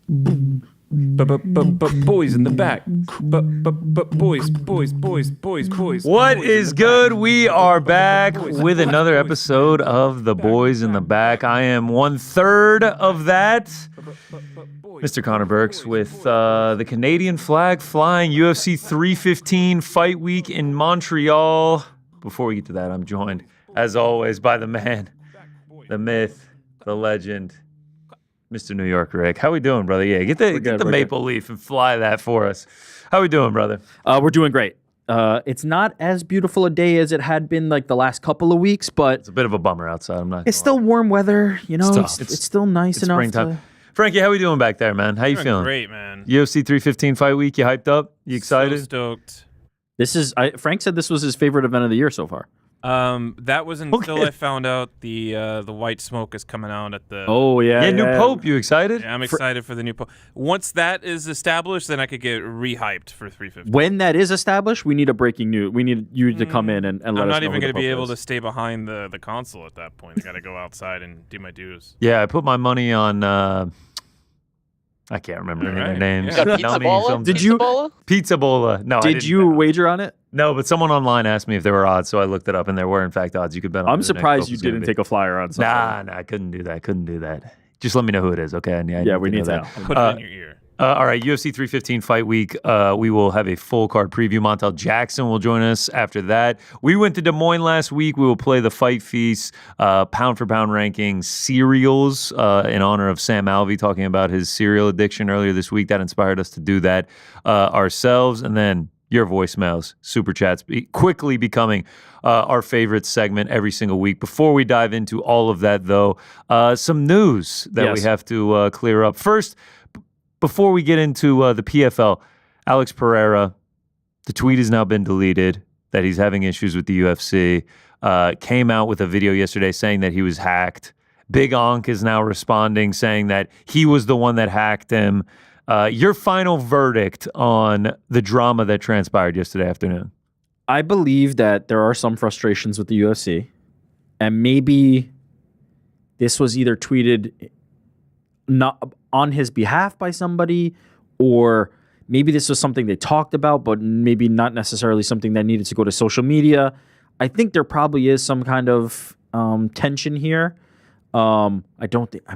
Boys in the back. Boys. What is good? We are back with another episode of The Boys in the Back. I am 1/3 of that. Mr. Connor Burks with the Canadian flag flying UFC 315 fight week in Montreal. Before we get to that, I'm joined, as always, by the man, the myth, the legend, Mr. New York Rick. How we doing, brother? Yeah, get the maple leaf and fly that for us. How we doing, brother? We're doing great. It's not as beautiful a day as it had been like the last couple of weeks, but It's a bit of a bummer outside. I'm not. it's still warm weather. You know, tough. it's still nice It's enough. springtime. Frankie, how we doing back there, man? How you feeling? Great, man. UFC 315 fight week. You hyped up? You excited? So stoked. Frank said this was his favorite event of the year so far. That was until Okay. I found out the white smoke is coming out at the. Oh yeah, Yeah, new Pope. You excited? Yeah, I'm excited for the new pope. Once that is established, then I could get rehyped for 350. When that is established, we need a breaking news. We need you to come in and let us know. I'm not who even the going to be Pope able is. to stay behind the console at that point. I got to go outside and do my dues. Yeah, I put my money on. I can't remember any of their Right. names. Yeah. Pizza Noni Bola? something. Did you- Pizza Bola? Pizza Bola. No, I Did didn't you bet. wager on it? No, but someone online asked me if there were odds, so I looked it up, and there were in fact odds. You could bet on. I'm who the next surprised Pope you was gonna didn't be. take a flyer on something. Nah, I couldn't do that. Just let me know who it is, okay? Yeah, we need that. that. Put it in your ear. All right, UFC 315 fight week. We will have a full card preview. Montel Jackson will join us after that. We went to Des Moines last week. We will play the Fight Feast pound for pound ranking cereals in honor of Sam Alvey talking about his cereal addiction earlier this week. That inspired us to do that ourselves. And then your voicemails, super chats, quickly becoming our favorite segment every single week. Before we dive into all of that, though, some news that we Yes. have to clear up. First, before we get into the PFL, Alex Pereira, the tweet has now been deleted that he's having issues with the UFC. Came out with a video yesterday saying that he was hacked. Big Onk is now responding saying that he was the one that hacked him. Your final verdict on the drama that transpired yesterday afternoon? I believe that there are some frustrations with the UFC, and maybe this was either tweeted not on his behalf by somebody, or maybe this was something they talked about, but maybe not necessarily something that needed to go to social media. I think there probably is some kind of tension here. I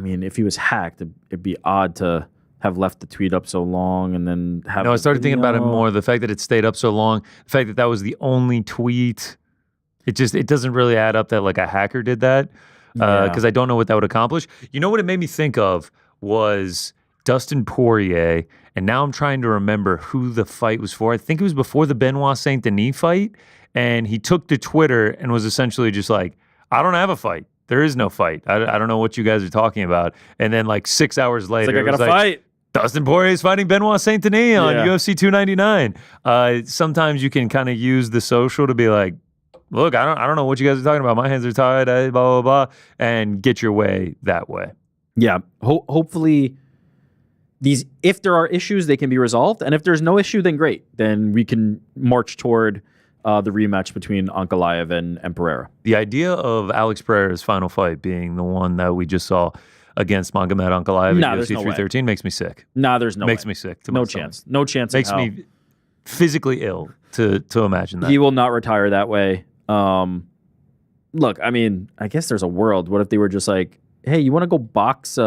mean, if he was hacked, it'd be odd to have left the tweet up so long and then have. No, I the started thinking about it video. more. The fact that it stayed up so long, the fact that that was the only tweet, it doesn't really add up that like a hacker did that, because I don't know what that would accomplish. You know what it made me think of was Dustin Poirier, and now I'm trying to remember who the fight was for. I think it was before the Benoit Saint Denis fight, and he took to Twitter and was essentially just like, "I don't have a fight. There is no fight. I don't know what you guys are talking about." And then like 6 hours later, It's like, I it was gotta fight. Dustin Poirier is fighting Benoit Saint Denis on Yeah. UFC 299. Sometimes you can kind of use the social to be like, "Look, I don't know what you guys are talking about. My hands are tied. Blah blah blah," and get your way that way. Yeah, hopefully if there are issues, they can be resolved. And if there's no issue, then great. Then we can march toward the rematch between Ankalaev and Pereira. The idea of Alex Pereira's final fight being the one that we just saw against Magomed Ankalaev Nah, at there's UFC no way. 313 makes me sick. Nah, there's no Makes way. me sick. To No my stomach. chance. No chance. Makes in hell. me physically ill to imagine that. He will not retire that way. Look, I mean, I guess there's a world. What if they were just like, hey, you want to go box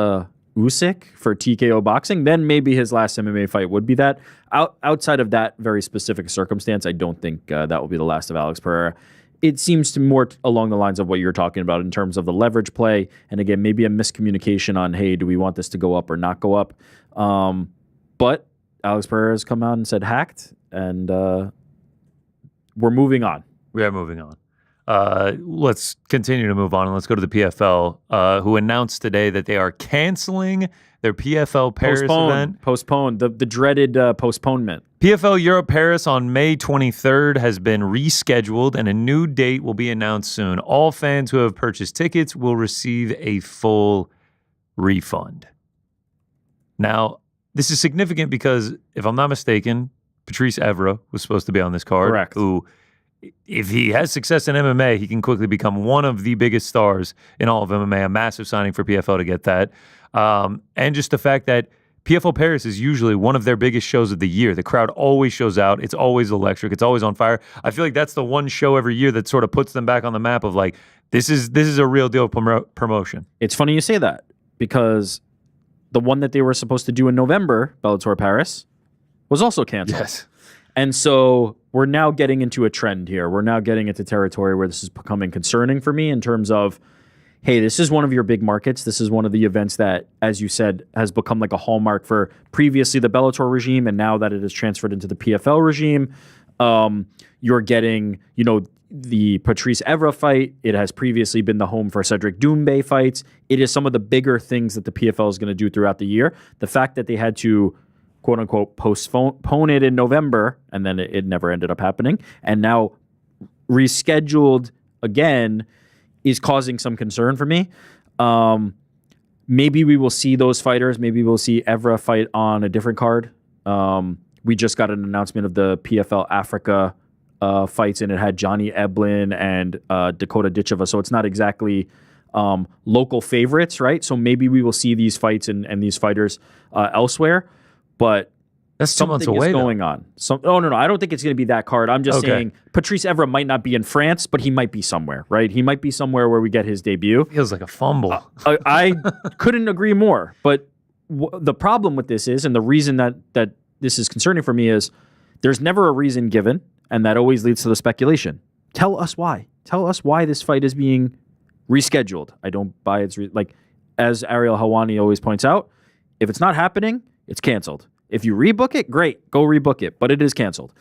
Usyk for TKO boxing? Then maybe his last MMA fight would be that. Outside of that very specific circumstance, I don't think that will be the last of Alex Pereira. It seems to more along the lines of what you're talking about in terms of the leverage play. And again, maybe a miscommunication on, hey, do we want this to go up or not go up? But Alex Pereira has come out and said hacked, and we're moving on. We are moving on. Let's continue to move on, and let's go to the PFL, who announced today that they are canceling their PFL Paris event. Postponed. The dreaded postponement. PFL Europe Paris on May 23rd has been rescheduled, and a new date will be announced soon. All fans who have purchased tickets will receive a full refund. Now, this is significant because, if I'm not mistaken, Patrice Evra was supposed to be on this card. Correct. Who, if he has success in MMA, he can quickly become one of the biggest stars in all of MMA. A massive signing for PFL to get that. And just the fact that PFL Paris is usually one of their biggest shows of the year. The crowd always shows out. It's always electric. It's always on fire. I feel like that's the one show every year that sort of puts them back on the map of like, this is a real deal promotion. It's funny you say that because the one that they were supposed to do in November, Bellator Paris, was also canceled. Yes. And so we're now getting into a trend here. We're now getting into territory where this is becoming concerning for me in terms of, hey, this is one of your big markets. This is one of the events that, as you said, has become like a hallmark for previously the Bellator regime, and now that it has transferred into the PFL regime. You're getting, the Patrice Evra fight. It has previously been the home for Cedric Doumbé fights. It is some of the bigger things that the PFL is going to do throughout the year. The fact that they had to, quote unquote, postpone it in November, and then it never ended up happening, and now rescheduled again, is causing some concern for me. Maybe we will see those fighters. Maybe we'll see Evra fight on a different card. We just got an announcement of the PFL Africa fights, and it had Johnny Eblin and Dakota Ditcheva. So it's not exactly local favorites, right? So maybe we will see these fights and these fighters elsewhere. But that's 2 months away. Something is going on. No. I don't think it's going to be that card. I'm just saying Patrice Evra might not be in France, but he might be somewhere, right? He might be somewhere where we get his debut. Feels like a fumble. I couldn't agree more. But the problem with this is, and the reason that this is concerning for me is, there's never a reason given, and that always leads to the speculation. Tell us why. Tell us why this fight is being rescheduled. I don't buy it's as Ariel Helwani always points out, if it's not happening, it's canceled. If you rebook it, great, go rebook it, but it is canceled.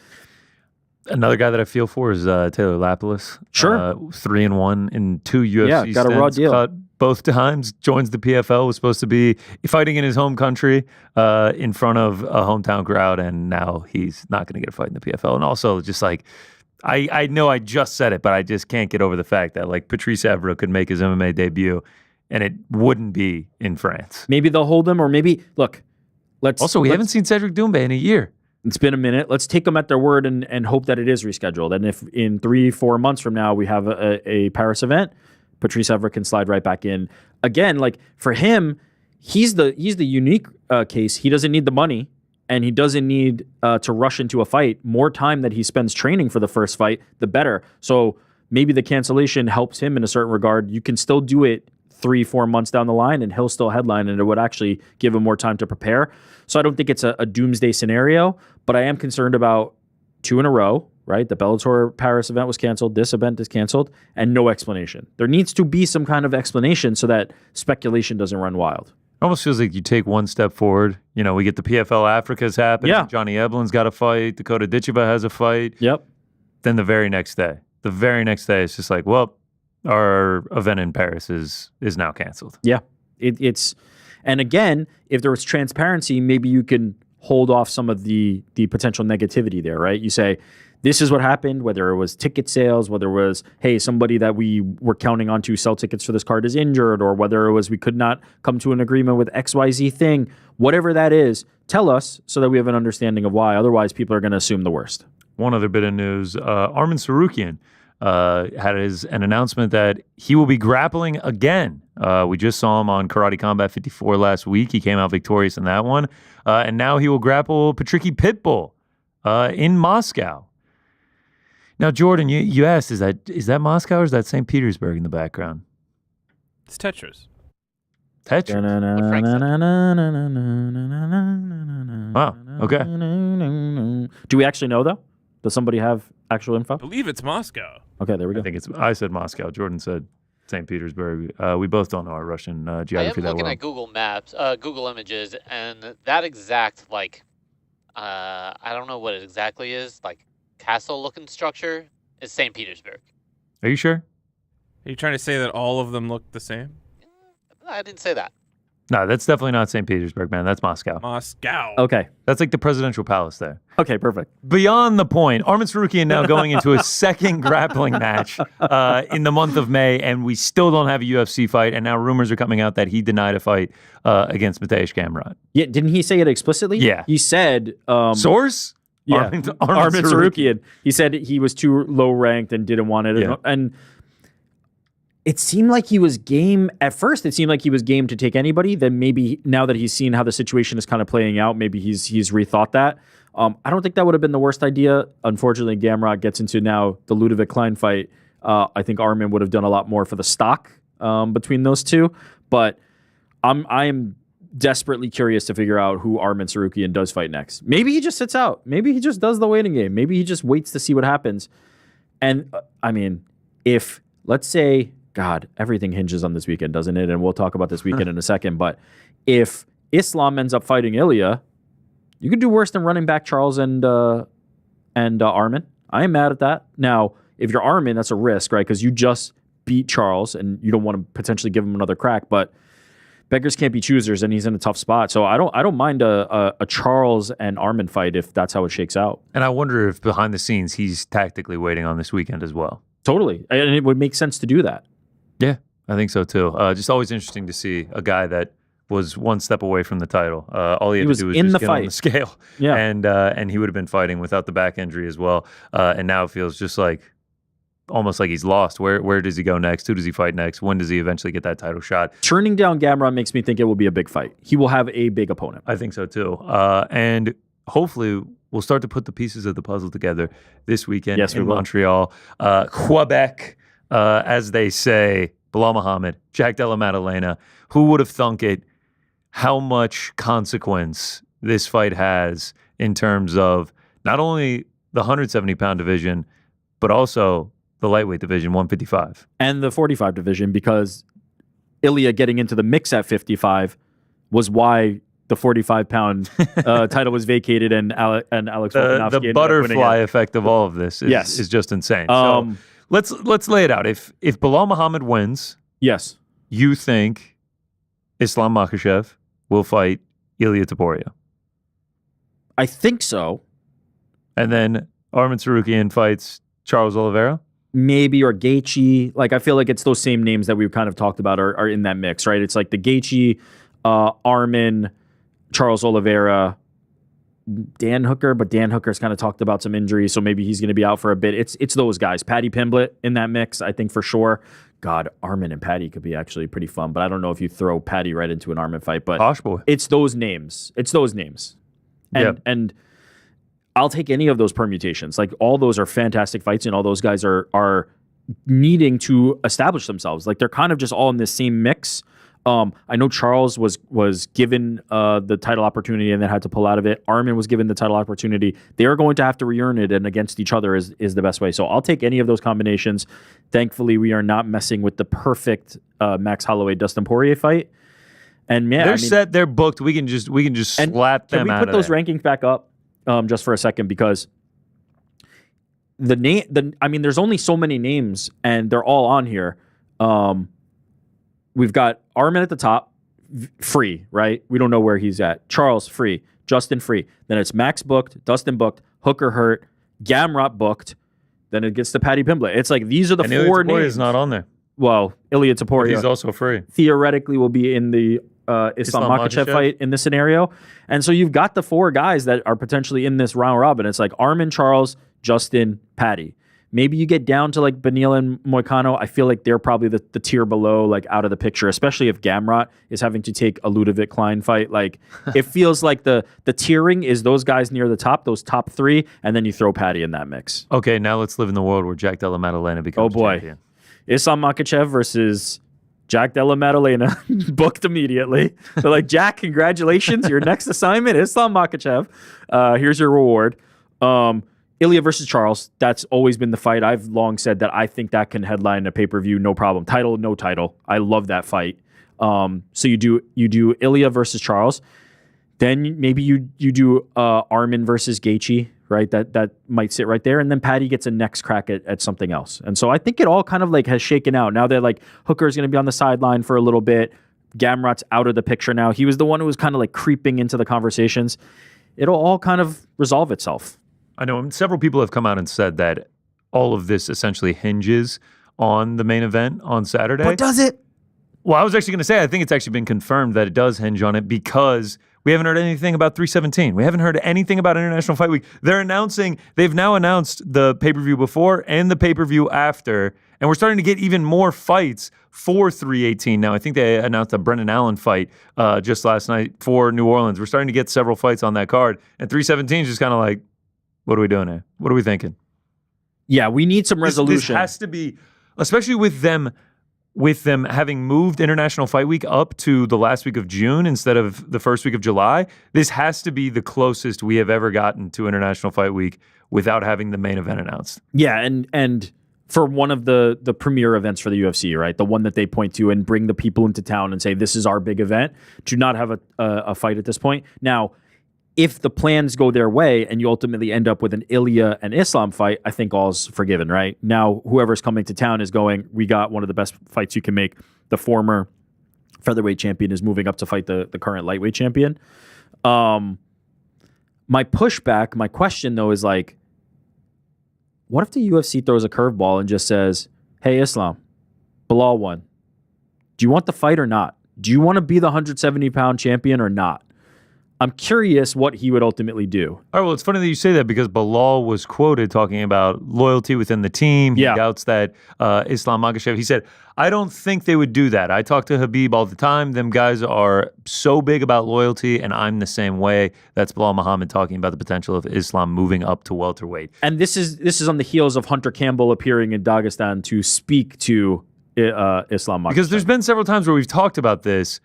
Another guy that I feel for is Taylor Lapilus. Sure. 3-1 in 2 UFC got a raw stints, deal. cut both times, joins the PFL, was supposed to be fighting in his home country in front of a hometown crowd, and now he's not going to get a fight in the PFL. And also just like, I know I just said it, but I just can't get over the fact that like Patrice Evra could make his MMA debut and it wouldn't be in France. Maybe they'll hold him, or maybe, look, we haven't seen Cedric Doumbé in a year. It's been a minute. Let's take them at their word and hope that it is rescheduled. And if in 3-4 months from now we have a Paris event, Patrice Evra can slide right back in. Again, like for him, he's the unique case. He doesn't need the money, and he doesn't need to rush into a fight. More time that he spends training for the first fight, the better. So maybe the cancellation helps him in a certain regard. You can still do it 3-4 months down the line, and he'll still headline, and it would actually give him more time to prepare. So I don't think it's a doomsday scenario, but I am concerned about 2 in a row, right? The Bellator Paris event was canceled. This event is canceled, and no explanation. There needs to be some kind of explanation so that speculation doesn't run wild. Almost feels like you take one step forward. We get the PFL Africa's happening. Yeah. Johnny Eblin's got a fight. Dakota Ditcheva has a fight. Yep. Then the very next day, it's just like, well, our event in Paris is now canceled. Yeah. It's and again, if there was transparency, maybe you can hold off some of the potential negativity there, right? You say, this is what happened, whether it was ticket sales, whether it was, hey, somebody that we were counting on to sell tickets for this card is injured, or whether it was we could not come to an agreement with XYZ thing, whatever that is, tell us so that we have an understanding of why. Otherwise, people are going to assume the worst. One other bit of news, Arman Sarukian had an announcement that he will be grappling again. We just saw him on Karate Combat 54 last week. He came out victorious in that one. And now he will grapple Patricky Pitbull in Moscow. Now, Jordan, you asked, is that Moscow or is that St. Petersburg in the background? It's Tetris. Tetris? Wow, okay. Do we actually know, though? Does somebody have actual info? I believe it's Moscow. Okay, there we go. I said Moscow. Jordan said St. Petersburg. We both don't know our Russian geography I am that looking well. at Google Maps, Google Images, and that exact I don't know what it exactly is, castle-looking structure is St. Petersburg. Are you sure? Are you trying to say that all of them look the same? I didn't say that. No, that's definitely not St. Petersburg, man. That's Moscow. Moscow. Okay. That's like the presidential palace there. Okay, perfect. Beyond the point, Arman Sarukian now going into a second grappling match in the month of May, and we still don't have a UFC fight, and now rumors are coming out that he denied a fight against Mateusz Gamrot. Yeah, didn't he say it explicitly? Yeah. He said... Source? Yeah, Arman Sarukian. He said he was too low-ranked and didn't want it. Yeah. And it seemed like he was game at first. It seemed like he was game to take anybody. Then maybe now that he's seen how the situation is kind of playing out, maybe he's rethought that. I don't think that would have been the worst idea. Unfortunately, Gamrot gets into now the Ludovic Klein fight. I think Armin would have done a lot more for the stock between those two. But I am desperately curious to figure out who Armin Sarukian does fight next. Maybe he just sits out. Maybe he just does the waiting game. Maybe he just waits to see what happens. And I mean, if let's say, God, everything hinges on this weekend, doesn't it? And we'll talk about this weekend in a second. But if Islam ends up fighting Ilya, you could do worse than running back Charles and Armin. I am mad at that. Now, if you're Armin, that's a risk, right? Because you just beat Charles and you don't want to potentially give him another crack. But beggars can't be choosers, and he's in a tough spot. So I don't mind a Charles and Armin fight if that's how it shakes out. And I wonder if behind the scenes he's tactically waiting on this weekend as well. Totally, and it would make sense to do that. Yeah, I think so too. Just always interesting to see a guy that was one step away from the title. All he had to do was just get on the scale, yeah, and he would have been fighting without the back injury as well. And now it feels just like almost like he's lost. Where does he go next? Who does he fight next? When does he eventually get that title shot? Turning down Gamrot makes me think it will be a big fight. He will have a big opponent. I think so too. And hopefully we'll start to put the pieces of the puzzle together this weekend in Montreal. Quebec, as they say, Belal Muhammad, Jack Della Maddalena. Who would have thunk it? How much consequence this fight has in terms of not only the 170-pound division, but also the lightweight division, 155. And the 45 division, because Ilya getting into the mix at 55 was why the 45-pound title was vacated and Alex Volkanovski the butterfly effect of all of this is just insane. So let's lay it out. If Belal Muhammad wins, yes, you think Islam Makhachev will fight Ilya Topuria? I think so. And then Armin Sarukian fights Charles Oliveira? Maybe, or Gaethje. Like, I feel like it's those same names that we've kind of talked about are in that mix, right? It's like the Gaethje, Armin, Charles Oliveira, Dan Hooker, but Dan Hooker's kind of talked about some injuries, so maybe he's going to be out for a bit. It's those guys. Paddy Pimblett in that mix, I think for sure. God, Armin and Paddy could be actually pretty fun, but I don't know if you throw Paddy right into an Armin fight. But Posh boy. It's those names. And I'll take any of those permutations. Like, all those are fantastic fights, and all those guys are needing to establish themselves. Like, they're kind of just all in this same mix. I know Charles was given the title opportunity and then had to pull out of it. Armin was given the title opportunity. They are going to have to re-earn it, and against each other is the best way. So I'll take any of those combinations. Thankfully, we are not messing with the perfect Max Holloway-Dustin Poirier fight. And man, they're set. They're booked. We can just slap them out of there. Can we put those rankings back up just for a second? Because there's only so many names, and they're all on here. We've got Armin at the top, free, right? We don't know where he's at. Charles, free. Justin, free. Then it's Max booked, Dustin booked, Hooker hurt, Gamrot booked. Then it gets to Paddy Pimblett. It's like these are the four names. Ilya is not on there. Well, Ilya Topuria. But he's also free. Theoretically will be in the Islam Makhachev fight in this scenario. And so you've got the four guys that are potentially in this round robin. It's like Armin, Charles, Justin, Paddy. Maybe you get down to like Benil and Moicano. I feel like they're probably the tier below, like out of the picture, especially if Gamrot is having to take a Ludovic Klein fight. Like, it feels like the tiering is those guys near the top, those top three, and then you throw Paddy in that mix. Okay, now let's live in the world where Jack Della Maddalena becomes champion. Islam Makhachev versus Jack Della Maddalena, booked immediately. They're like, Jack, congratulations, your next assignment, Islam Makhachev. Here's your reward. Ilya versus Charles, that's always been the fight. I've long said that I think that can headline a pay-per-view, no problem. Title, no title. I love that fight. So you do Ilya versus Charles. Then maybe you do Armin versus Gaethje, right? That might sit right there. And then Paddy gets a next crack at something else. And so I think it all kind of like has shaken out. Now that like Hooker's going to be on the sideline for a little bit. Gamrot's out of the picture now. He was the one who was kind of like creeping into the conversations. It'll all kind of resolve itself. I know several people have come out and said that all of this essentially hinges on the main event on Saturday. But does it? Well, I was actually going to say, I think it's actually been confirmed that it does hinge on it because we haven't heard anything about 317. We haven't heard anything about International Fight Week. They've now announced the pay-per-view before and the pay-per-view after, And we're starting to get even more fights for 318 now. I think they announced a Brendan Allen fight just last night for New Orleans. We're starting to get several fights on that card. And 317 is just kind of like, what are we doing here? What are we thinking? Yeah, we need some resolution. This has to be, especially with them having moved International Fight Week up to the last week of June instead of the first week of July. This has to be the closest we have ever gotten to International Fight Week without having the main event announced. Yeah, and for one of the premier events for the UFC, right? The one that they point to and bring the people into town and say, this is our big event, to not have a fight at this point. Now, if the plans go their way and you ultimately end up with an Ilya and Islam fight, I think all's forgiven, right? Now, whoever's coming to town is going, we got one of the best fights you can make. The former featherweight champion is moving up to fight the current lightweight champion. My pushback, my question, though, is like, what if the UFC throws a curveball and just says, hey, Islam, Belal won. Do you want the fight or not? Do you want to be the 170-pound champion or not? I'm curious what he would ultimately do. All right, well, it's funny that you say that because Belal was quoted talking about loyalty within the team. He doubts that Islam Makhachev. He said, I don't think they would do that. I talk to Khabib all the time. Them guys are so big about loyalty, and I'm the same way. That's Belal Muhammad talking about the potential of Islam moving up to welterweight. And this is on the heels of Hunter Campbell appearing in Dagestan to speak to Islam Makhachev. Because there's been several times where we've talked about this,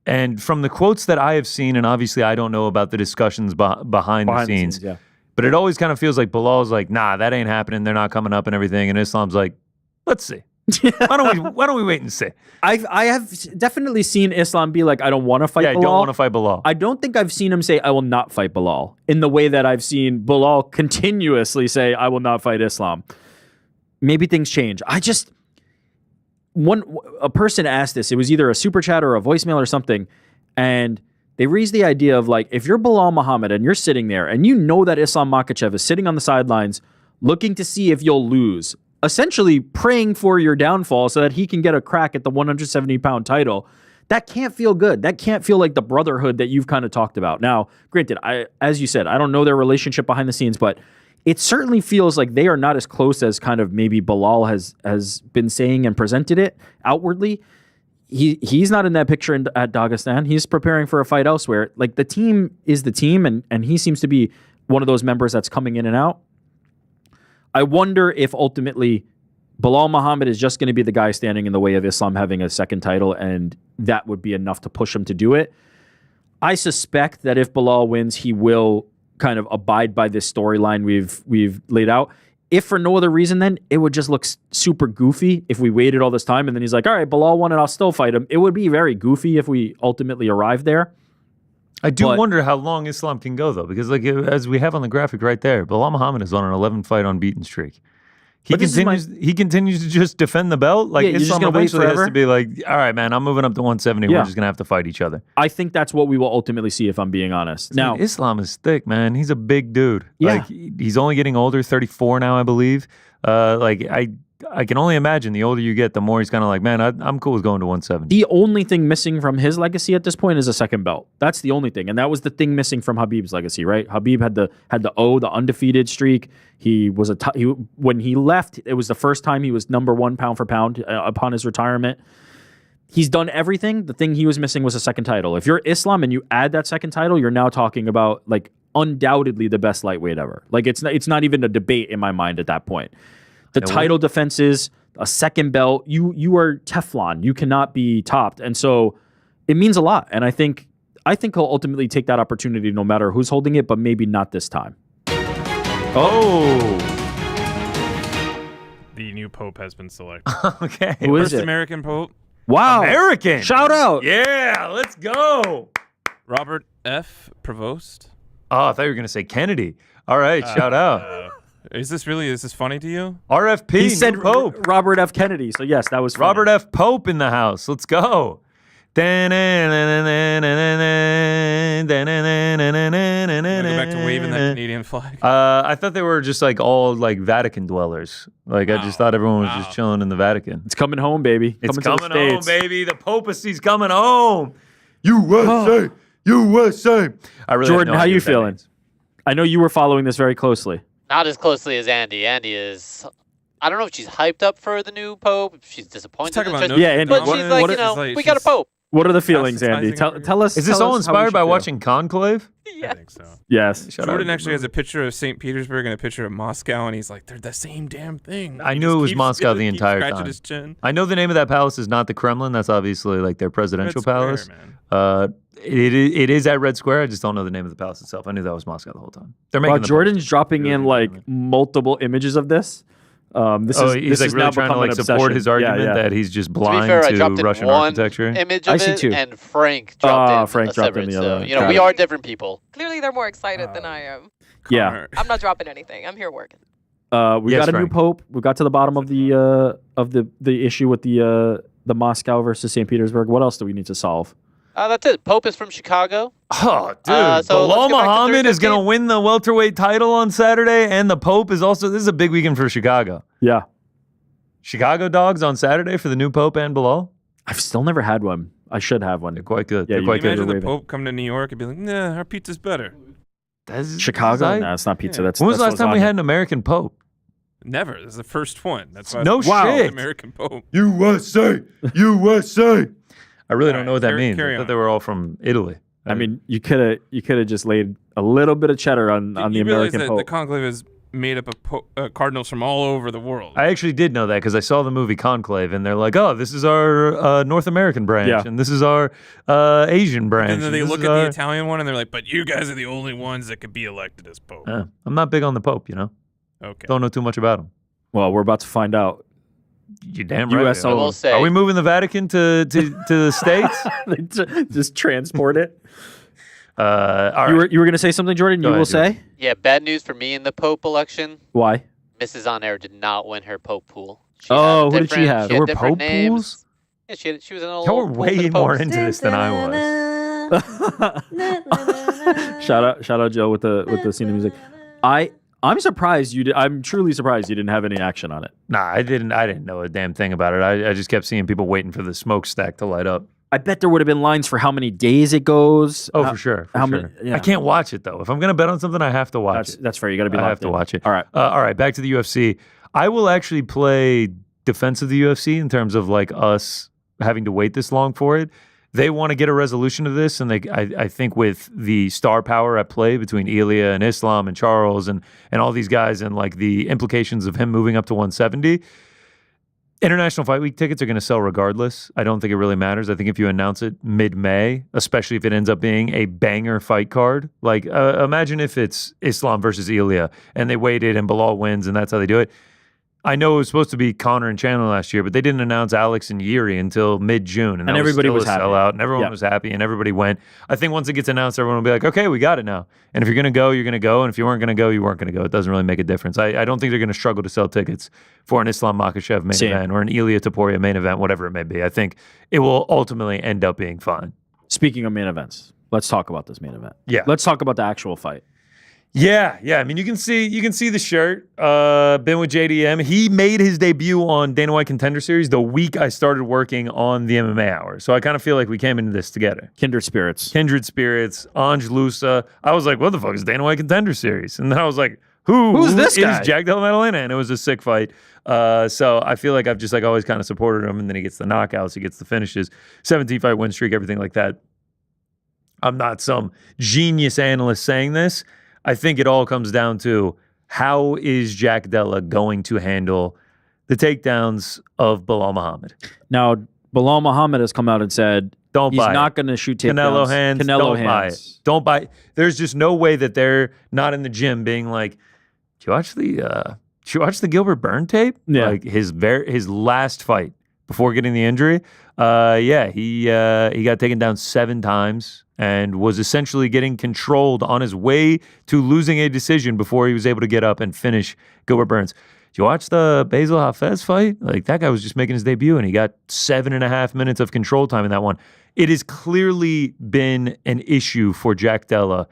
and from the quotes that I have seen, and obviously I don't know about the discussions behind the scenes, yeah. But it always kind of feels like Belal's like, nah, that ain't happening. They're not coming up and everything. And Islam's like, let's see. Why don't we wait and see? I have definitely seen Islam be like, I don't want to fight Belal. Yeah, I don't want to fight Belal. I don't think I've seen him say, I will not fight Belal, in the way that I've seen Belal continuously say, I will not fight Islam. Maybe things change. A person asked this. It was either a super chat or a voicemail or something, and they raised the idea of like, if you're Belal Muhammad and you're sitting there and you know that Islam Makhachev is sitting on the sidelines looking to see if you'll lose, essentially praying for your downfall so that he can get a crack at the 170-pound title, that can't feel good. That can't feel like the brotherhood that you've kind of talked about. Now, granted, as you said, I don't know their relationship behind the scenes, but it certainly feels like they are not as close as kind of maybe Belal has been saying and presented it outwardly. He's not in that picture at Dagestan. He's preparing for a fight elsewhere. Like, the team is the team, and he seems to be one of those members that's coming in and out. I wonder if ultimately Belal Muhammad is just going to be the guy standing in the way of Islam having a second title, and that would be enough to push him to do it. I suspect that if Belal wins, he will kind of abide by this storyline we've laid out. If for no other reason, then it would just look super goofy if we waited all this time and then he's like, all right, Belal won and I'll still fight him. It would be very goofy if we ultimately arrived there. I do wonder how long Islam can go, though, because like as we have on the graphic right there, Belal Muhammad is on an 11-fight unbeaten streak. He continues to just defend the belt. Like, Islam eventually has to be like, all right, man, I'm moving up to 170. Yeah. We're just going to have to fight each other. I think that's what we will ultimately see, if I'm being honest. Now, Islam is thick, man. He's a big dude. Yeah. Like, he's only getting older, 34 now, I believe. I can only imagine the older you get, the more he's kind of like, man, I'm cool with going to 170. the only thing missing from his legacy at this point is a second belt. That's the only thing. And that was the thing missing from Khabib's legacy, right? Khabib had the undefeated streak. He was when he left, it was the first time he was number one pound for pound upon his retirement. He's done everything. The thing he was missing was a second title. If you're Islam and you add that second title, you're now talking about like undoubtedly the best lightweight ever. Like, it's not even a debate in my mind at that point. The title defenses, a second belt, you are Teflon. You cannot be topped. And so it means a lot. And I think he'll ultimately take that opportunity no matter who's holding it, but maybe not this time. Oh. The new pope has been selected. Okay. Who is First it? American pope, Wow. American. Shout out. Yeah, let's go. Robert F. Prevost. Oh, I thought you were going to say Kennedy. All right, shout out. Is this funny to you? RFP, He said new Pope. Robert F. Kennedy. So yes, that was funny. Robert F. Pope in the house. Let's go. Go back to waving that Canadian flag. I thought they were just like all like Vatican dwellers. Like, I just thought everyone was just chilling in the Vatican. It's coming home, baby. It's coming to the coming home, States. baby. The papacy's coming home. USA, USA. I really Jordan, have no how idea you what that feeling? means. I know you were following this very closely. Not as closely as Andy. Andy is I don't know if she's hyped up for the new pope, if she's disappointed. Talk about Yeah, Andy, but what- she's like, what- you know, like we got a she's- pope. What are the feelings, Andy? Tell us. Is this tell all us how we inspired should by feel. watching Conclave? I think so. Yes. Shout Jordan out. actually has a picture of St. Petersburg and a picture of Moscow, and he's like, they're the same damn thing. I He knew just it was keeps- Moscow the keeps entire scratching time. His chin. I know the name of that palace is not the Kremlin. That's obviously like their presidential Red Square, palace. man. It is at Red Square. I just don't know the name of the palace itself. I knew that was Moscow the whole time. They're making While the Jordan's dropping Really in good like movie. multiple images of this. This post. is He's this like is really now trying to become like an support obsession. his argument yeah, yeah. that he's just To be blind fair, I to dropped in Russian one architecture. image I of see it, two. and Frank dropped in Frank a dropped in separate. the So, other. you know, Got we it. are different people. Clearly, they're more excited than I am. Yeah. Connor- I'm not dropping anything. I'm here working. We Yes, got a new Frank. pope. We got to the bottom of the issue with the Moscow versus St. Petersburg. What else do we need to solve? That's it. Pope is from Chicago. Oh, dude. So let's Belal get back to Muhammad is going to 315. win the welterweight title on Saturday, and the Pope is also. This is a big weekend for Chicago. Yeah. Chicago dogs on Saturday for the new Pope and Belal. I've still never had one. I should have one. They're quite good. Yeah, They're you quite Can you good. imagine the Raven. Pope come to New York and be like, nah, our pizza's better. That's- Chicago? that's- No, it's not pizza. Yeah. That's When was the that's last time we lasagna. had an American Pope? Never. This is the first one. That's why No it's shit. American Pope. USA, USA. I really don't know what that Carry- means. carry I thought on. they were all from Italy. I mean, you could have just laid a little bit of cheddar on the you realize American that Pope. the conclave is made up of cardinals from all over the world. I actually did know that because I saw the movie Conclave, and they're like, "Oh, this is our North American branch, Yeah. and this is our Asian branch." and then they this look is at our-" the Italian one and they're like, but you guys are the only ones that could be elected as Pope. I'm not big on the Pope, you know. Okay. Don't know too much about him. Well, we're about to find out. You damn right. US we are. I will say. Are we moving the Vatican to the states? Just transport it. All right. You were going to say something, Jordan? Go You will ahead, say? Yeah, bad news for me in the Pope election. Why? Mrs. On Air did not win her Pope pool. She Oh, had who did she different- have? She There had were different Pope names. pools? Yeah, she was in a Y'all little were pool for way the more popes. into this than I was. shout out Joe with the scene of music. I'm surprised you did. I'm truly surprised you didn't have any action on it. Nah, I didn't know a damn thing about it. I just kept seeing people waiting for the smokestack to light up. I bet there would have been lines for how many days it goes. Oh, for sure. For how sure. many- yeah. I can't watch it though. If I'm gonna bet on something, I have to watch it. That's fair. You got to be. I have locked to in. watch it. All right. All right. Back to the UFC. I will actually play defense of the UFC in terms of like us having to wait this long for it. They want to get a resolution of this, and I think with the star power at play between Ilya and Islam and Charles and all these guys, and like the implications of him moving up to 170. International Fight Week tickets are going to sell regardless. I don't think it really matters. I think if you announce it mid-May, especially if it ends up being a banger fight card, like imagine if it's Islam versus Ilya and they waited and Belal wins and that's how they do it. I know it was supposed to be Conor and Chandler last year, but they didn't announce Alex and Yuri until mid-June. And that everybody still was a happy. sellout, and everyone Yeah. was happy, and everybody went. I think once it gets announced, everyone will be like, okay, we got it now. And if you're going to go, you're going to go. And if you weren't going to go, you weren't going to go. It doesn't really make a difference. I don't think they're going to struggle to sell tickets for an Islam Makhachev main Same. event or an Ilya Taporia main event, whatever it may be. I think it will ultimately end up being fine. Speaking of main events, let's talk about this main event. Yeah. Let's talk about the actual fight. Yeah. I mean, you can see the shirt. Been with JDM. He made his debut on Dana White Contender Series the week I started working on the MMA Hour. So I kind of feel like we came into this together. Kindred spirits. Kindred Spirits, Ange Lusa. I was like, what the fuck is Dana White Contender Series? And then I was like, who's this guy? Is Jack Della Maddalena? And it was a sick fight. So I feel like I've just like always kind of supported him. And then he gets the knockouts, he gets the finishes, 17 fight win streak, everything like that. I'm not some genius analyst saying this. I think it all comes down to how is Jack Della going to handle the takedowns of Belal Muhammad? Now, Belal Muhammad has come out and said Don't he's buy not it. going to shoot takedowns. Canelo hands. Canelo don't hands. buy it. Don't buy. There's just no way that they're not in the gym being like, "Did you watch the Gilbert Burn tape? Yeah. Like his last fight before getting the injury. He got taken down 7 times and was essentially getting controlled on his way to losing a decision before he was able to get up and finish Gilbert Burns. Did you watch the Basil Hafez fight? Like that guy was just making his debut and he got 7.5 minutes of control time in that one. It has clearly been an issue for Jack Della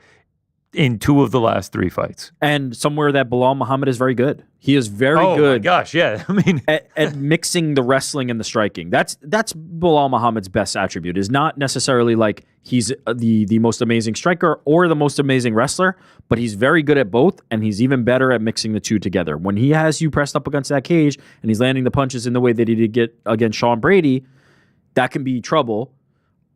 in 2 of the last 3 fights. And somewhere that Belal Muhammad is very good. He is very Oh my good gosh, yeah. I mean, at mixing the wrestling and the striking. That's Belal Muhammad's best attribute. Is not necessarily like he's the most amazing striker or the most amazing wrestler, but he's very good at both, and he's even better at mixing the two together. When he has you pressed up against that cage and he's landing the punches in the way that he did get against Sean Brady, that can be trouble.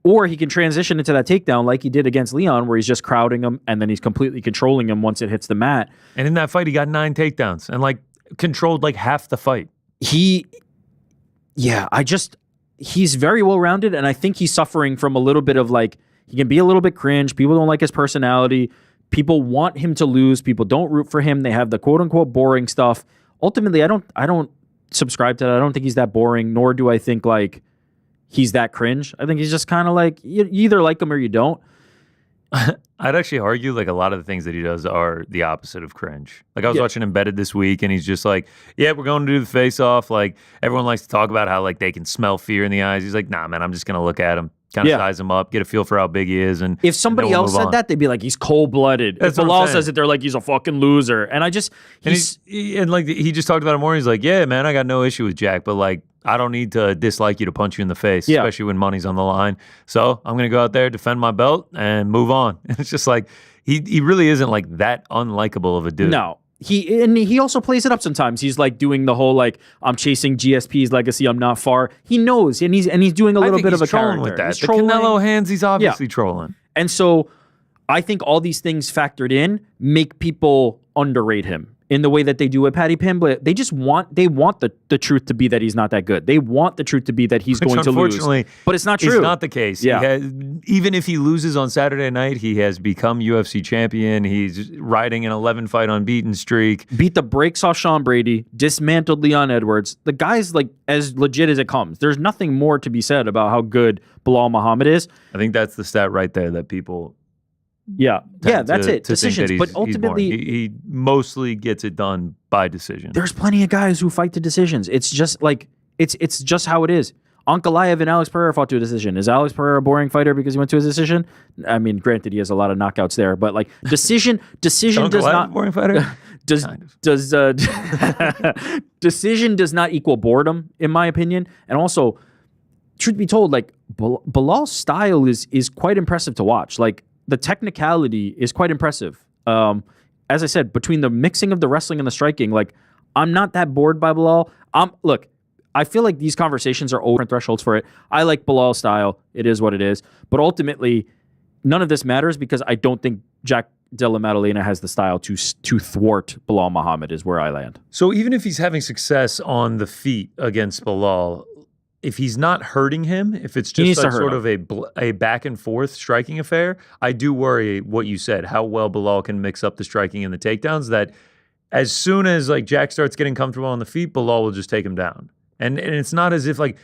Or he can transition into that takedown like he did against Leon, where he's just crowding him and then he's completely controlling him once it hits the mat. and in that fight, he got 9 takedowns and like controlled like half the fight. He's very well rounded, and I think he's suffering from a little bit of like, he can be a little bit cringe. People don't like his personality. People want him to lose. People don't root for him. They have the quote unquote boring stuff. Ultimately, I don't subscribe to that. I don't think he's that boring, nor do I think like he's that cringe. I think he's just kind of like, you either like him or you don't. I'd actually argue like a lot of the things that he does are the opposite of cringe. Like I was watching Embedded this week, and he's just like, yeah, we're going to do the face-off. Like everyone likes to talk about how like they can smell fear in the eyes. He's like, nah, man, I'm just going to look at him, kind of size him up, get a feel for how big he is. And if somebody else said that, they'd be like, he's cold-blooded. That's If what I'm Belal saying. says it, they're like, he's a fucking loser. And I just, and like he just talked about it more. He's like, yeah, man, I got no issue with Jack, but like I don't need to dislike you to punch you in the face, especially when money's on the line. So I'm going to go out there, defend my belt, and move on. And it's just like, he really isn't like that unlikable of a dude. No. He also plays it up sometimes. He's like doing the whole like, I'm chasing GSP's legacy, I'm not far. He knows, and he's doing a little bit of a trolling character. with that. He's The trolling. Canelo hands, he's obviously trolling. And so I think all these things factored in make people underrate him in the way that they do with Paddy Pimblett. They just want the truth to be that he's not that good. They want the truth to be that he's going to lose. Unfortunately, but it's not true. It's not the case. Yeah. Even if he loses on Saturday night, he has become UFC champion. He's riding an 11-fight unbeaten streak. Beat the brakes off Sean Brady, dismantled Leon Edwards. The guy's like as legit as it comes. There's nothing more to be said about how good Belal Muhammad is. I think that's the stat right there that people that's it. to Decisions. think that But he's ultimately, boring. He mostly gets it done by decision. there's plenty of guys who fight to decisions. It's just like it's just how it is. Ankalaev and Alex Pereira fought to a decision. Is Alex Pereira a boring fighter because he went to a decision? I mean, granted, he has a lot of knockouts there, but like decision does not boring fighter. decision does not equal boredom, in my opinion. And also, truth be told, like Belal's style is quite impressive to watch. Like the technicality is quite impressive. As I said, between the mixing of the wrestling and the striking, like I'm not that bored by Belal. Look, I feel like these conversations are over thresholds for it. I like Belal's style. It is what it is. But ultimately, none of this matters because I don't think Jack Della Maddalena has the style to thwart Belal Muhammad is where I land. So even if he's having success on the feet against Belal, if he's not hurting him, if it's just like sort of a back and forth striking affair, I do worry what you said, how well Belal can mix up the striking and the takedowns, that as soon as like Jack starts getting comfortable on the feet, Belal will just take him down. And it's not as if like,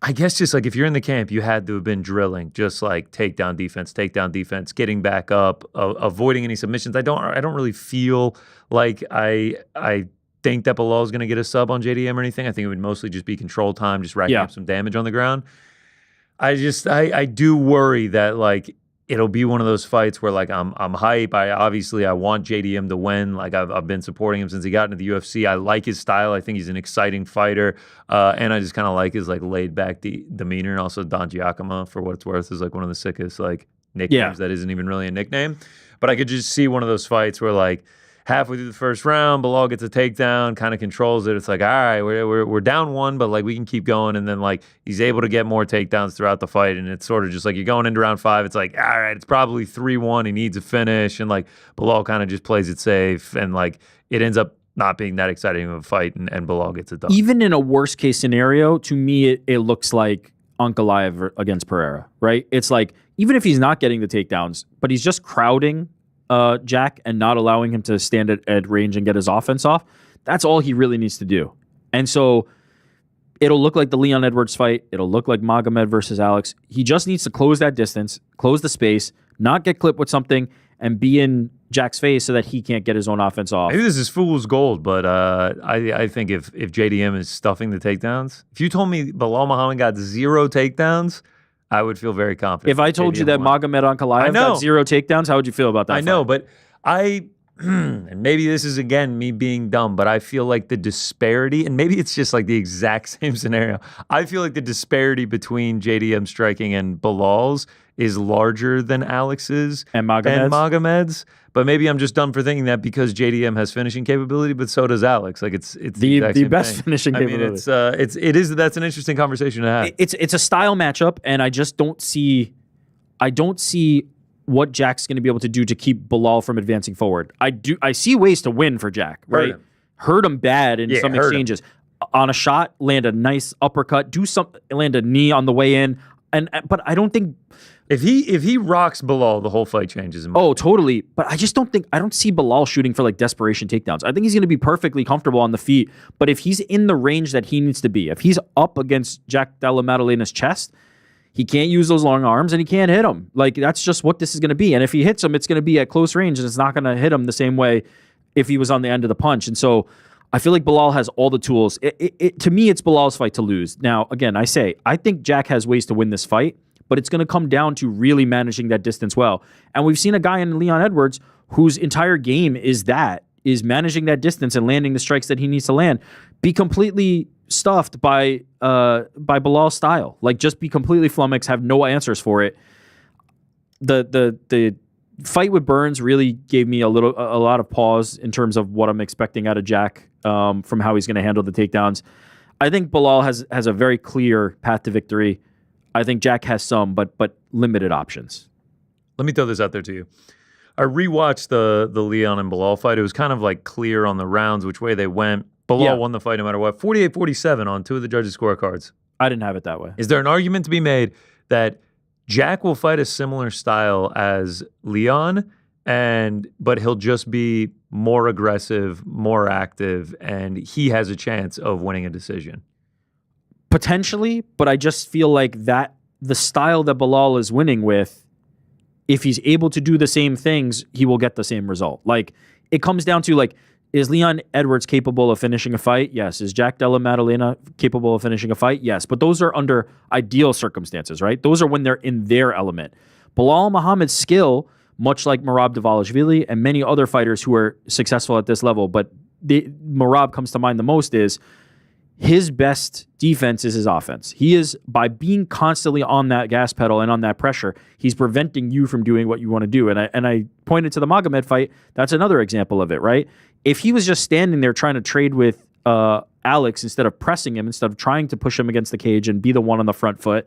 I guess just like if you're in the camp, you had to have been drilling just like takedown defense, getting back up, avoiding any submissions. I don't really feel like I think that Belal is going to get a sub on JDM or anything. I think it would mostly just be control time, just racking up some damage on the ground. I do worry that like it'll be one of those fights where like I'm hype. I want JDM to win. Like I've been supporting him since he got into the UFC. I like his style. I think he's an exciting fighter, and I just kind of like his like laid back demeanor. And also Don Giacomo, for what it's worth, is like one of the sickest like nicknames that isn't even really a nickname. But I could just see one of those fights where like halfway through the first round, Belal gets a takedown, kind of controls it. It's like, all right, we're down one, but like we can keep going. And then like he's able to get more takedowns throughout the fight. And it's sort of just like you're going into round 5. It's like, all right, it's probably 3-1. He needs a finish. And like Belal kind of just plays it safe. And like it ends up not being that exciting of a fight. And Belal gets it done. Even in a worst case scenario, to me, it looks like Ankalaev against Pereira, right? It's like, even if he's not getting the takedowns, but he's just crowding Jack and not allowing him to stand at range and get his offense off, that's all he really needs to do. And so it'll look like the Leon Edwards fight. It'll look like Magomed versus Alex. He just needs to close that distance, close the space, not get clipped with something, and be in Jack's face so that he can't get his own offense off. Maybe this is fool's gold, but I think if JDM is stuffing the takedowns, if you told me Belal Muhammad got 0 takedowns, I would feel very confident. If I told you JDM that won. Magomed Ankalaev know. got 0 takedowns, how would you feel about that? I know, fight? but and maybe this is again me being dumb, but I feel like the disparity, and maybe it's just like the exact same scenario. I feel like the disparity between JDM striking and Belal's is larger than Alex's And Magomed's? But maybe I'm just dumb for thinking that because JDM has finishing capability, but so does Alex. Like it's the exact same best thing. finishing I mean, capability. that's an interesting conversation to have. It's a style matchup, and I just don't see. I don't see what Jack's going to be able to do to keep Belal from advancing forward. I see ways to win for Jack, right? Hurt him bad in some exchanges. On a shot, land a nice uppercut, land a knee on the way in, but I don't think if he rocks Belal, the whole fight changes. Oh, totally. But I just don't see Belal shooting for like desperation takedowns. I think he's going to be perfectly comfortable on the feet. But if he's in the range that he needs to be, if he's up against Jack Della Maddalena's chest, he can't use those long arms and he can't hit him. Like, that's just what this is going to be. And if he hits him, it's going to be at close range and it's not going to hit him the same way if he was on the end of the punch. And so I feel like Belal has all the tools. To me, it's Belal's fight to lose. Now, again, I think Jack has ways to win this fight, but it's going to come down to really managing that distance well. And we've seen a guy in Leon Edwards whose entire game is managing that distance and landing the strikes that he needs to land, be completely stuffed by Belal's style. Like, just be completely flummoxed, have no answers for it. The fight with Burns really gave me a lot of pause in terms of what I'm expecting out of Jack from how he's going to handle the takedowns. I think Belal has a very clear path to victory. I think Jack has some, but limited options. Let me throw this out there to you. I rewatched the Leon and Belal fight. It was kind of like clear on the rounds which way they went. Belal won the fight no matter what. 48-47 on 2 of the judges' scorecards. I didn't have it that way. Is there an argument to be made that Jack will fight a similar style as Leon, but he'll just be more aggressive, more active, and he has a chance of winning a decision? Potentially, but I just feel like that the style that Belal is winning with, if he's able to do the same things, he will get the same result. Like, it comes down to, like, is Leon Edwards capable of finishing a fight? Yes. Is Jack Della Maddalena capable of finishing a fight? Yes. But those are under ideal circumstances, right? Those are when they're in their element. Belal Muhammad's skill, much like Merab Dvalishvili and many other fighters who are successful at this level, but Merab comes to mind the most, is his best defense is his offense. He is, by being constantly on that gas pedal and on that pressure, he's preventing you from doing what you want to do. And I pointed to the Magomed fight. That's another example of it, right? If he was just standing there trying to trade with Alex instead of pressing him, instead of trying to push him against the cage and be the one on the front foot,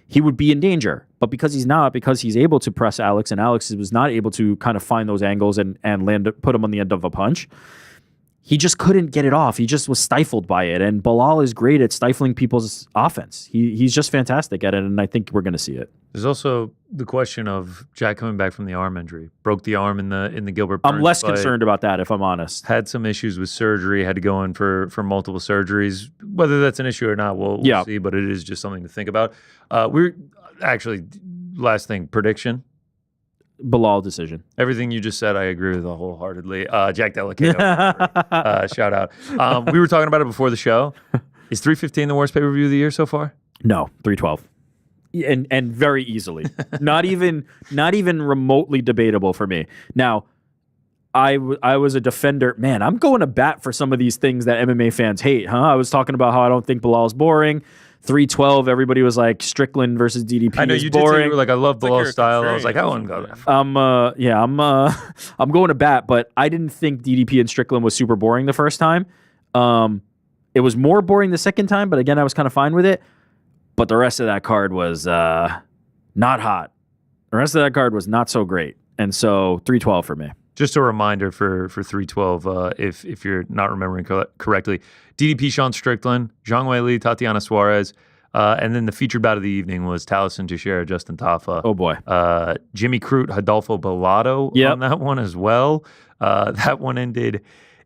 he would be in danger. But because he's able to press Alex, and Alex was not able to kind of find those angles and put him on the end of a punch, he just couldn't get it off. He just was stifled by it. And Belal is great at stifling people's offense. He's just fantastic at it, and I think we're going to see it. There's also the question of Jack coming back from the arm injury. Broke the arm in the Gilbert Burns I'm less fight. concerned about that, if I'm honest. Had some issues with surgery, had to go in for multiple surgeries. Whether that's an issue or not, we'll see, but it is just something to think about. Last thing, prediction. Belal decision. Everything you just said, I agree with wholeheartedly. Jack Della Maddalena, shout out. We were talking about it before the show. Is 315 the worst pay-per-view of the year so far? No, 312. And very easily. not even remotely debatable for me. Now, I was a defender. Man, I'm going to bat for some of these things that MMA fans hate, huh? I was talking about how I don't think Belal's boring. 312, everybody was like Strickland versus DDP. I know is you boring. did. You were like, I love It's like Belal's you're a style. I was contrarian like, I wouldn't go that far. I'm going to bat, but I didn't think DDP and Strickland was super boring the first time. It was more boring the second time, but again, I was kind of fine with it. But the rest of that card was not hot. The rest of that card was not so great. And so 312 for me. Just a reminder for 312, if you're not remembering correctly, DDP Sean Strickland, Zhang Weili, Tatiana Suarez, and then the featured bout of the evening was Taliesin Teixeira, Justin Tafa. Oh boy. Jimmy Crute, Adolfo Bellato on that one as well. That one ended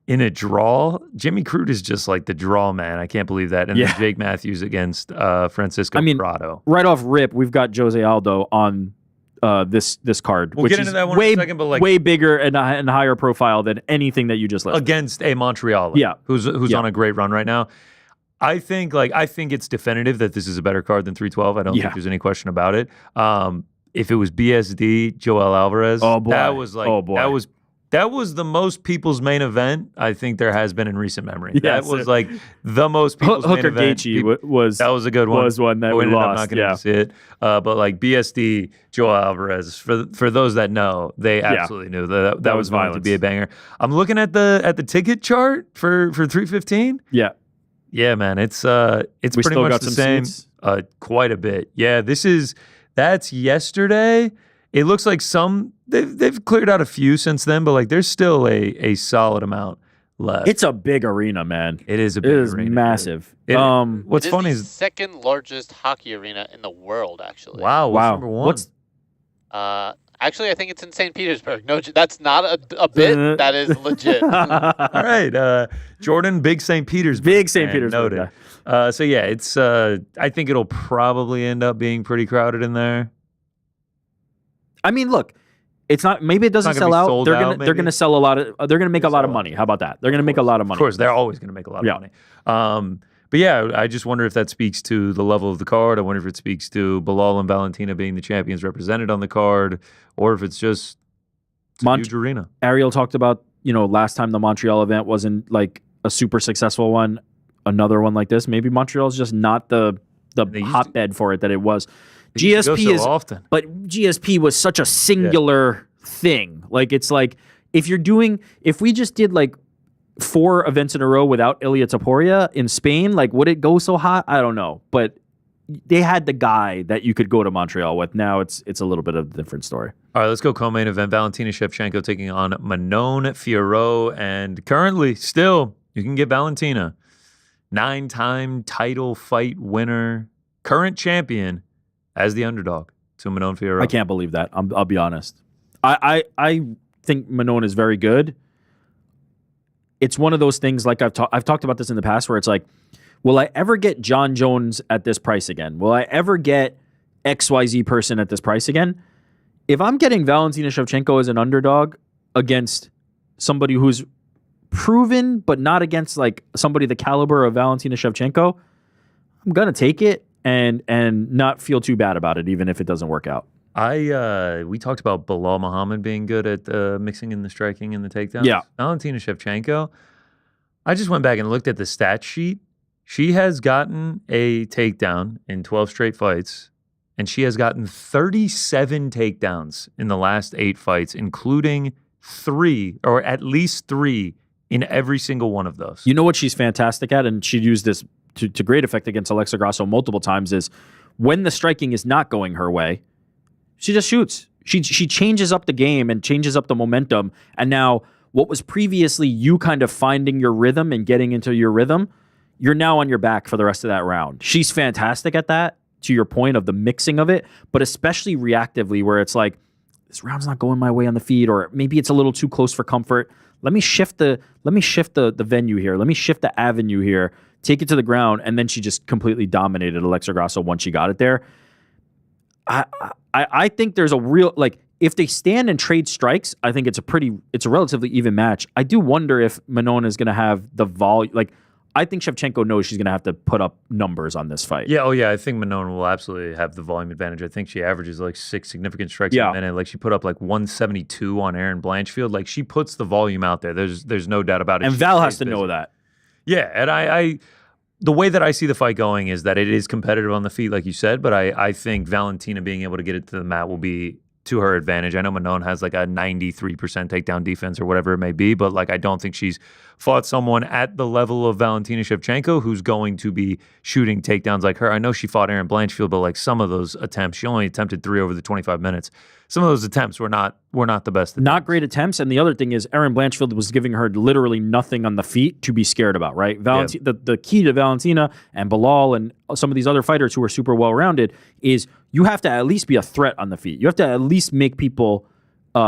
in a draw. Jimmy Crute is just like the draw man. I can't believe that. And then Jake Matthews against Francisco Prado. Right off rip, we've got Jose Aldo on this card. We'll which get into is that one way, in a second, but like way bigger and higher profile than anything that you just listed. Against a Montrealer, who's on a great run right now. I think it's definitive that this is a better card than 312. I don't think there's any question about it. If it was BSD, Joel Alvarez, that was that was the most people's main event I think there has been in recent memory. Yes, that was like the most people's main Hooker event. Gaethje was that was a good one. Was one that we ended up lost. not getting to see it. But like BSD, Joel Alvarez, for those that know, they absolutely knew that was going to be a banger. I'm looking at the ticket chart for 315. Yeah. Yeah, man, it's We pretty still much got the some same. seats? Quite a bit. Yeah, that's yesterday. It looks like they've cleared out a few since then, but like there's still a solid amount left. It's a big arena, man. It is a big It is arena. massive. What's It is funny the is second largest hockey arena in the world, actually. what's number one? What's Actually, I think it's in St. Petersburg. No, that's not a bit. That is legit. All right, Jordan, big St. Petersburg. Big St. fan, Petersburg noted. So yeah, it's. I think it'll probably end up being pretty crowded in there. I mean, look, it's not. Maybe it doesn't It's not gonna sell be out. sold They're out, gonna maybe? sell a lot of. They're gonna make a lot of sell out. money. How about that? They're gonna make a lot of money. Of course, they're always going to make a lot of money. But yeah, I just wonder if that speaks to the level of the card. I wonder if it speaks to Belal and Valentina being the champions represented on the card, or if it's just a huge arena. Ariel talked about, last time the Montreal event wasn't like a super successful one. Another one like this, maybe Montreal's just not the hotbed for it that it was. They used to go GSP so is often. But GSP was such a singular thing. Like it's like if we just did like 4 events in a row without Ilia Topuria in Spain, like would it go so hot? I don't know. But they had the guy that you could go to Montreal with. Now it's a little bit of a different story. All right, let's go co-main event. Valentina Shevchenko taking on Manon Fiorot, and currently still you can get Valentina, 9-time title fight winner, current champion, as the underdog to Manon Fiorot. I can't believe that. I'll be honest. I think Manon is very good. It's one of those things like I've talked about this in the past where it's like, will I ever get John Jones at this price again? Will I ever get XYZ person at this price again? If I'm getting Valentina Shevchenko as an underdog against somebody who's proven, but not against like somebody the caliber of Valentina Shevchenko, I'm gonna take it and not feel too bad about it, even if it doesn't work out. We talked about Belal Muhammad being good at mixing in the striking and the takedowns. Yeah. Valentina Shevchenko, I just went back and looked at the stat sheet. She has gotten a takedown in 12 straight fights, and she has gotten 37 takedowns in the last 8 fights, including 3, or at least 3, in every single one of those. You know what she's fantastic at, and she used this to great effect against Alexa Grasso multiple times, is when the striking is not going her way, she just shoots. She changes up the game and changes up the momentum. And now what was previously you kind of finding your rhythm and getting into your rhythm, you're now on your back for the rest of that round. She's fantastic at that, to your point of the mixing of it, but especially reactively where it's like, this round's not going my way on the feed, or maybe it's a little too close for comfort. Let me shift the venue here. Let me shift the avenue here, take it to the ground, and then she just completely dominated Alexa Grasso once she got it there. I think there's a real, like, if they stand and trade strikes, I think it's a relatively even match. I do wonder if Manon is going to have the volume. Like, I think Shevchenko knows she's going to have to put up numbers on this fight. Yeah, I think Manon will absolutely have the volume advantage. I think she averages like 6 significant strikes a minute. Like she put up like 172 on Erin Blanchfield. Like she puts the volume out there. There's no doubt about it. And She Val stays has to know busy. that. Yeah, and I the way that I see the fight going is that it is competitive on the feet, like you said, but I think Valentina being able to get it to the mat will be to her advantage. I know Manon has like a 93% takedown defense or whatever it may be, but like I don't think she's fought someone at the level of Valentina Shevchenko who's going to be shooting takedowns like her. I know she fought Erin Blanchfield, but like some of those attempts, she only attempted 3 over the 25 minutes. Some of those attempts were not the best. Not great attempts. And the other thing is Erin Blanchfield was giving her literally nothing on the feet to be scared about, right? The key to Valentina and Belal and some of these other fighters who are super well-rounded is you have to at least be a threat on the feet. You have to at least make people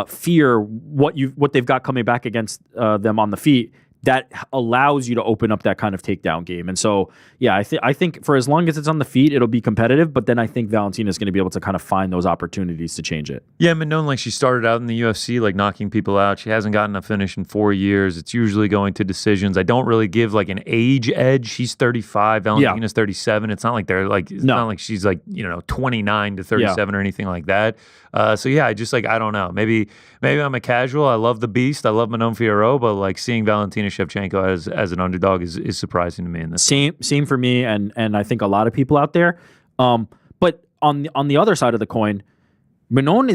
fear what they've got coming back against them on the feet. that allows you to open up that kind of takedown game. And so, yeah, I think for as long as it's on the feet, it'll be competitive. But then I think Valentina's going to be able to kind of find those opportunities to change it. Yeah, Manon, like she started out in the UFC, like knocking people out. She hasn't gotten a finish in 4 years. It's usually going to decisions. I don't really give like an age edge. She's 35. Valentina's 37. It's not like they're like, it's not like she's like, 29 to 37 or anything like that. So yeah, I just like, I don't know. Maybe I'm a casual. I love the beast. I love Manon Fiorot, but like seeing Valentina Shevchenko as an underdog is surprising to me in this. Same for me, and I think a lot of people out there. But on the other side of the coin, Manon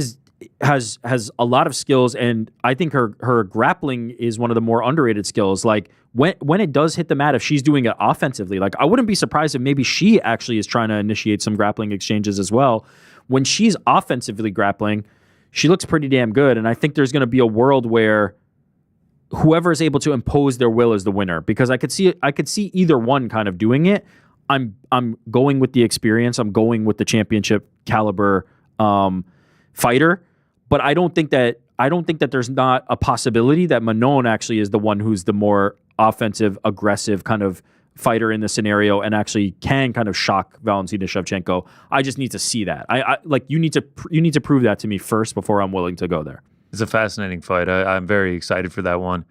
has a lot of skills, and I think her grappling is one of the more underrated skills. Like when it does hit the mat, if she's doing it offensively, like I wouldn't be surprised if maybe she actually is trying to initiate some grappling exchanges as well. When she's offensively grappling, she looks pretty damn good, and I think there's going to be a world where whoever is able to impose their will is the winner, because I could see either one kind of doing it. I'm going with the experience. I'm going with the championship caliber fighter, but I don't think that there's not a possibility that Manon actually is the one who's the more offensive, aggressive kind of fighter in the scenario and actually can kind of shock Valentina Shevchenko. I just need to see that. I like you need to prove that to me first before I'm willing to go there. It's a fascinating fight. I'm very excited for that one.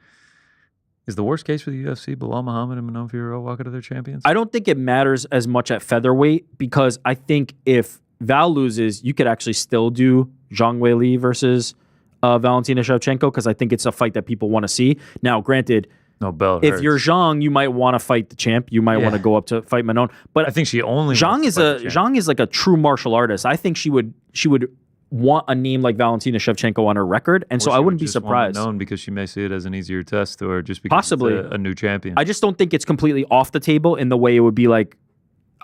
Is the worst case for the UFC Belal Muhammad and Manon Fiorot walk out of their champions? I don't think it matters as much at featherweight, because I think if Val loses, you could actually still do Zhang Weili versus Valentina Shevchenko, because I think it's a fight that people want to see. Now, granted, no, belt if hurts. you're Zhang, you might want to fight the champ. You might want to go up to fight Manon. But I think she only Zhang is like a true martial artist. I think she would want a name like Valentina Shevchenko on her record, and so I wouldn't be surprised. Known because she may see it as an easier test, or just because possibly it's a new champion. I just don't think it's completely off the table in the way it would be like,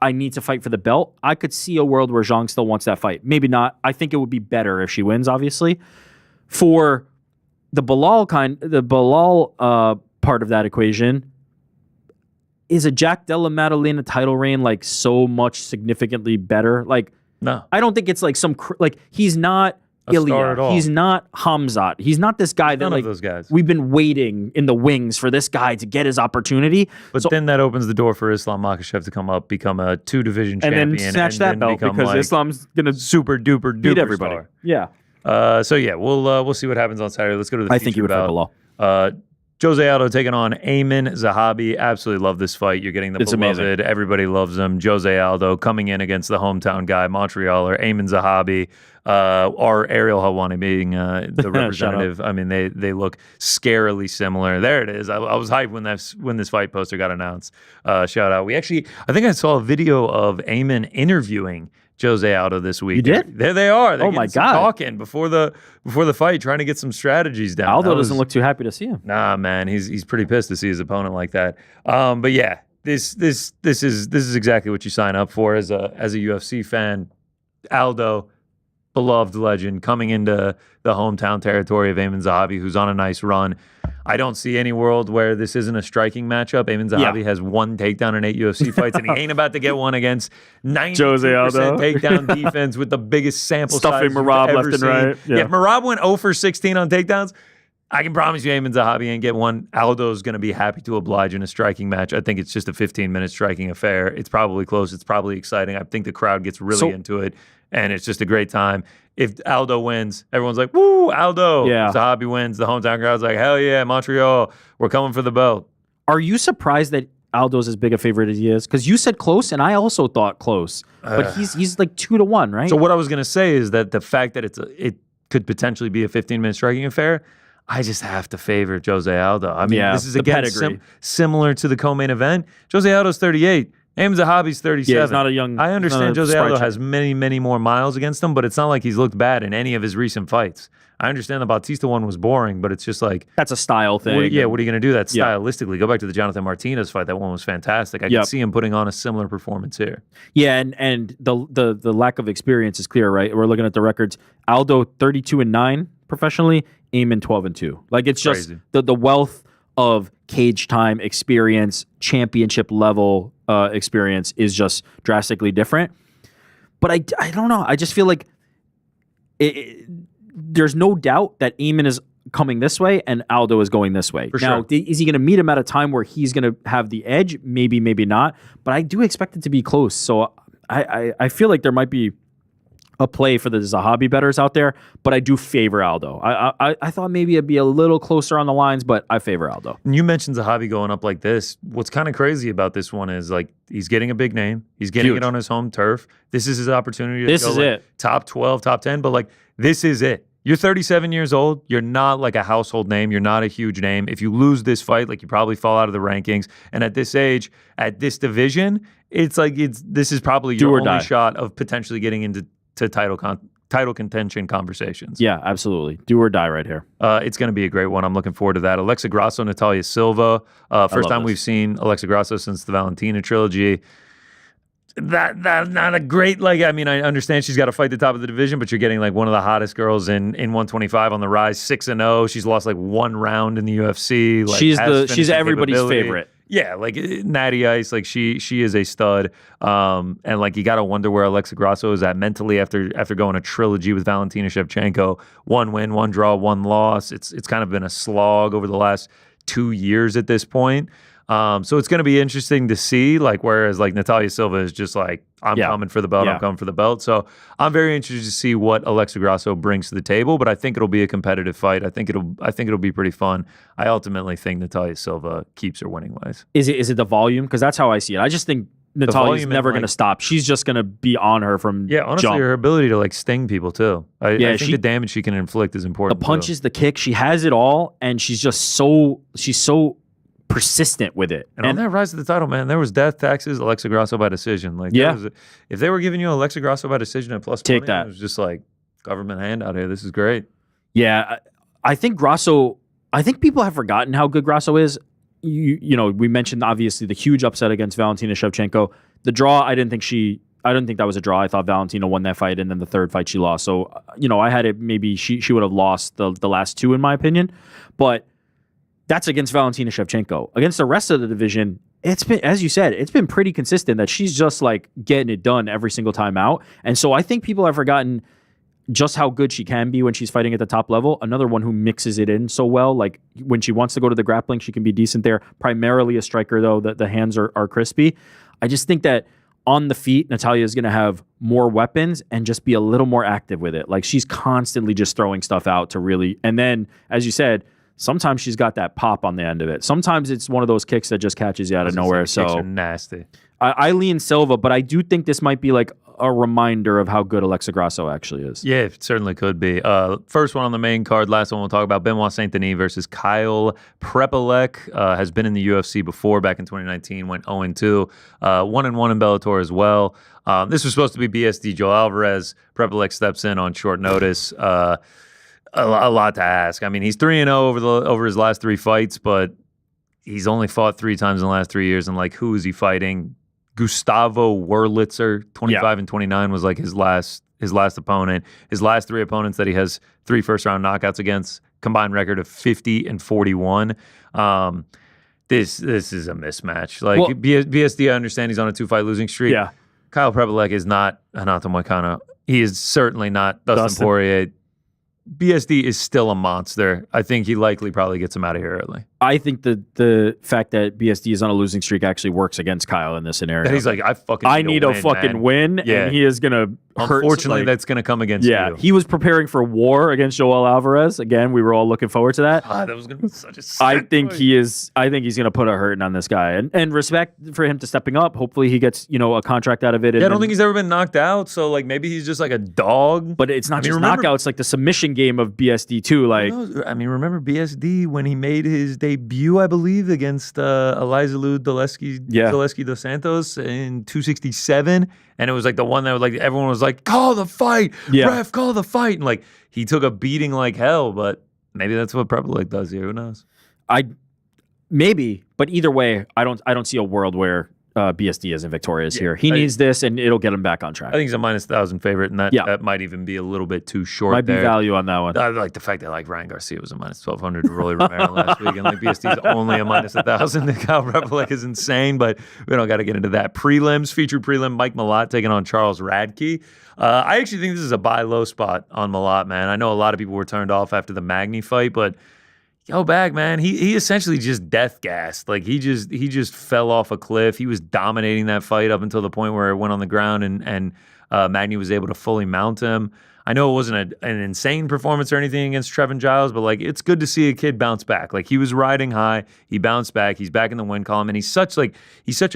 I need to fight for the belt. I could see a world where Zhang still wants that fight. Maybe not. I think it would be better if she wins, obviously. For the Belal part of that equation, is a Jack Della Maddalena title reign like so much significantly better? Like, no, I don't think it's like he's not Ilya. He's not Hamzat. He's not this guy that none like of those guys. We've been waiting in the wings for this guy to get his opportunity. But then that opens the door for Islam Makhachev to come up, become a 2-division champion, and then snatch that belt because like Islam's gonna super duper beat everybody. Star. Yeah. So yeah, we'll see what happens on Saturday. Let's go to the. I think you would fight Belal. Jose Aldo taking on Ayman Zahabi. Absolutely love this fight. You're getting the beloved. Amazing. Everybody loves him. Jose Aldo coming in against the hometown guy, Montrealer, Ayman Zahabi, or Ariel Helwani being the representative. I mean, they look scarily similar. There it is. I was hyped when this fight poster got announced. Shout out. I think I saw a video of Ayman interviewing Jose Aldo this week. You did? There they are. They're oh my God! Talking before the fight, trying to get some strategies down. Aldo doesn't look too happy to see him. Nah, man, he's pretty pissed to see his opponent like that. But yeah, this is exactly what you sign up for as a UFC fan. Aldo, beloved legend, coming into the hometown territory of Ayman Zahabi, who's on a nice run. I don't see any world where this isn't a striking matchup. Ayman Zahabi has one takedown in 8 UFC fights, and he ain't about to get one against 90% takedown defense with the biggest sample size stuffing Merab left and right. Yeah, if Merab went 0 for 16 on takedowns, I can promise you Ayman Zahabi ain't get one. Aldo's going to be happy to oblige in a striking match. I think it's just a 15-minute striking affair. It's probably close. It's probably exciting. I think the crowd gets really into it, and it's just a great time. If Aldo wins, everyone's like, woo, Aldo. Yeah. If Zahabi wins, the hometown crowd's like, hell yeah, Montreal, we're coming for the belt. Are you surprised that Aldo's as big a favorite as he is? Because you said close, and I also thought close. But he's like 2-1, right? So what I was going to say is that the fact that it could potentially be a 15-minute striking affair, I just have to favor Jose Aldo. I mean, this is again similar to the co-main event. Jose Aldo's 38. Ayman Zahabi's 37. Yeah, he's not a young. I understand Jose Aldo has many, many more miles against him, but it's not like he's looked bad in any of his recent fights. I understand the Bautista one was boring, but it's just like that's a style thing. What are you going to do that stylistically? Go back to the Jonathan Martinez fight. That one was fantastic. I can see him putting on a similar performance here. Yeah, and the lack of experience is clear, right? We're looking at the records. Aldo 32-9 professionally, Ayman 12-2. Like it's just the wealth of cage time experience, championship level experience is just drastically different. But I don't know. I just feel like there's no doubt that Ayman is coming this way and Aldo is going this way. For Now, sure. is he going to meet him at a time where he's going to have the edge? Maybe, maybe not. But I do expect it to be close. So I feel like there might be a play for the Zahabi bettors out there, but I do favor Aldo. I thought maybe it'd be a little closer on the lines, but I favor Aldo. And you mentioned Zahabi going up like this. What's kind of crazy about this one is like he's getting a big name. He's getting Huge. it on his home turf. This is his opportunity to This go is like it. top 12, top 10, but like this is it. You're 37 years old. You're not like a household name. You're not a huge name. If you lose this fight, like you probably fall out of the rankings. And at this age, at this division, it's like this is probably Do your or only die. shot of potentially getting into title contention conversations. Yeah, absolutely. Do or die right here. It's going to be a great one. I'm looking forward to that. Alexa Grasso, Natalia Silva. First love time this. we've seen Alexa Grasso since the Valentina trilogy. That not a great, like, I mean, I understand she's got to fight the top of the division, but you're getting like one of the hottest girls in 125 on the rise, 6-0. She's lost like one round in the UFC. Like, She's has she's finishing everybody's capability. favorite. Yeah, like Natty Ice, like she is a stud. And like you got to wonder where Alexa Grasso is at mentally after going a trilogy with Valentina Shevchenko. 1 win, 1 draw, 1 loss. It's kind of been a slog over the last 2 years at this point. So it's going to be interesting to see, like, whereas like Natalia Silva is just like, I'm coming for the belt, Yeah. I'm coming for the belt. So I'm very interested to see what Alexa Grasso brings to the table, but I think it'll be a competitive fight. I think it'll be pretty fun. I ultimately think Natalia Silva keeps her winning ways. Is it the volume? Because that's how I see it. I just think Natalia's volume and, never like- going to stop. She's just going to be on her from Yeah, honestly, jump. her ability to like sting people too. I think she- the damage she can inflict is The important. too. punches, the kick, she has it all, and she's so persistent with it. And on that rise to the title, man, there was death, taxes, Alexa Grasso by decision. Like, Yeah. if they were giving you Alexa Grasso by decision at plus Take 20, that. it was just like government hand out here. This is great. Yeah, I think Grasso. I think people have forgotten how good Grasso is. You know, we mentioned obviously the huge upset against Valentina Shevchenko. The draw, I didn't think that was a draw. I thought Valentina won that fight, and then the third fight she lost. So, you know, I had it. Maybe she would have lost the last 2 in my opinion, but that's against Valentina Shevchenko. Against the rest of the division, it's been, as you said, it's been pretty consistent that she's just like getting it done every single time out. And so I think people have forgotten just how good she can be when she's fighting at the top level. Another one who mixes it in so well. Like when she wants to go to the grappling, she can be decent there. Primarily a striker, though, the hands are crispy. I just think that on the feet, Natalia is going to have more weapons and just be a little more active with it. Like she's constantly just throwing stuff out to really, and then, as you said, sometimes she's got that pop on the end of it. Sometimes it's one of those kicks that just catches you out of nowhere. Kicks are So nasty. I lean Silva, but I do think this might be like a reminder of how good Alexa Grasso actually is. Yeah, it certainly could be. First one on the main card. Last one we'll talk about. Benoit Saint Denis versus Kyle Prepolek. Has been in the UFC before, back in 2019. Went 0-2. 1-1 in Bellator as well. This was supposed to be BSD Joe Alvarez. Prepolek steps in on short notice. A lot to ask. I mean, he's 3-0 over his last 3 fights, but he's only fought 3 times in the last 3 years. And like, who is he fighting? Gustavo Wurlitzer, 25 and 29, was like his last opponent. His last 3 opponents that he has 3 first-round knockouts against, combined record of 50 and 41. This is a mismatch. Like, Well- BSD, I understand he's on a 2-fight losing streak. Yeah. Kyle Prepolek is not Renato Moicano. He is certainly not Dustin Poirier. BSD is still a monster. I think he likely probably gets him out of here early. I think the fact that BSD is on a losing streak actually works against Kyle in this scenario. And he's like, I need a fucking man. win, Yeah. and he is gonna hurt. Unfortunately, like- that's going to come against you. he was preparing for war against Joel Alvarez. Again, we were all looking forward to that. God, that was going to be such a I sick think fight. he is. I think he's going to put a hurting on this guy, and respect for him to stepping up. Hopefully, he gets a contract out of it. Yeah, I don't think he's ever been knocked out, so like maybe he's just like a dog. But it's not I mean, just remember- knockouts. Like the submission game of BSD too. Like I mean, remember BSD when he made his debut, I believe, against Eliza Lou Zaleski dos Santos in 267, and it was like the one that was like everyone was like, "Call the fight, ref, call the fight," and like he took a beating like hell. But maybe that's what Prepolek does here. Who knows? maybe, but either way, I don't see a world where BSD isn't victorious here. He needs this, and it'll get him back on track. I think he's a -1,000 favorite, and that might even be a little bit too short. Might be value on that one. I like the fact that like Ryan Garcia was a -1,200 to Rolly Romero last week, and like BSD's only a -1,000. The Kyle Revelek is insane, but we don't got to get into that. Prelims, featured prelim, Mike Malott taking on Charles Radke. I actually think this is a buy low spot on Malott, man. I know a lot of people were turned off after the Magny fight, but go back, man. He essentially just death gassed. Like he just fell off a cliff. He was dominating that fight up until the point where it went on the ground and Magny was able to fully mount him. I know it wasn't an insane performance or anything against Trevin Giles, but like it's good to see a kid bounce back. Like he was riding high, he bounced back, he's back in the win column, and he's such a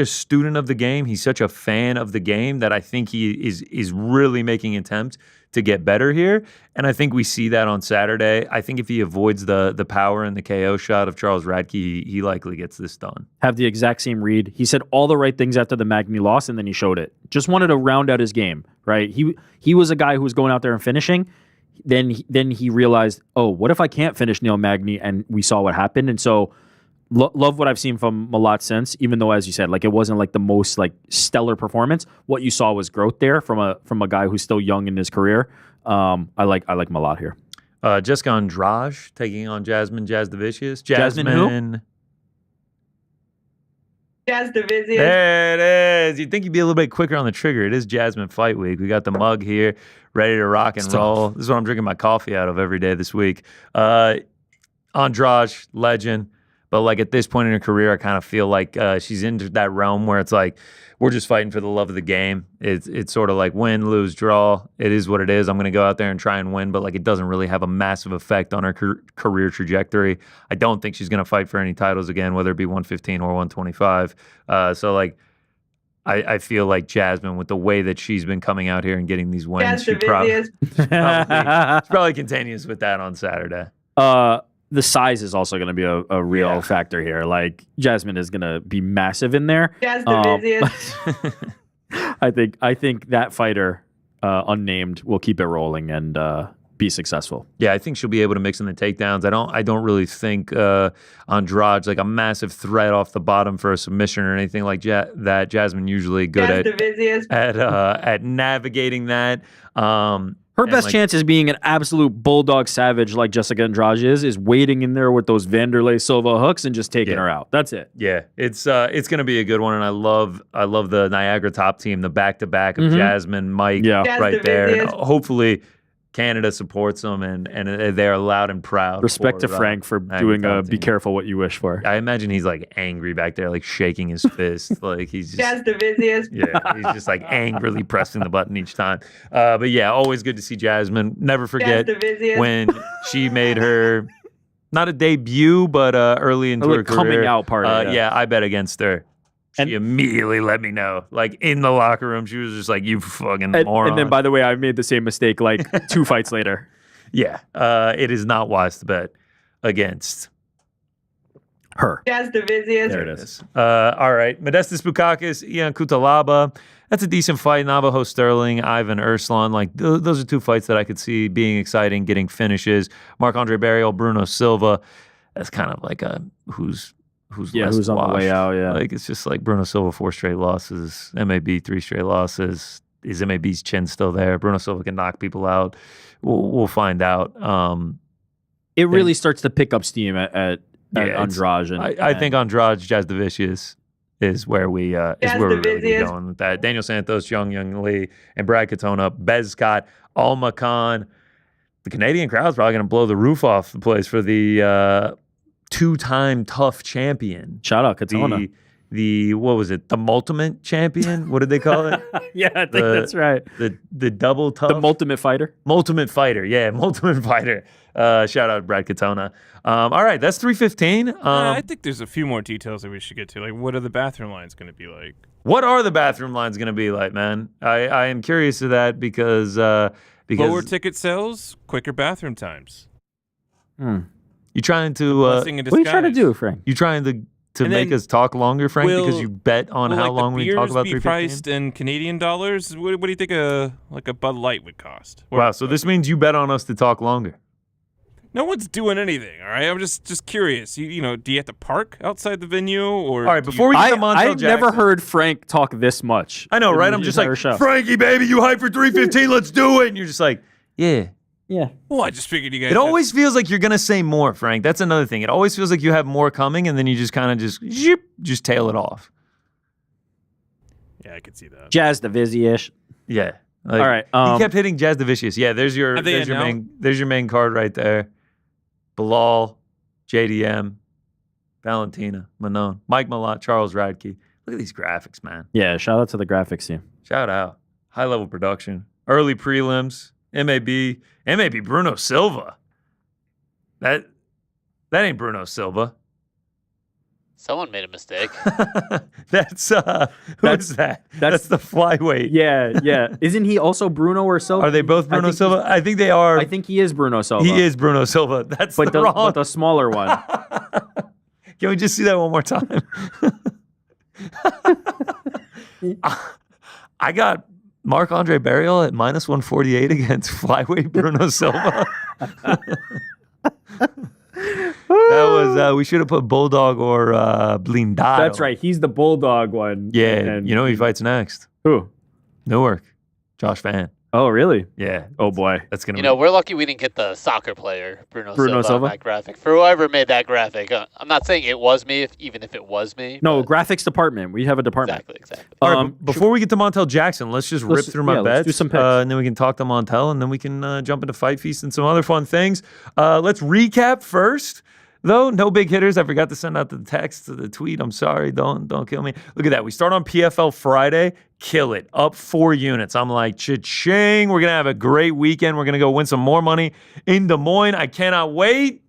student of the game. He's such a fan of the game that I think he is really making an attempt to get better here. And I think we see that on Saturday. I think if he avoids the power and the KO shot of Charles Radke, he likely gets this done. Have the exact same read. He said all the right things after the Magny loss, and then he showed it. Just wanted to round out his game, right? He was a guy who was going out there and finishing. Then he realized, oh, what if I can't finish Neil Magny? And we saw what happened. And so love what I've seen from Malott since, even though, as you said, like it wasn't like the most like stellar performance. What you saw was growth there from a guy who's still young in his career. I like Malott here. Jessica Andrade taking on Jasmine Jasdavicius. Jasmine who? Jasdavicius. There it is. You'd think you'd be a little bit quicker on the trigger. It is Jasmine Fight Week. We got the mug here, ready to rock and roll. This is what I'm drinking my coffee out of every day this week. Andrade, legend. But like at this point in her career, I kind of feel like she's into that realm where it's like we're just fighting for the love of the game. It's sort of like win, lose, draw. It is what it is. I'm going to go out there and try and win, but like it doesn't really have a massive effect on her career trajectory. I don't think she's going to fight for any titles again, whether it be 115 or 125. So like I feel like Jasmine, with the way that she's been coming out here and getting these wins, she's probably continues with that on Saturday. The size is also going to be a real factor here. Like Jasmine is going to be massive in there. I think that fighter, unnamed, will keep it rolling and be successful. Yeah, I think she'll be able to mix in the takedowns. I don't really think Andrade's like a massive threat off the bottom for a submission or anything like that. Jasmine usually good at navigating that. Her best chance is being an absolute bulldog savage like Jessica Andrade is waiting in there with those Vanderlei Silva hooks and just taking her out. That's it. Yeah, it's going to be a good one, and I love the Niagara top team, the back-to-back of Jasmine, Mike right there. And hopefully Canada supports them and they're loud and proud. Respect to Frank for doing a be careful what you wish for. I imagine he's like angry back there, like shaking his fist. Like he's just he's just like angrily pressing the button each time. But yeah, always good to see Jasmine. Never forget when she made her not a debut, but early into her career coming out party. Yeah, I bet against her. She immediately let me know. Like, in the locker room, she was just like, you fucking moron. And then, by the way, I made the same mistake like 2 fights later. Yeah. It is not wise to bet against her. Jasdavicius. There it is. All right. Modestas Bukakis, Ian Kutalaba. That's a decent fight. Navajo Sterling, Ivan Urslan. Like, those are 2 fights that I could see being exciting, getting finishes. Marc-Andre Barrial, Bruno Silva. That's kind of like a who's who's on the way out, Like, it's just like Bruno Silva, 4 straight losses. MAB, 3 straight losses. Is MAB's chin still there? Bruno Silva can knock people out. We'll find out. It really starts to pick up steam at Andrade. I think Andrade Jasdavicius is where we're really going with that. Daniel Santos, Young Lee, and Brad Katona, Bez Scott, Alma Khan. The Canadian crowd's probably going to blow the roof off the place for the 2-time tough champion. Shout out Katona. What was it? The Multimate champion? What did they call it? Yeah, I think that's right. The double tough. The Multimate Fighter. Multimate Fighter. Yeah, Multimate Fighter. Shout out Brad Katona. All right, that's 315. I think there's a few more details that we should get to. Like, what are the bathroom lines going to be like? What are the bathroom lines going to be like, man? I am curious to that because lower ticket sales, quicker bathroom times. You trying to what are you trying to do, Frank? You trying to make us talk longer, Frank, because you bet on how long we talk about 315? Will priced in Canadian dollars? What do you think a Bud Light would cost? Wow, so this means you bet on us to talk longer. No one's doing anything, all right? I'm just curious. You know, do you have to park outside the venue or? All right, before we get to Montel I've never Jackson- heard Frank talk this much. I know, in right? the I'm just entire like, show. Frankie, baby, you hyped for 315. Let's do it. And you're just like, yeah. Yeah. Well, I just figured you guys. It always feels like you're gonna say more, Frank. That's another thing. It always feels like you have more coming, and then you just kind of just tail it off. Yeah, I could see that. Jazz Divizi-ish. Yeah. Like, All right. he kept hitting Jazz Divicious. Yeah, there's your Are they in now? main card right there. Belal, JDM, Valentina, Manon, Mike Malott, Charles Radke. Look at these graphics, man. Yeah, shout out to the graphics team. Shout out. High level production. Early prelims. MAB Bruno Silva. That ain't Bruno Silva. Someone made a mistake. That's who's that? That's the flyweight. Yeah. Isn't he also Bruno or Silva? Are they both Bruno think Silva? I think they are. I think he is Bruno Silva. He is Bruno Silva. That's but the wrong. but the smaller one. Can we just see that one more time? I got Marc-Andre Barriel at minus 148 against flyweight Bruno Silva. That was we should have put Bulldog or Blindado. That's right. He's the Bulldog one. Yeah, And you know who he fights next? who? Newark, Josh Van. Oh, really? Yeah, Oh boy. that's gonna. You be know, we're lucky we didn't get the soccer player, Bruno Silva, Silva? on that graphic. For whoever made that graphic, I'm not saying it was me, even if it was me. No, but- graphics department. We have a department. Exactly. All right, before we get to Montel Jackson, let's just rip through my let's bets, do some picks. and then we can talk to Montel, and then we can jump into Fight Feast and some other fun things. Let's recap first, though. No big hitters. I forgot to send out the text to the tweet. I'm sorry. Don't kill me. Look at that. We start on PFL Friday. Kill it. Up 4 units. I'm like, cha-ching. We're going to have a great weekend. We're going to go win some more money in Des Moines. I cannot wait.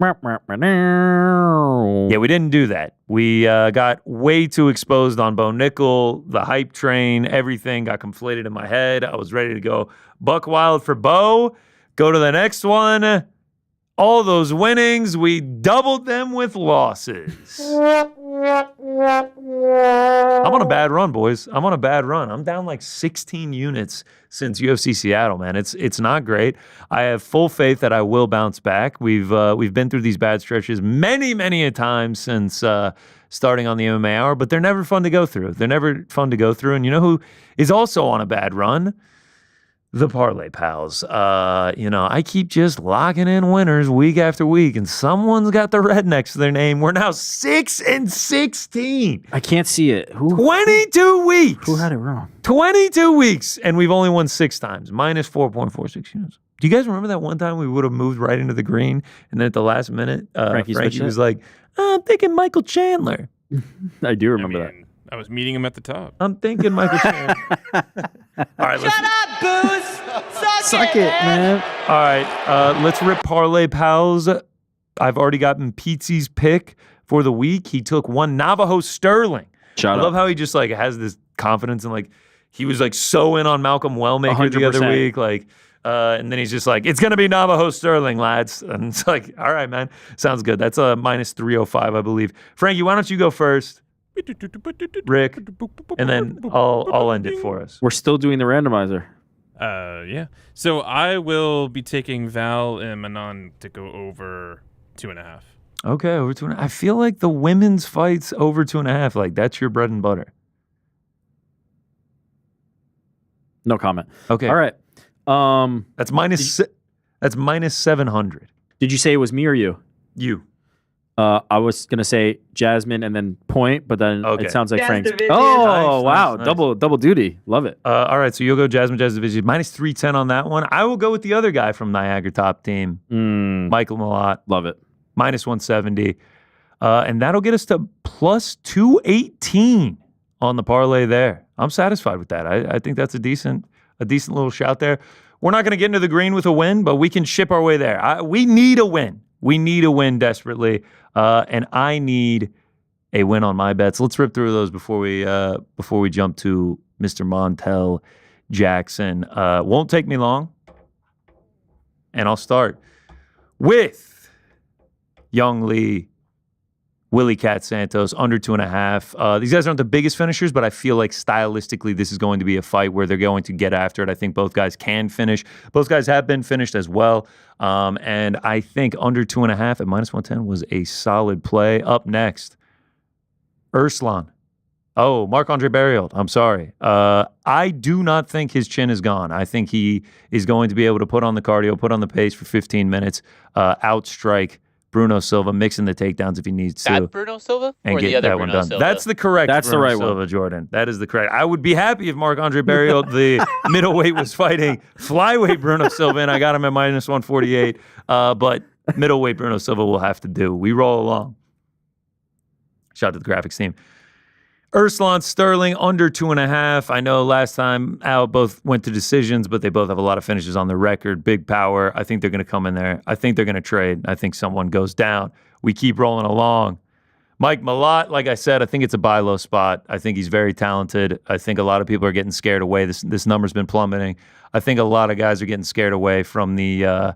Yeah, we didn't do that. We got way too exposed on Bo Nickel, the hype train, everything got conflated in my head. I was ready to go buck wild for Bo. Go to the next one. All those winnings, we doubled them with losses. I'm on a bad run, boys. I'm on a bad run. I'm down like 16 units since UFC Seattle, man. It's not great. I have full faith that I will bounce back. We've been through these bad stretches many a times since starting on the MMA Hour, but they're never fun to go through. And you know who is also on a bad run? The Parlay Pals. I keep just locking in winners week after week, and someone's got the red next to their name. We're now 6-16. I can't see it. Who 22 weeks. had it wrong? 22 weeks, and we've only won 6 times, minus 4.46 units. Do you guys remember that one time we would have moved right into the green, and then at the last minute, Frankie was like, I'm thinking Michael Chandler. I do remember that. I was meeting him at the top. I'm thinking Michael Chandler. All right, let's... Suck it, man. All right, let's rip Parlay Pals. I've already gotten Pete's pick for the week. He took one Navajo Sterling. I love how he just like has this confidence and like he was like so in on Malcolm Wellmaker the other 100%. week, like, and then he's just like, it's gonna be Navajo Sterling, lads. And it's like, all right, man, sounds good. That's a minus 305, I believe. Frankie, why don't you go first, Rick, and then I'll end it for us. We're still doing the randomizer. Yeah. So I will be taking Val and Manon to go over 2.5. Okay, over 2.5. I feel like the women's fights over 2.5, like that's your bread and butter. No comment. Okay. All right. That's minus 700. Did you say it was me or you? You. I was gonna say Jasmine and then point, but then Okay. it sounds like Jazz Frank's. Division. Oh Nice, wow, nice. double duty. Love it. All right, so you'll go Jasmine Jazz Division. Minus 310 on that one. I will go with the other guy from Niagara Top Team, Michael Malott. Love it. Minus 170. And that'll get us to plus 218 on the parlay there. I'm satisfied with that. I think that's a decent little shout there. We're not going to get into the green with a win, but we can ship our way there. We need a win. We need a win desperately. And I need a win on my bets. Let's rip through those before we jump to Mr. Montel Jackson. Won't take me long. And I'll start with Young Lee Willie Cat Santos, under 2.5. These guys aren't the biggest finishers, but I feel like stylistically this is going to be a fight where they're going to get after it. I think both guys can finish. Both guys have been finished as well. And I think under 2.5 at -110 was a solid play. Up next, Urslan. Oh, Marc-Andre Barriault. I'm sorry. I do not think his chin is gone. I think he is going to be able to put on the cardio, put on the pace for 15 minutes, outstrike Bruno Silva, mixing the takedowns if he needs to. That Bruno Silva? And Or get the other that Bruno one done. Silva? That's the correct That's the Bruno right one. Silva, Jordan. That is the correct. I would be happy if Marc-Andre Barriault, the middleweight, was fighting flyweight Bruno Silva, and I got him at -148. But middleweight Bruno Silva will have to do. We roll along. Shout out to the graphics team. Urslan Sterling, under 2.5. I know last time out both went to decisions, but they both have a lot of finishes on their record. Big power. I think they're going to come in there. I think they're going to trade. I think someone goes down. We keep rolling along. Mike Malott, like I said, I think it's a buy low spot. I think he's very talented. I think a lot of people are getting scared away. This number's been plummeting. I think a lot of guys are getting scared away from the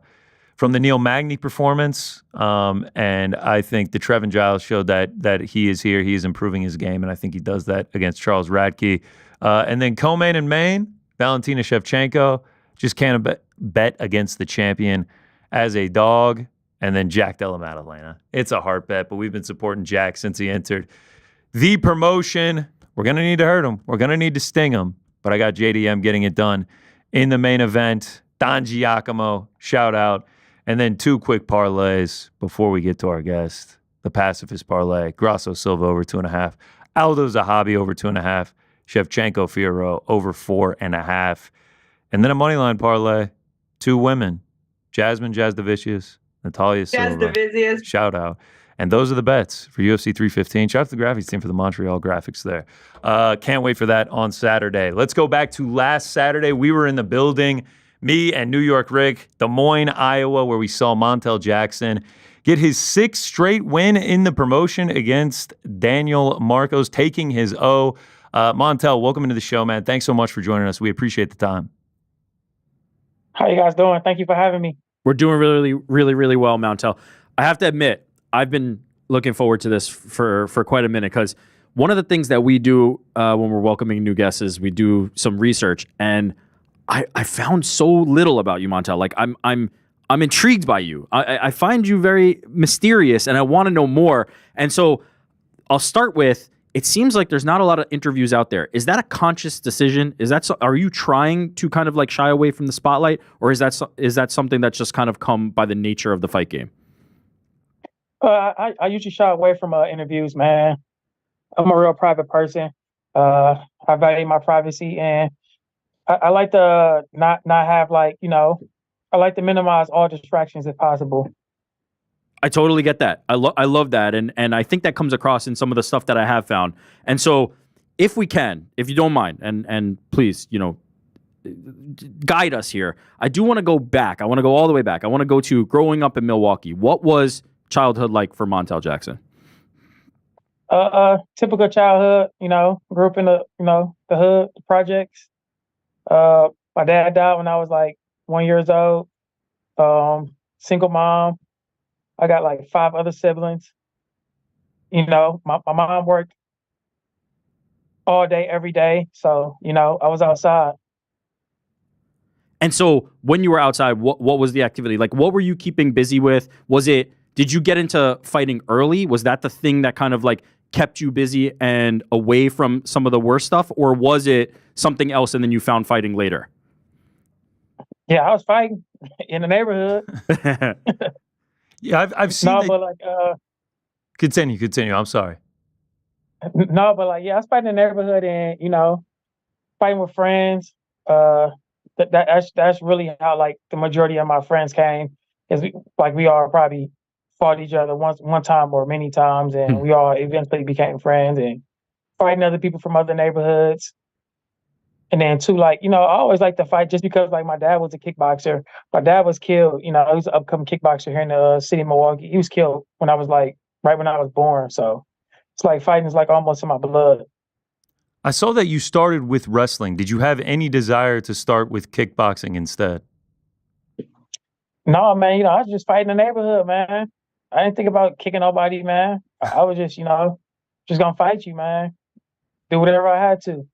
Neil Magny performance. And I think the Trevin Giles showed that he is here. He is improving his game, and I think he does that against Charles Radke. And then co-main and main, Valentina Shevchenko. Just can't bet against the champion as a dog. And then Jack Della Maddalena. It's a heart bet, but we've been supporting Jack since he entered the promotion. We're going to need to hurt him. We're going to need to sting him. But I got JDM getting it done in the main event. Don Giacomo, shout out. And then 2 quick parlays before we get to our guest. The pacifist parlay. Grasso Silva over 2.5. Aldo Zahabi over 2.5. Shevchenko Fierro over 4.5. And then a moneyline parlay. 2 women. Jasmine Jazdavicius. Natalia Silva. Jazz Shout out. And those are the bets for UFC 315. Shout out to the graphics team for the Montreal graphics there. Can't wait for that on Saturday. Let's go back to last Saturday. We were in the building, me and New York Rick, Des Moines, Iowa, where we saw Montel Jackson get his 6th straight win in the promotion against Daniel Marcos, taking his O. Montel, welcome into the show, man. Thanks so much for joining us. We appreciate the time. How you guys doing? Thank you for having me. We're doing really, really, really well, Montel. I have to admit, I've been looking forward to this for quite a minute because one of the things that we do when we're welcoming new guests is we do some research, and I found so little about you, Montel. Like I'm intrigued by you. I find you very mysterious, and I want to know more. And so I'll start with. It seems like there's not a lot of interviews out there. Is that a conscious decision? Are you trying to kind of like shy away from the spotlight, or is that something that's just kind of come by the nature of the fight game? I usually shy away from interviews, man. I'm a real private person. I value my privacy, and I like to not have I like to minimize all distractions if possible. I totally get that. I love that, and I think that comes across in some of the stuff that I have found. And so, if we can, if you don't mind, and please, guide us here. I do want to go back. I want to go all the way back. I want to go to growing up in Milwaukee. What was childhood like for Montel Jackson? Typical childhood. Grew up in the hood, the projects. My dad died when I was like 1 year old. Single mom. I got like 5 other siblings. My mom worked all day, every day. So, I was outside. And so when you were outside, what was the activity? Like, what were you keeping busy with? Did you get into fighting early? Was that the thing that kind of like kept you busy and away from some of the worst stuff? Or was it something else and then you found fighting later? Yeah, I was fighting in the neighborhood. Yeah, I've seen. No, that. but like, Continue. I'm sorry. No, but like, yeah, I was fighting in the neighborhood and fighting with friends. That's really how like the majority of my friends came. Is we all probably fought each other one time or many times, and we all eventually became friends and fighting other people from other neighborhoods. And then too, I always like to fight just because like my dad was a kickboxer. My dad was killed, he was an upcoming kickboxer here in the city of Milwaukee. He was killed when I was like, right when I was born. So it's like fighting is like almost in my blood. I saw that you started with wrestling. Did you have any desire to start with kickboxing instead? No, man, I was just fighting in the neighborhood, man. I didn't think about kicking nobody, man. I was just, just gonna fight you, man. Do whatever I had to.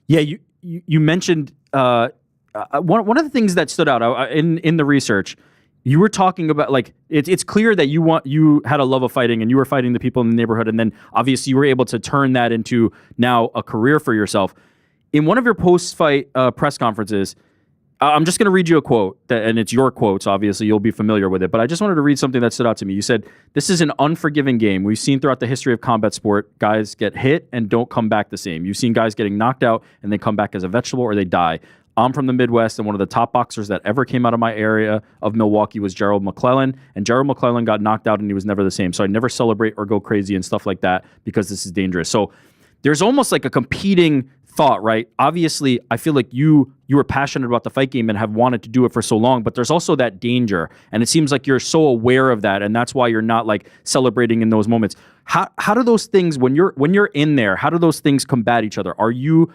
Yeah, you mentioned one of the things that stood out in the research. You were talking about like it's clear that you had a love of fighting and you were fighting the people in the neighborhood, and then obviously you were able to turn that into now a career for yourself. In one of your post-fight press conferences, I'm just going to read you a quote, and it's your quote, so obviously you'll be familiar with it, but I just wanted to read something that stood out to me. You said, "This is an unforgiving game. We've seen throughout the history of combat sport, guys get hit and don't come back the same. You've seen guys getting knocked out and they come back as a vegetable or they die. I'm from the Midwest, and one of the top boxers that ever came out of my area of Milwaukee was Gerald McClellan, and Gerald McClellan got knocked out and he was never the same. So I never celebrate or go crazy and stuff like that because this is dangerous." So there's almost like a competing thought, right? Obviously, I feel like you were passionate about the fight game and have wanted to do it for so long, but there's also that danger, and it seems like you're so aware of that, and that's why you're not like celebrating in those moments. How do those things, when you're in there, how do those things combat each other? Are you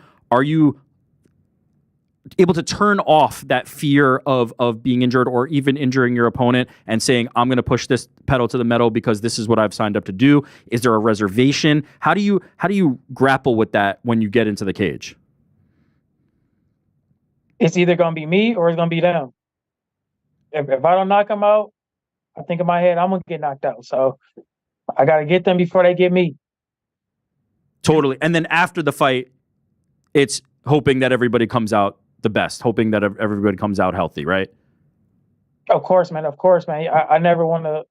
able to turn off that fear of being injured or even injuring your opponent and saying, I'm going to push this pedal to the metal because this is what I've signed up to do? Is there a reservation? How do you grapple with that when you get into the cage? It's either going to be me or it's going to be them. If I don't knock them out, I think in my head, I'm going to get knocked out. So I got to get them before they get me. Totally. And then after the fight, it's hoping that everybody comes out the best, hoping that everybody comes out healthy, right? Of course, man. I never want to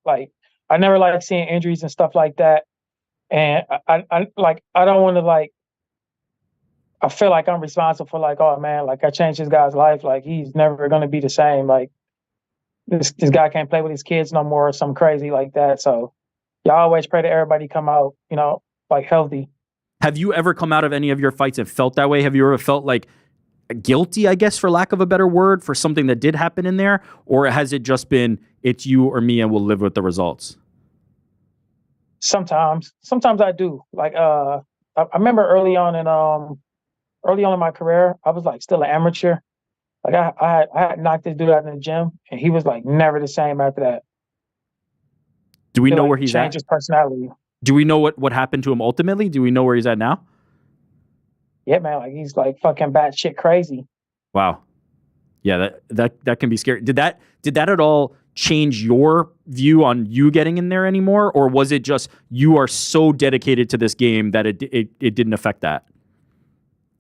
I never like seeing injuries and stuff like that. And I don't want to I feel like I'm responsible for oh man, I changed this guy's life. He's never going to be the same. This guy can't play with his kids no more or something crazy like that. So you always pray that everybody come out, healthy. Have you ever come out of any of your fights and felt that way? Have you ever felt guilty, I guess, for lack of a better word, for something that did happen in there? Or has it just been, it's you or me and we'll live with the results? Sometimes I do. I remember early on in my career, I was still an amateur. I had knocked this dude out in the gym, and he was never the same after that. Do we know where he's at? Changed his personality. Do we know what happened to him ultimately? Do we know where he's at now? Yeah, man. He's fucking batshit crazy. Wow. Yeah, that can be scary. Did that at all change your view on you getting in there anymore, or was it just you are so dedicated to this game that it didn't affect that?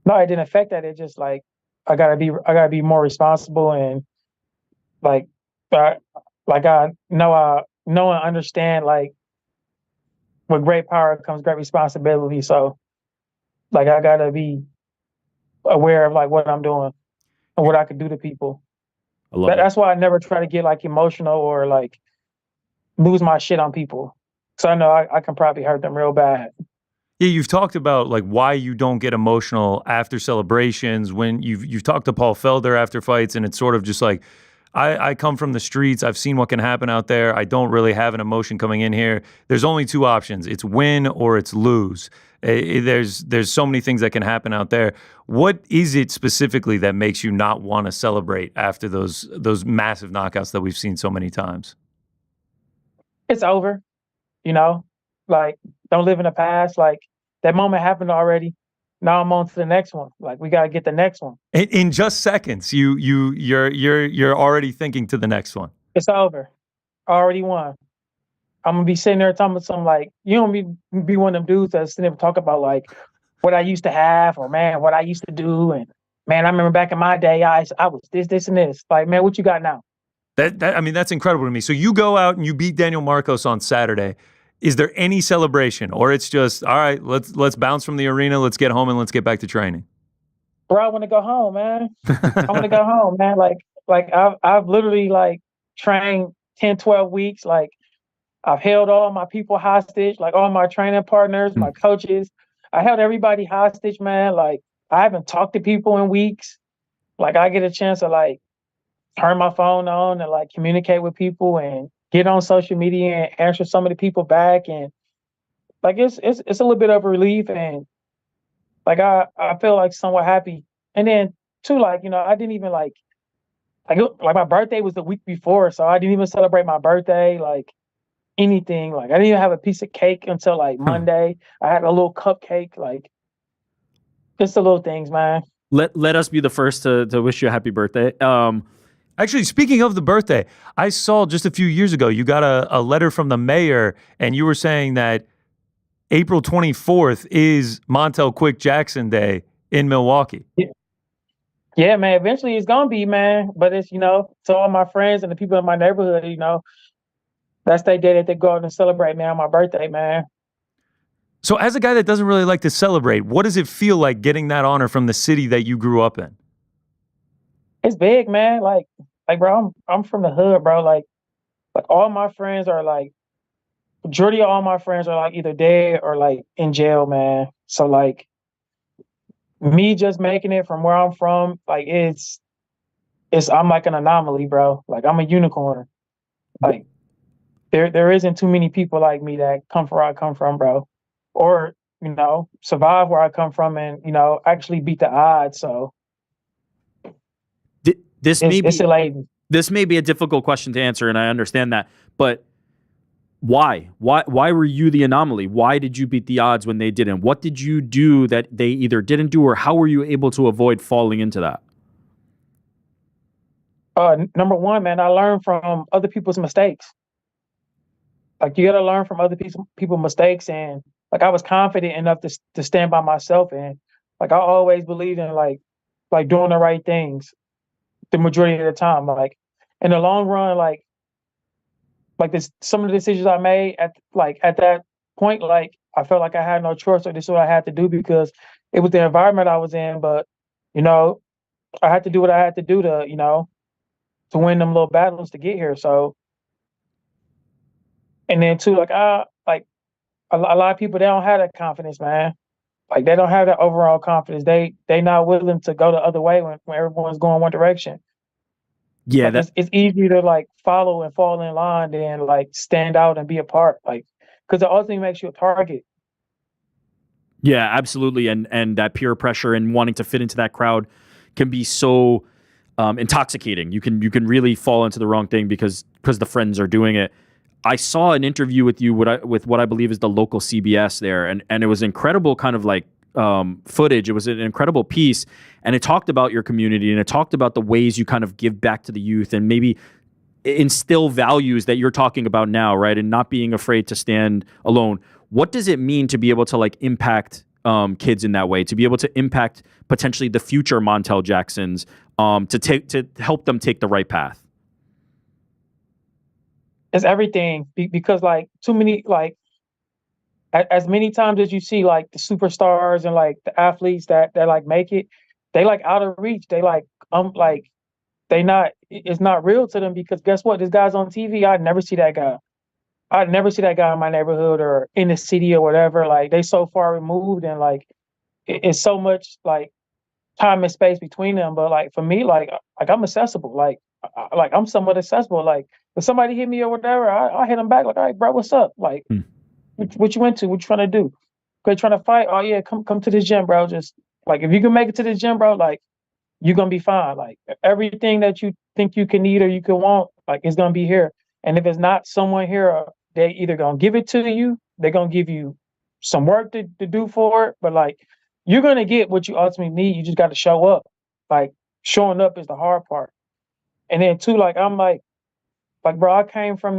No, it didn't affect that. It just I gotta be more responsible, and I know and understand with great power comes great responsibility. So I gotta be aware of what I'm doing and what I could do to people. I love That's why I never try to get emotional or lose my shit on people. So I know I can probably hurt them real bad. Yeah, you've talked about why you don't get emotional after celebrations. When you've talked to Paul Felder after fights, and it's sort of just I come from the streets. I've seen what can happen out there. I don't really have an emotion coming in here. There's only two options. It's win or it's lose. There's so many things that can happen out there. What is it specifically that makes you not want to celebrate after those massive knockouts that we've seen so many times? It's over, don't live in the past. That moment happened already. Now I'm on to the next one. We gotta get the next one. In just seconds, you're already thinking to the next one. It's over. I already won. I'm gonna be sitting there talking about something you don't be one of them dudes that sit there and talk about what I used to have, or man, what I used to do, and man, I remember back in my day, I was this and this. Man, what you got now? That's incredible to me. So you go out and you beat Daniel Marcos on Saturday. Is there any celebration, or it's just all right? Let's bounce from the arena. Let's get home and let's get back to training. Bro, I want to go home, man. I want to go home, man. I've literally trained 10, 12 weeks. I've held all my people hostage, all my training partners, my coaches. I held everybody hostage, man. I haven't talked to people in weeks. I get a chance to turn my phone on and communicate with people and get on social media and answer some of the people back, and it's a little bit of a relief, and I feel somewhat happy. And then too, I didn't even my birthday was the week before, so I didn't even celebrate my birthday. anything. Like I didn't even have a piece of cake until like Monday. I had a little cupcake, like just the little things, man. Let us be the first to wish you a happy birthday. Actually, speaking of the birthday, I saw just a few years ago you got a letter from the mayor, and you were saying that April 24th is Montel Quick Jackson Day in Milwaukee. Yeah, man. Eventually it's gonna be, man. But it's, to all my friends and the people in my neighborhood, that's their day that they go out and celebrate, man, on my birthday, man. So as a guy that doesn't really like to celebrate, what does it feel like getting that honor from the city that you grew up in? It's big, man. Like, bro, I'm from the hood, bro. Like all my friends are like, majority of all my friends are like either dead or like in jail, man. So like, me just making it from where I'm from, like I'm like an anomaly, bro. Like I'm a unicorn. Like there isn't too many people like me that come from where I come from, bro. Or, survive where I come from and, actually beat the odds. So This it's elating. This may be a difficult question to answer, and I understand that. But why? Why were you the anomaly? Why did you beat the odds when they didn't? What did you do that they either didn't do, or how were you able to avoid falling into that? Number one, man, I learned from other people's mistakes. Like you got to learn from other people's mistakes, and like I was confident enough to stand by myself, and like I always believed in like doing the right things the majority of the time. Like in the long run, like this, some of the decisions I made at that point, like I felt like I had no choice, or this is what I had to do because it was the environment I was in. But I had to do what I had to do to win them little battles to get here. So, and then too, like a lot of people, they don't have that confidence, man. Like they don't have that overall confidence. They not willing to go the other way when everyone's going one direction. Yeah, like it's easier to like follow and fall in line than like stand out and be a part. Like because it ultimately makes you a target. Yeah, absolutely. And that peer pressure and wanting to fit into that crowd can be so intoxicating. You can really fall into the wrong thing because the friends are doing it. I saw an interview with you with what I believe is the local CBS there, and it was incredible kind of like footage. It was an incredible piece, and it talked about your community, and it talked about the ways you kind of give back to the youth and maybe instill values that you're talking about now, right? And not being afraid to stand alone. What does it mean to be able to like impact kids in that way, to be able to impact potentially the future Montel Jacksons, to help them take the right path? It's everything because like too many like as many times as you see like the superstars and like the athletes that like make it, they like out of reach. They like it's not real to them because guess what? This guy's on TV. I'd never see that guy. I'd never see that guy in my neighborhood or in the city or whatever. Like they so far removed and like it's so much like time and space between them. But like for me, like I'm accessible. Like I'm somewhat accessible. Like if somebody hit me or whatever, I hit them back. Like, all right, bro, what's up? Like, what you into? What you trying to do? They trying to fight? Oh yeah, come to the gym, bro. Just like if you can make it to the gym, bro, like you're gonna be fine. Like everything that you think you can need or you can want, like it's gonna be here. And if it's not someone here, they either gonna give it to you, they're gonna give you some work to do for it, but like you're gonna get what you ultimately need. You just got to show up. Like showing up is the hard part. And then too, like I'm like bro, I came off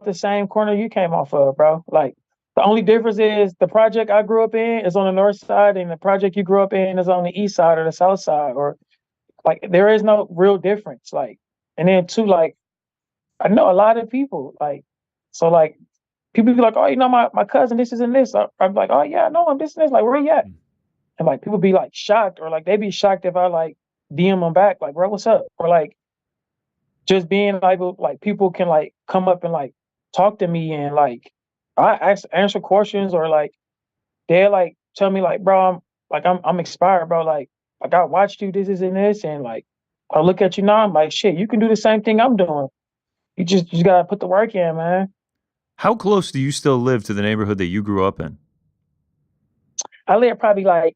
the same corner you came off of, bro. Like the only difference is the project I grew up in is on the north side and the project you grew up in is on the east side or the south side, or like there is no real difference. Like, and then too, like I know a lot of people, like, so like people be like, oh, my cousin, this is and this. I'm like, oh yeah, I know him, this and this. Like, where he at? And like people be like shocked, or like they be shocked if I like DM them back, like, bro, what's up? Or like just being able, like people can like come up and like talk to me and like I answer questions, or like they like tell me like, bro, I'm inspired, bro. Like I watched you, this is and this, and like I look at you now, I'm like, shit, you can do the same thing I'm doing. You just gotta put the work in, man. How close do you still live to the neighborhood that you grew up in? I live probably like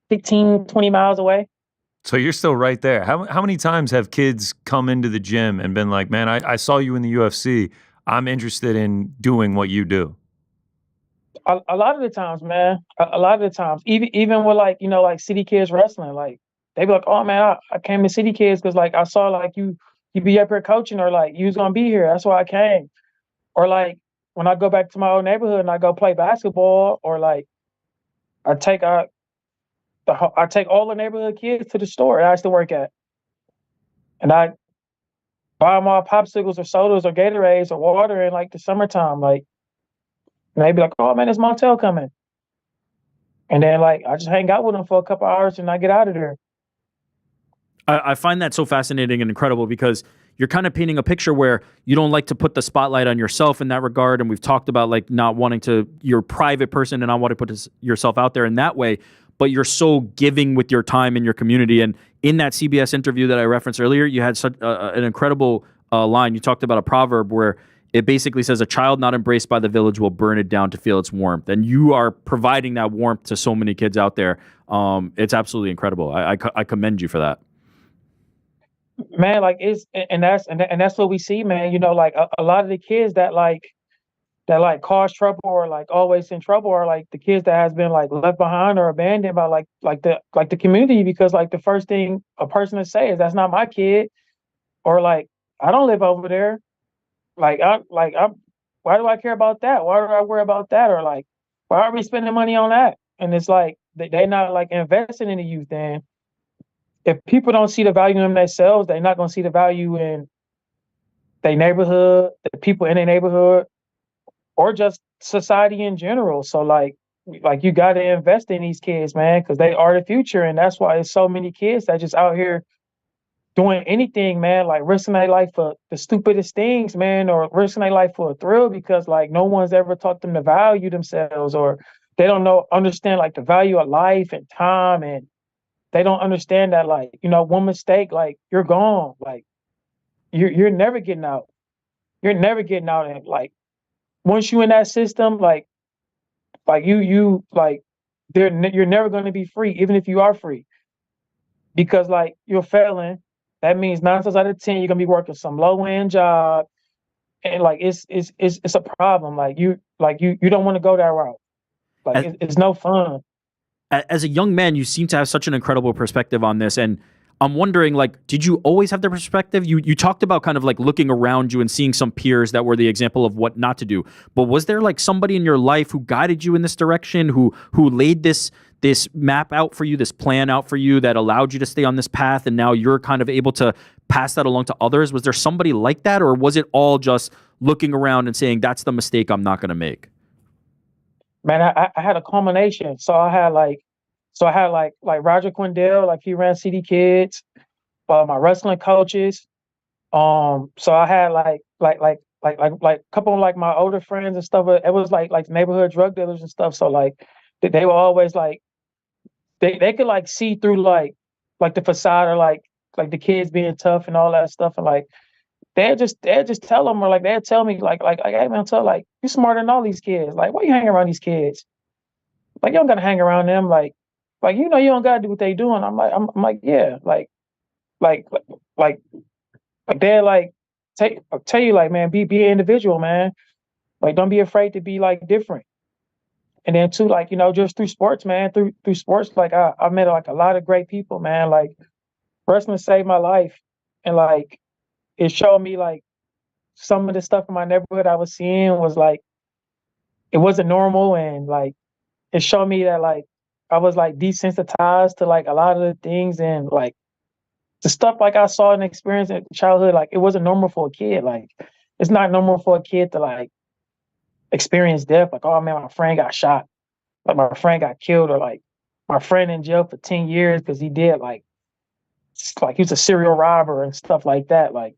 15, 20 miles away. So you're still right there. How many times have kids come into the gym and been like, man, I saw you in the UFC. I'm interested in doing what you do? A lot of the times, man, a lot of the times, even with like, like City Kids Wrestling, like they be like, oh man, I came to City Kids because like I saw like you be up here coaching, or like you was gonna be here. That's why I came. Or like when I go back to my old neighborhood and I go play basketball, or like I take I take all the neighborhood kids to the store that I used to work at, and I buy them all popsicles or sodas or Gatorades or water in like the summertime. Like, and they be like, oh man, it's Montel coming. And then like I just hang out with them for a couple hours and I get out of there. I find that so fascinating and incredible because you're kind of painting a picture where you don't like to put the spotlight on yourself in that regard. And we've talked about like not wanting to, you're a private person and not want to put yourself out there in that way, but you're so giving with your time in your community. And in that CBS interview that I referenced earlier, you had such an incredible line. You talked about a proverb where it basically says a child not embraced by the village will burn it down to feel its warmth. And you are providing that warmth to so many kids out there. It's absolutely incredible. I commend you for that. Man, like that's what we see, man. Like a lot of the kids that cause trouble or like always in trouble are like the kids that has been like left behind or abandoned by like the community, because like the first thing a person to say is that's not my kid, or like I don't live over there. Like I'm why do I care about that? Why do I worry about that? Or like why are we spending money on that? And it's like they're not like investing in the youth. And if people don't see the value in themselves, they're not gonna see the value in their neighborhood, the people in their neighborhood, or just society in general. So like you got to invest in these kids, man, because they are the future. And that's why it's so many kids that just out here doing anything, man, like risking their life for the stupidest things, man, or risking their life for a thrill, because like no one's ever taught them to value themselves, or they don't understand like the value of life and time. And they don't understand that like, one mistake, like you're gone. Like you're never getting out. You're never getting out. And like once you in that system, like you like you're never going to be free, even if you are free, because like you're failing. That means 9 times out of 10 you're gonna be working some low end job, and like it's a problem. Like you don't want to go that route. Like it's no fun. As a young man, you seem to have such an incredible perspective on this, and I'm wondering, like, did you always have the perspective? You talked about kind of like looking around you and seeing some peers that were the example of what not to do. But was there like somebody in your life who guided you in this direction, who laid this map out for you, this plan out for you that allowed you to stay on this path, and now you're kind of able to pass that along to others? Was there somebody like that, or was it all just looking around and saying, that's the mistake I'm not going to make? Man, I had a culmination. So I had like Roger Quindell, like he ran City Kids, my wrestling coaches. So I had like a couple of like my older friends and stuff. It was like neighborhood drug dealers and stuff. So like they were always like they could like see through like the facade, or like the kids being tough and all that stuff. And like they'd just tell them, or like they'd tell me like hey man, tell like you smarter than all these kids. Like why you hang around these kids? Like you don't gotta hang around them. Like you don't gotta do what they doing. I'm like yeah, like they're like tell you like, man, be an individual, man. Like don't be afraid to be like different. And then too, like just through sports, man, through sports, like I met like a lot of great people, man. Like wrestling saved my life, and like it showed me like some of the stuff in my neighborhood I was seeing was like it wasn't normal, and like it showed me that like I was like desensitized to like a lot of the things, and like the stuff like I saw and experienced in childhood, like it wasn't normal for a kid. Like it's not normal for a kid to like experience death. Like, oh man, my friend got shot, like my friend got killed, or like my friend in jail for 10 years because he did like he was a serial robber and stuff like that. Like,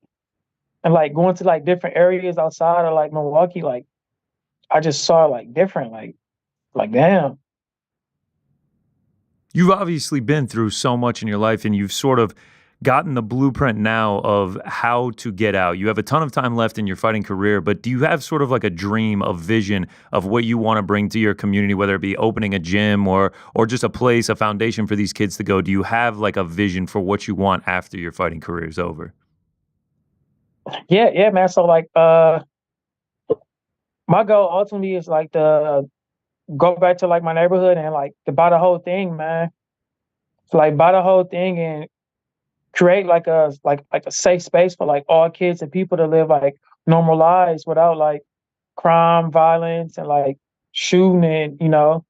and like going to like different areas outside of like Milwaukee, like I just saw like different, like damn. You've obviously been through so much in your life, and you've sort of gotten the blueprint now of how to get out. You have a ton of time left in your fighting career, but do you have sort of like a dream, a vision of what you want to bring to your community, whether it be opening a gym or just a place, a foundation for these kids to go? Do you have like a vision for what you want after your fighting career is over? Yeah, man. So like my goal ultimately is like to go back to like my neighborhood and like to buy the whole thing, man. Like buy the whole thing and create like a safe space for like all kids and people to live like normal lives without like crime, violence, and like shooting and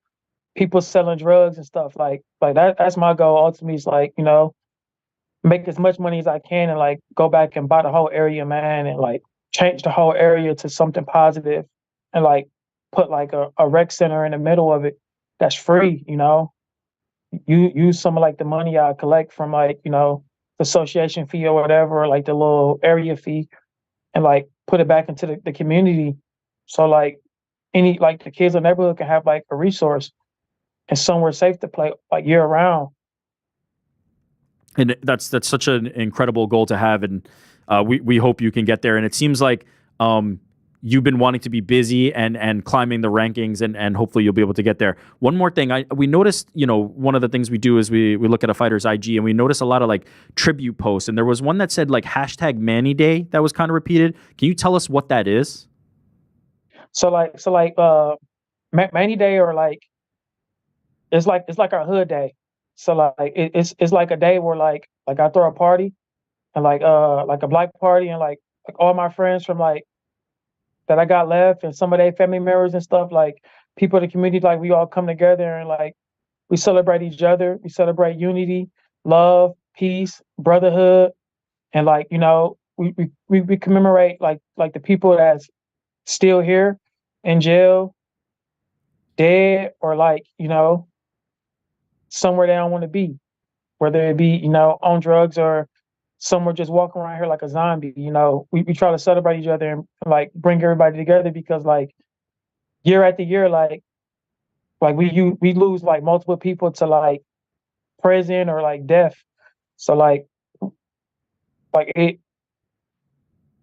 people selling drugs and stuff like that's my goal ultimately is like make as much money as I can and like go back and buy the whole area, man, and like change the whole area to something positive and like put like a rec center in the middle of it that's free. You use some of like the money I collect from like the association fee or whatever, or like the little area fee, and like put it back into the community. So like any like the kids in the neighborhood can have like a resource and somewhere safe to play like year round. And that's such an incredible goal to have, and we hope you can get there. And it seems like you've been wanting to be busy and climbing the rankings, and hopefully you'll be able to get there. One more thing, we noticed, one of the things we do is we look at a fighter's IG, and we notice a lot of like tribute posts, and there was one that said like #Manny Day that was kind of repeated. Can you tell us what that is? So Manny Day, or like it's like our hood day. So like it's like a day where like I throw a party and like a black party, and like all my friends from like that I got left and some of their family members and stuff, like people in the community, like we all come together and like we celebrate each other. We celebrate unity, love, peace, brotherhood, and like we commemorate like the people that's still here in jail, dead, or like somewhere they don't want to be, whether it be on drugs or somewhere just walking around here like a zombie. We try to celebrate each other and like bring everybody together, because like year after year, like we lose like multiple people to like prison or like death. So like it,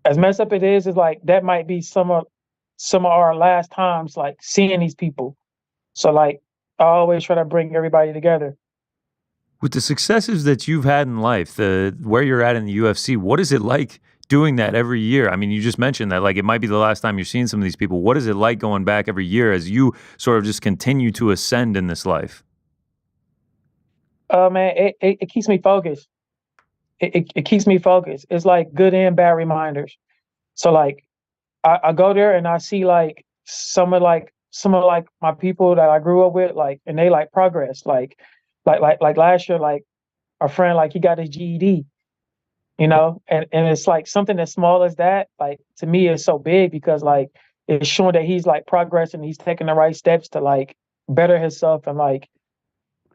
as messed up it is like that might be some of our last times like seeing these people. So like I always try to bring everybody together. With the successes that you've had in life, where you're at in the UFC, what is it like doing that every year? I mean, you just mentioned that like it might be the last time you're seeing some of these people. What is it like going back every year as you sort of just continue to ascend in this life? Man, it keeps me focused. It keeps me focused. It's like good and bad reminders. So like I go there and I see like some of my people that I grew up with, like, and they like progress. Like last year, like our friend, like he got his GED, and it's like something as small as that, like to me is so big, because like it's showing that he's like progressing, he's taking the right steps to like better himself, and like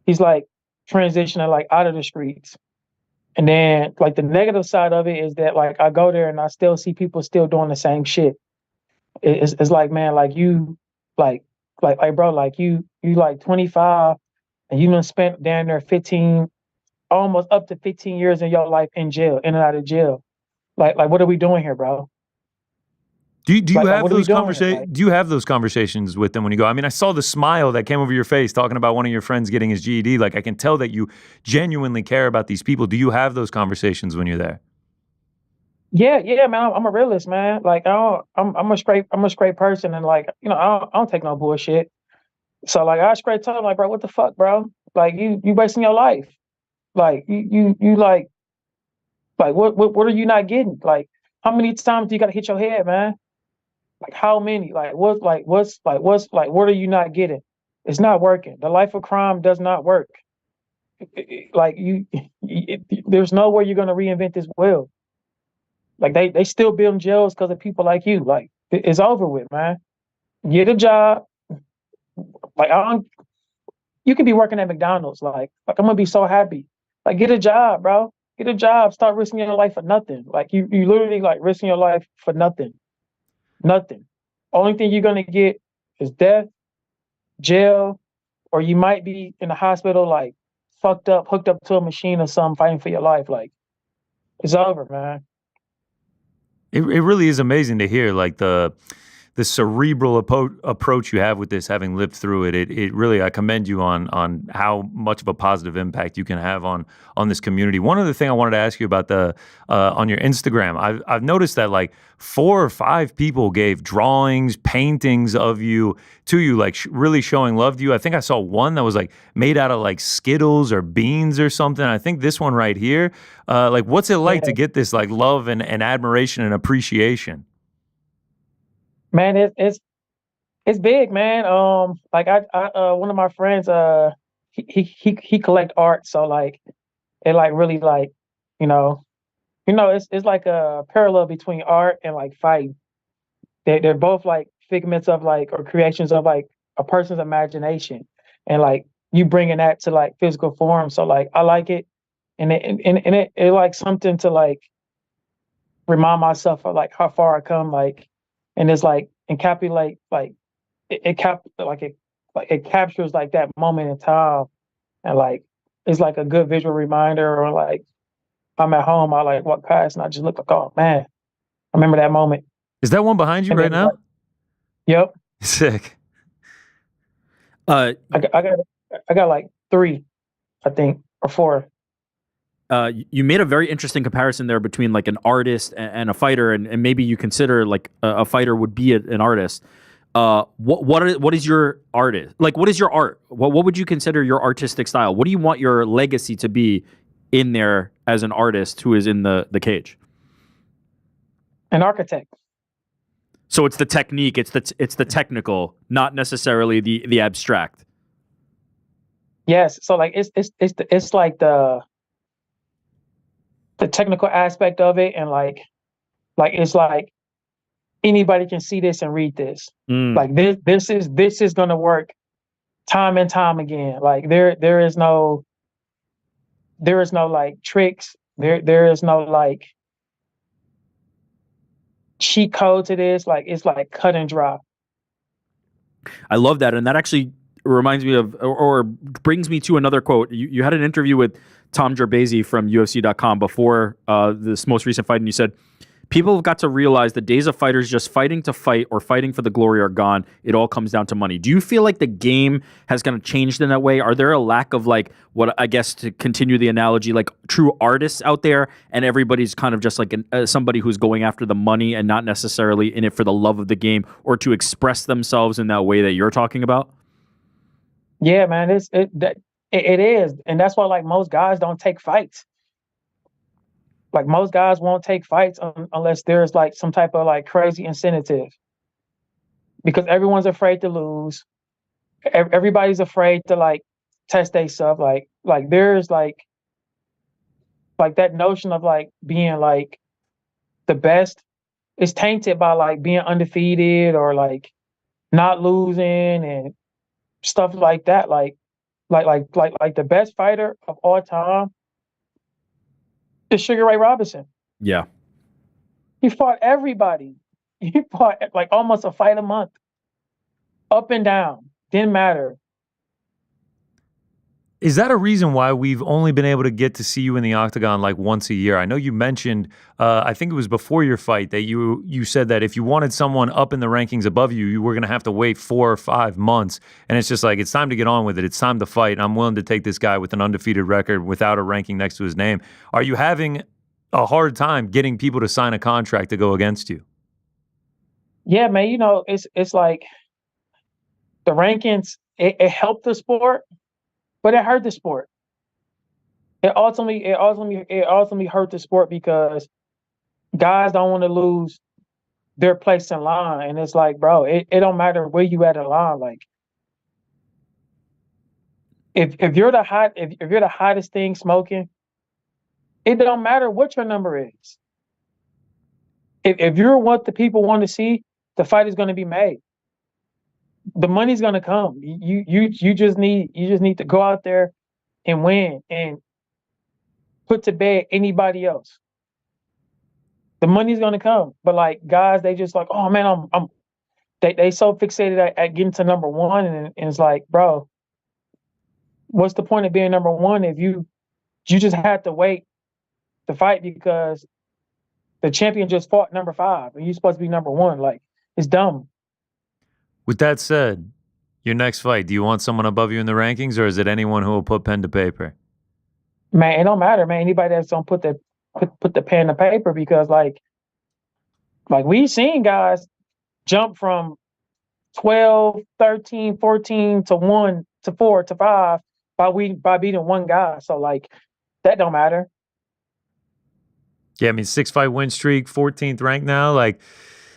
he's like transitioning like out of the streets. And then like the negative side of it is that like I go there and I still see people still doing the same shit. It's like, man, like you like bro, like you like 25 and you done spent down there 15, almost up to 15 years in your life in jail, in and out of jail. Like what are we doing here, bro? Do you Like, have what are we those doing? conversations? Like- Do you have those conversations with them when you go? I mean, I saw the smile that came over your face talking about one of your friends getting his GED. Like, I can tell that you genuinely care about these people. Do you have those conversations when you're there? Yeah, man. I'm a realist, man. Like I'm a straight person, and like I don't take no bullshit. So like I straight tell him like, bro, what the fuck, bro? Like you wasting your life. Like you like what are you not getting? Like how many times do you got to hit your head, man? Like how many? Like what's what are you not getting? It's not working. The life of crime does not work. Like there's no way you're gonna reinvent this wheel. Like they still building jails because of people like you. Like it's over with, man. Get a job. Like I don't. You can be working at McDonald's. Like I'm gonna be so happy. Like get a job, bro. Get a job. Start risking your life for nothing. Like you literally like risking your life for nothing. Nothing. Only thing you're gonna get is death, jail, or you might be in the hospital like fucked up, hooked up to a machine or something, fighting for your life. Like it's over, man. It really is amazing to hear like the the cerebral approach you have with this, having lived through it. It really, I commend you on how much of a positive impact you can have on this community. One other thing I wanted to ask you about on your Instagram, I've noticed that like 4 or 5 people gave drawings, paintings of you to you, like really showing love to you. I think I saw one that was like made out of like Skittles or beans or something. I think this one right here, like what's it like to get this like love and admiration and appreciation? Man, it's big, man. Like I one of my friends, he collect art, so like it like really like, you know, it's like a parallel between art and like fighting. They're both like figments of like or creations of like a person's imagination, and like you bringing that to like physical form. So like I like it, and it like something to like remind myself of like how far I come, like, and it's like encapsulate like it captures like that moment in time, and like it's like a good visual reminder. Or like I'm at home, I like walk past and I just look like, oh man, I remember that moment. Is that one behind you And right then, now? like, yep. Sick. I got like 3, I think, or 4. You made a very interesting comparison there between like an artist and a fighter, and maybe you consider like a fighter would be an artist. What is your artist? Like, what is your art? What would you consider your artistic style? What do you want your legacy to be in there as an artist who is in the cage? An architect. So it's the technique, it's the technical, not necessarily the abstract. Yes. So like it's like the technical aspect of it, and like it's like anybody can see this and read this. Like this is gonna work time and time again. Like there is no like tricks. There is no like cheat code to this. Like it's like cut and dry. I love that, and that actually reminds me of, or brings me to another quote. You had an interview with Tom Gerbasi from UFC.com before this most recent fight, and you said, people have got to realize the days of fighters just fighting to fight or fighting for the glory are gone. It all comes down to money. Do you feel like the game has kind of changed in that way? Are there a lack of like, what I guess to continue the analogy, like true artists out there, and everybody's kind of just like somebody who's going after the money and not necessarily in it for the love of the game or to express themselves in that way that you're talking about? Yeah, man, it is, and that's why like most guys don't take fights. Like most guys won't take fights unless there's like some type of like crazy incentive, because everyone's afraid to lose. Everybody's afraid to like test they stuff. Like there's like that notion of like being like the best is tainted by like being undefeated or like not losing and stuff like that. Like the best fighter of all time is Sugar Ray Robinson. Yeah. He fought everybody. He fought like almost a fight a month. Up and down. Didn't matter. Is that a reason why we've only been able to get to see you in the octagon like once a year? I know you mentioned, I think it was before your fight, that you said that if you wanted someone up in the rankings above you, you were going to have to wait 4 or 5 months. And it's just like, it's time to get on with it. It's time to fight. And I'm willing to take this guy with an undefeated record without a ranking next to his name. Are you having a hard time getting people to sign a contract to go against you? Yeah, man. You know, it's like the rankings, it helped the sport, but it hurt the sport. It ultimately hurt the sport because guys don't want to lose their place in line. And it's like, bro, it don't matter where you at in line. Like if you're the hottest thing smoking, it don't matter what your number is. If you're what the people want to see, the fight is going to be made. The money's going to come. You just need to go out there and win and put to bed anybody else. The money's going to come. But like guys, they just like, oh man, they so fixated at getting to number one, and it's like, bro, what's the point of being number one if you just had to wait to fight because the champion just fought number 5 and you're supposed to be number 1? Like, it's dumb. With that said, your next fight, do you want someone above you in the rankings, or is it anyone who will put pen to paper? Man, it don't matter, man. Anybody that's gonna put the pen to paper, because like we've seen guys jump from 12, 13, 14 to 1 to 4 to 5 by beating one guy. So like that don't matter. Yeah, I mean, 6-fight win streak, 14th rank now. Like,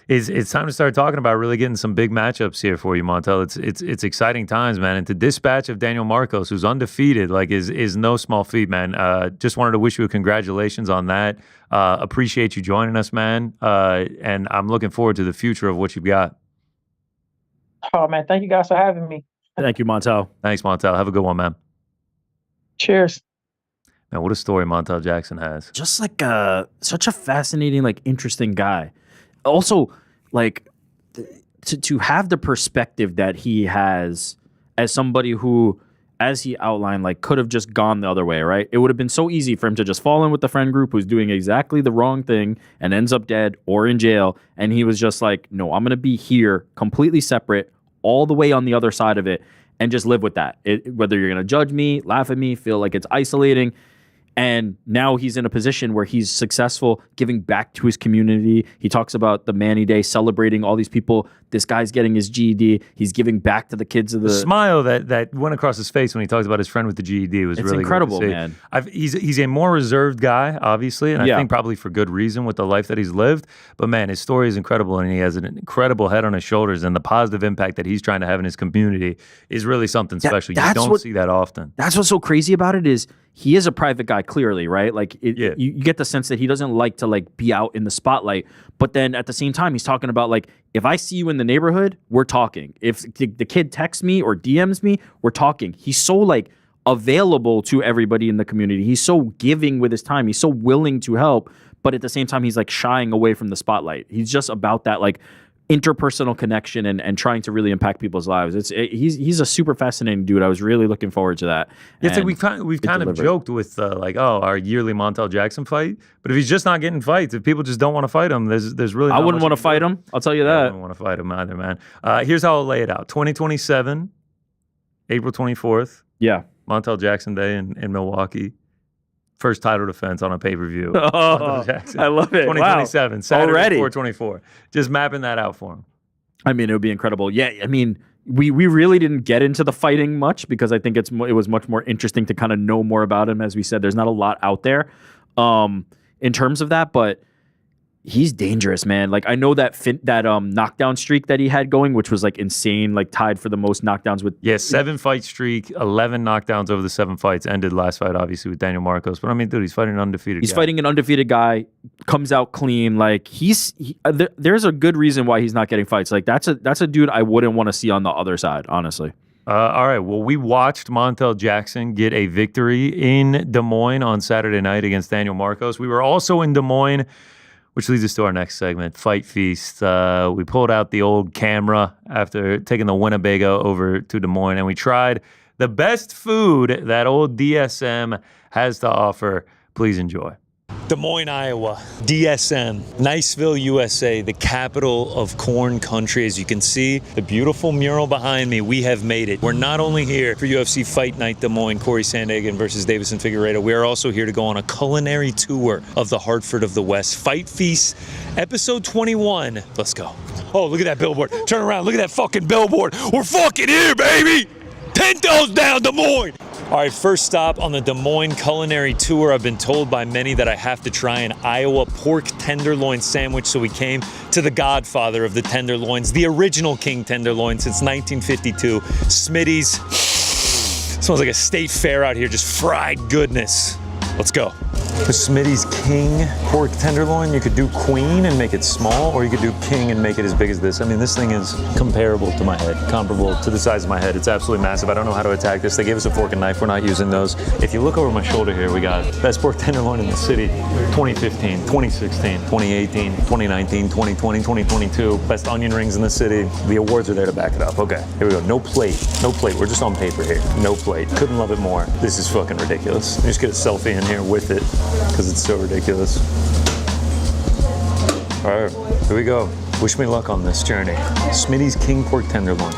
it's time to start talking about really getting some big matchups here for you, Montel. It's exciting times, man. And to dispatch of Daniel Marcos, who's undefeated, like is no small feat, man. Just wanted to wish you a congratulations on that. Appreciate you joining us, man. And I'm looking forward to the future of what you've got. Oh man, thank you guys for having me. Thank you, Montel. Thanks, Montel. Have a good one, man. Cheers. Man, what a story Montel Jackson has. Just like such a fascinating, like interesting guy. Also, like to have the perspective that he has as somebody who, as he outlined, like could have just gone the other way, right? It would have been so easy for him to just fall in with the friend group who's doing exactly the wrong thing and ends up dead or in jail. And he was just like, no, I'm going to be here completely separate, all the way on the other side of it, and just live with that. Whether you're going to judge me, laugh at me, feel like it's isolating. And now he's in a position where he's successful, giving back to his community. He talks about the Manny Day, celebrating all these people. This guy's getting his GED. He's giving back to the kids of the smile that went across his face when he talked about his friend with the GED was really incredible, good to see. man. He's a more reserved guy, obviously, and I think probably for good reason with the life that he's lived. But man, his story is incredible, and he has an incredible head on his shoulders, and the positive impact that he's trying to have in his community is really something special. You don't see that often. That's what's so crazy about it is he is a private guy, clearly, right? Like, you get the sense that he doesn't like to like be out in the spotlight. But then at the same time, he's talking about like, if I see you in the neighborhood, we're talking. If the kid texts me or DMs me, we're talking. He's so like available to everybody in the community. He's so giving with his time. He's so willing to help. But at the same time, he's like shying away from the spotlight. He's just about that like interpersonal connection and trying to really impact people's lives. He's a super fascinating dude. I was really looking forward to that. It's like we've kind of joked with like, oh, our yearly Montel Jackson fight. But if he's just not getting fights, if people just don't want to fight him, there's really I wouldn't want to fight him. I'll tell you that. I wouldn't want to fight him either, man. Here's how I'll lay it out: 2027, April 24th. Yeah, Montel Jackson Day in Milwaukee. First title defense on a pay-per-view. Oh, I love it. 2027, wow. Saturday, Already? 4/24. Just mapping that out for him. I mean, it would be incredible. Yeah, I mean, we really didn't get into the fighting much because I think it was much more interesting to kind of know more about him. As we said, there's not a lot out there in terms of that, but he's dangerous, man. Like, I know that knockdown streak that he had going, which was like insane, like tied for the most knockdowns with 7-fight streak, 11 knockdowns over the 7 fights. Ended last fight obviously with Daniel Marcos, but I mean, dude, he's fighting an undefeated guy. He's fighting an undefeated guy, comes out clean. Like there's a good reason why he's not getting fights. Like that's a dude I wouldn't want to see on the other side, honestly. All right. Well, we watched Montel Jackson get a victory in Des Moines on Saturday night against Daniel Marcos. We were also in Des Moines, which leads us to our next segment, Fight Feast. We pulled out the old camera after taking the Winnebago over to Des Moines, and we tried the best food that old DSM has to offer. Please enjoy. Des Moines, Iowa, DSM, Niceville, USA, the capital of corn country. As you can see, the beautiful mural behind me, we have made it. We're not only here for UFC Fight Night Des Moines, Corey Sandhagen versus Davison Figueiredo, we are also here to go on a culinary tour of the Hartford of the West. Fight Feast, episode 21. Let's go. Oh, look at that billboard. Turn around, look at that fucking billboard. We're fucking here, baby. 10 toes down, Des Moines. All right, first stop on the Des Moines culinary tour. I've been told by many that I have to try an Iowa pork tenderloin sandwich, so we came to the godfather of the tenderloins, the original King tenderloin since 1952, Smitty's. Smells like a state fair out here, just fried goodness. Let's go. The Smitty's King pork tenderloin, you could do queen and make it small, or you could do king and make it as big as this. I mean, this thing is comparable to my head, comparable to the size of my head. It's absolutely massive. I don't know how to attack this. They gave us a fork and knife. We're not using those. If you look over my shoulder here, we got best pork tenderloin in the city, 2015, 2016, 2018, 2019, 2020, 2022. Best onion rings in the city. The awards are there to back it up. Okay, here we go. No plate. No plate. We're just on paper here. No plate. Couldn't love it more. This is fucking ridiculous. Let me just get a selfie in here with it, because it's so ridiculous. All right, here we go. Wish me luck on this journey. Smitty's King Pork Tenderloin.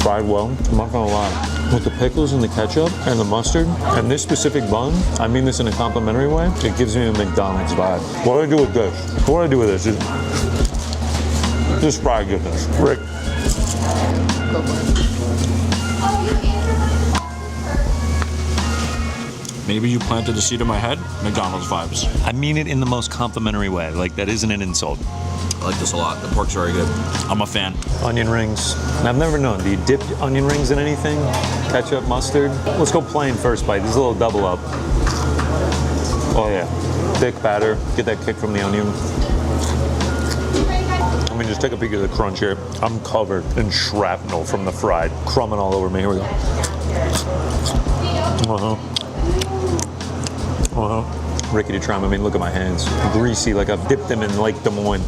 Fried well, I'm not gonna lie. With the pickles and the ketchup and the mustard and this specific bun, I mean this in a complimentary way, it gives me a McDonald's vibe. What do I do with this? What do I do with this? Just fried goodness. Rick. Maybe you planted a seed in my head. McDonald's vibes. I mean it in the most complimentary way. Like, that isn't an insult. I like this a lot. The pork's very good. I'm a fan. Onion rings. I've never known. Do you dip onion rings in anything? Ketchup, mustard? Let's go plain first bite. This is a little double up. Oh yeah. Thick batter. Get that kick from the onion. I mean, just take a peek at the crunch here. I'm covered in shrapnel from the fried. Crumbing all over me. Here we go. Rickety trim. I mean, look at my hands. Greasy, like I've dipped them in Lake Des Moines.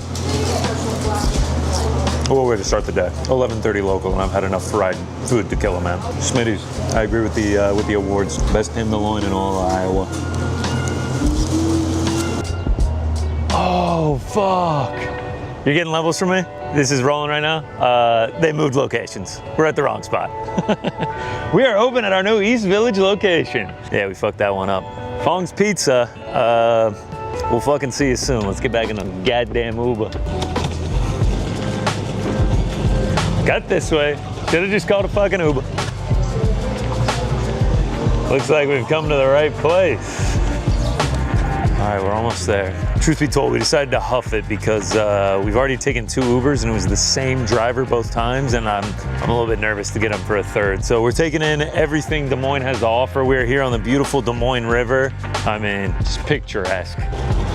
What way to start the day? 11:30 local, and I've had enough fried food to kill a man. Smitty's. I agree with the awards. Best tenderloin in all of Iowa. Oh fuck! You're getting levels from me? This is rolling right now. They moved locations. We're at the wrong spot. We are open at our new East Village location. Yeah, we fucked that one up. Fong's Pizza. We'll fucking see you soon. Let's get back in the goddamn Uber. Got this way. Should have just called a fucking Uber. Looks like we've come to the right place. All right, we're almost there. Truth be told, we decided to huff it because we've already taken 2 Ubers and it was the same driver both times, and I'm a little bit nervous to get him for a third. So we're taking in everything Des Moines has to offer. We're here on the beautiful Des Moines River. I mean, just picturesque.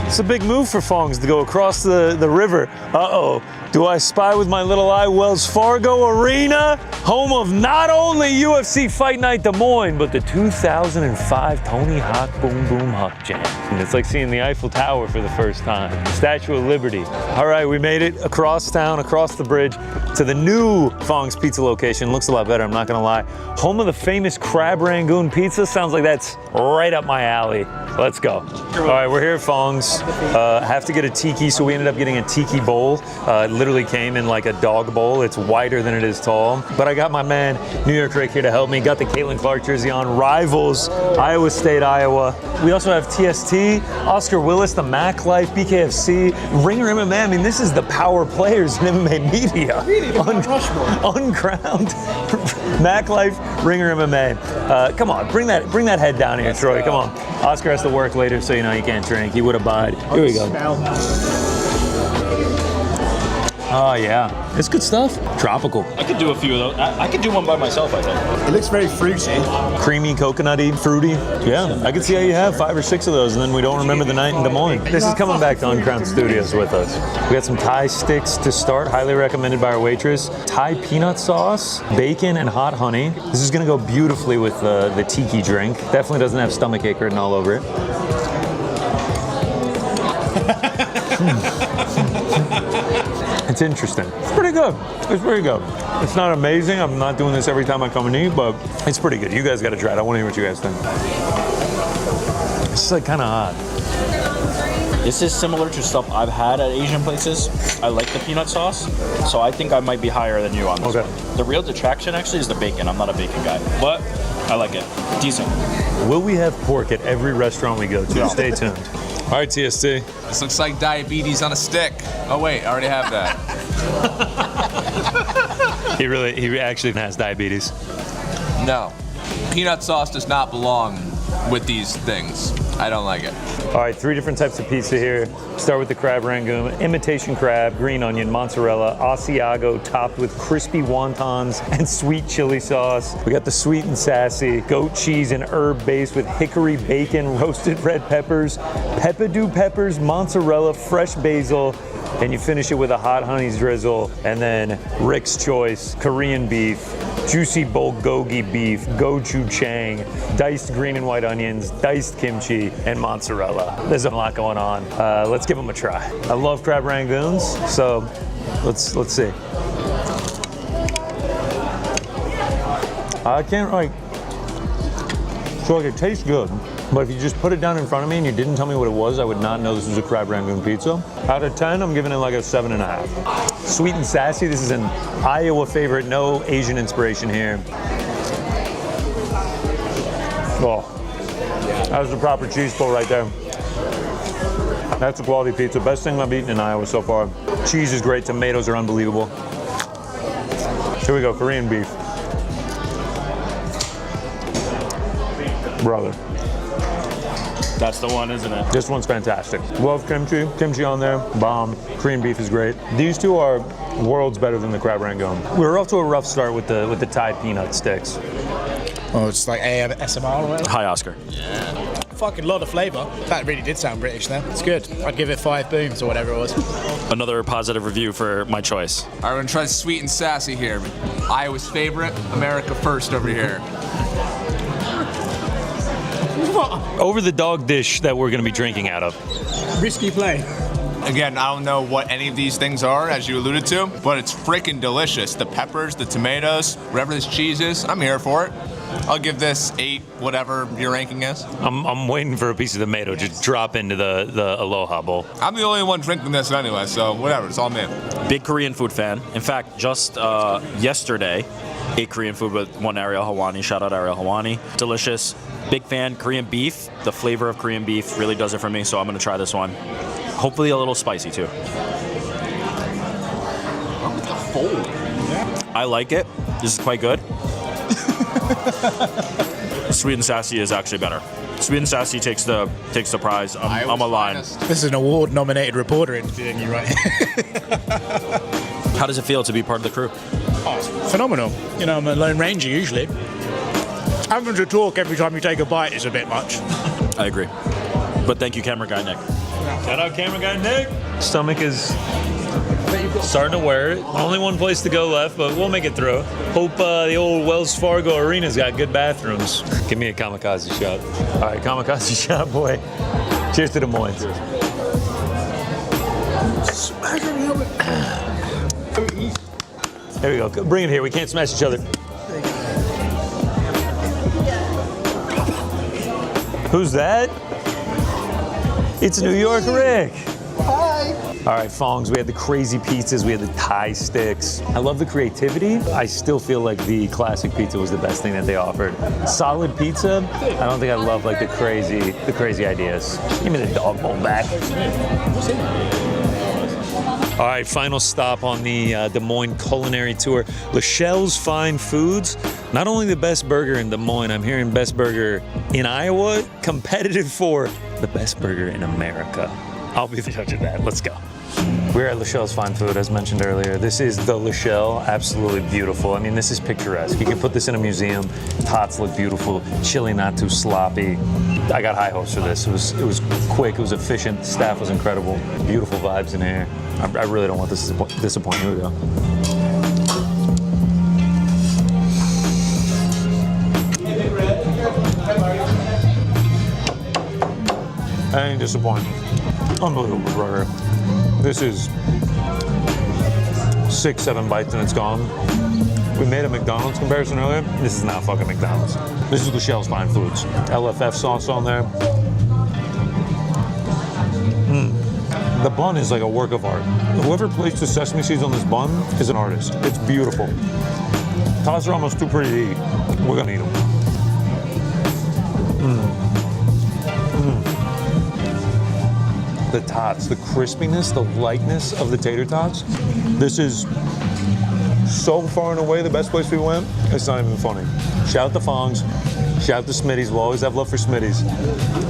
It's a big move for Fongs to go across the river. Uh-oh. Do I spy with my little eye Wells Fargo Arena? Home of not only UFC Fight Night Des Moines, but the 2005 Tony Hawk Boom Boom Huck Jam. And it's like seeing the Eiffel Tower for the first time. The Statue of Liberty. All right, we made it across town, across the bridge, to the new Fong's Pizza location. Looks a lot better, I'm not gonna lie. Home of the famous Crab Rangoon Pizza. Sounds like that's right up my alley. Let's go. All right, we're here at Fong's. Have to get a tiki, so we ended up getting a tiki bowl. It literally came in like a dog bowl. It's wider than it is tall. But I got my man, New York Rick, here to help me. Got the Caitlin Clark jersey on. Rivals, Iowa State, Iowa. We also have TST, Oscar Willis, the Mac Life, BKFC, Ringer MMA. I mean, this is the power players in MMA media. Uncrowned. Mac Life, Ringer MMA. Come on, bring that head down here, Troy. Come on. Oscar has to work later, so you know he can't drink. He would abide. Here we go. Oh yeah, it's good stuff. Tropical. I could do a few of those. I could do one by myself, I think. It looks very fruity. Creamy, coconutty, fruity. Yeah, I can see how you have 5 or 6 of those, and then we don't remember the night in Des Moines. This is coming back to Uncrowned Studios with us. We got some Thai sticks to start, highly recommended by our waitress. Thai peanut sauce, bacon, and hot honey. This is gonna go beautifully with the tiki drink. Definitely doesn't have stomachache written all over it. It's interesting. It's pretty good. It's pretty good. It's not amazing. I'm not doing this every time I come and eat, but it's pretty good. You guys got to try it. I want to hear what you guys think. It's like kind of hot. This is similar to stuff I've had at Asian places. I like the peanut sauce, so I think I might be higher than you on this one. The real detraction actually is the bacon. I'm not a bacon guy, but I like it. Decent. Will we have pork at every restaurant we go to? Yeah. Stay tuned. All right, TST. This looks like diabetes on a stick. Oh wait, I already have that. He actually has diabetes. No. Peanut sauce does not belong with these things. I don't like it. All right, 3 different types of pizza here. Start with the crab rangoon, imitation crab, green onion, mozzarella, Asiago topped with crispy wontons and sweet chili sauce. We got the sweet and sassy, goat cheese and herb base with hickory bacon, roasted red peppers, peppadew peppers, mozzarella, fresh basil, and you finish it with a hot honey drizzle, and then Rick's Choice, Korean beef, juicy bulgogi beef, gochujang, diced green and white onions, diced kimchi, and mozzarella. There's a lot going on. Let's give them a try. I love crab rangoons, so let's see. I can't so like it tastes good. But if you just put it down in front of me and you didn't tell me what it was, I would not know this was a crab rangoon pizza. Out of 10, I'm giving it like a 7.5. Sweet and sassy. This is an Iowa favorite. No Asian inspiration here. Oh, that was the proper cheese pull right there. That's a quality pizza. Best thing I've eaten in Iowa so far. Cheese is great. Tomatoes are unbelievable. Here we go, Korean beef. Brother. That's the one, isn't it? This one's fantastic. Love kimchi. Kimchi on there, bomb. Korean beef is great. These two are worlds better than the crab rangoon. We're off to a rough start with the Thai peanut sticks. Oh, it's like ASMR or whatever. Hi, Oscar. Fucking lot of flavour. That really did sound British there. It's good. I'd give it 5 booms or whatever it was. Another positive review for my choice. All right, we're gonna try sweet and sassy here. Iowa's favorite, America first over here. Over the dog dish that we're going to be drinking out of. Risky play. Again, I don't know what any of these things are, as you alluded to, but it's freaking delicious. The peppers, the tomatoes, whatever this cheese is, I'm here for it. I'll give this 8, whatever your ranking is. I'm waiting for a piece of tomato to drop into the Aloha bowl. I'm the only one drinking this anyway, so whatever, it's all me. Big Korean food fan. In fact, just yesterday, ate Korean food with one Ariel Helwani. Shout out Ariel Helwani. Delicious. Big fan. Korean beef. The flavor of Korean beef really does it for me, so I'm going to try this one. Hopefully a little spicy too. I like it. This is quite good. Sweet and sassy is actually better. Sweet and sassy takes the prize. I'm a line. This is an award-nominated reporter interviewing you right here. How does it feel to be part of the crew? Oh, it's phenomenal. You know, I'm a lone ranger usually. Having to talk every time you take a bite is a bit much. I agree. But thank you, camera guy Nick. Shout out camera guy Nick. Stomach is starting to wear it. Only one place to go left, but we'll make it through. Hope the old Wells Fargo Arena's got good bathrooms. Give me a kamikaze shot. All right, kamikaze shot, boy. Cheers to Des Moines. There we go. Bring it here. We can't smash each other. Who's that? It's New York Rick. Hi. All right, Fongs, we had the crazy pizzas, we had the Thai sticks. I love the creativity. I still feel like the classic pizza was the best thing that they offered. Solid pizza, I don't think I love like the crazy ideas. Give me the dog bone back. All right, final stop on the Des Moines culinary tour. Lachelle's Fine Foods. Not only the best burger in Des Moines, I'm hearing best burger in Iowa, competitive for the best burger in America. I'll be the judge of that. Let's go. We're at Lachelle's Fine Food, as mentioned earlier. This is the Lachelle, absolutely beautiful. I mean, this is picturesque. You can put this in a museum. Tots look beautiful. Chili not too sloppy. I got high hopes for this. It was quick. It was efficient. The staff was incredible. Beautiful vibes in here. I really don't want this to disappoint. Here we go. I ain't disappointed. Unbelievable burger. This is 6-7 bites and it's gone. We made a McDonald's comparison earlier. This is not fucking McDonald's. This is Lachelle's Fine Foods. LFF sauce on there. The bun is like a work of art. Whoever placed the sesame seeds on this bun is an artist. It's beautiful. Tots are almost too pretty to eat. We're gonna eat them. The tots, the crispiness, the lightness of the tater tots. This is so far and away the best place we went, it's not even funny. Shout out to Fongs, shout out to Smitty's, we'll always have love for Smitty's.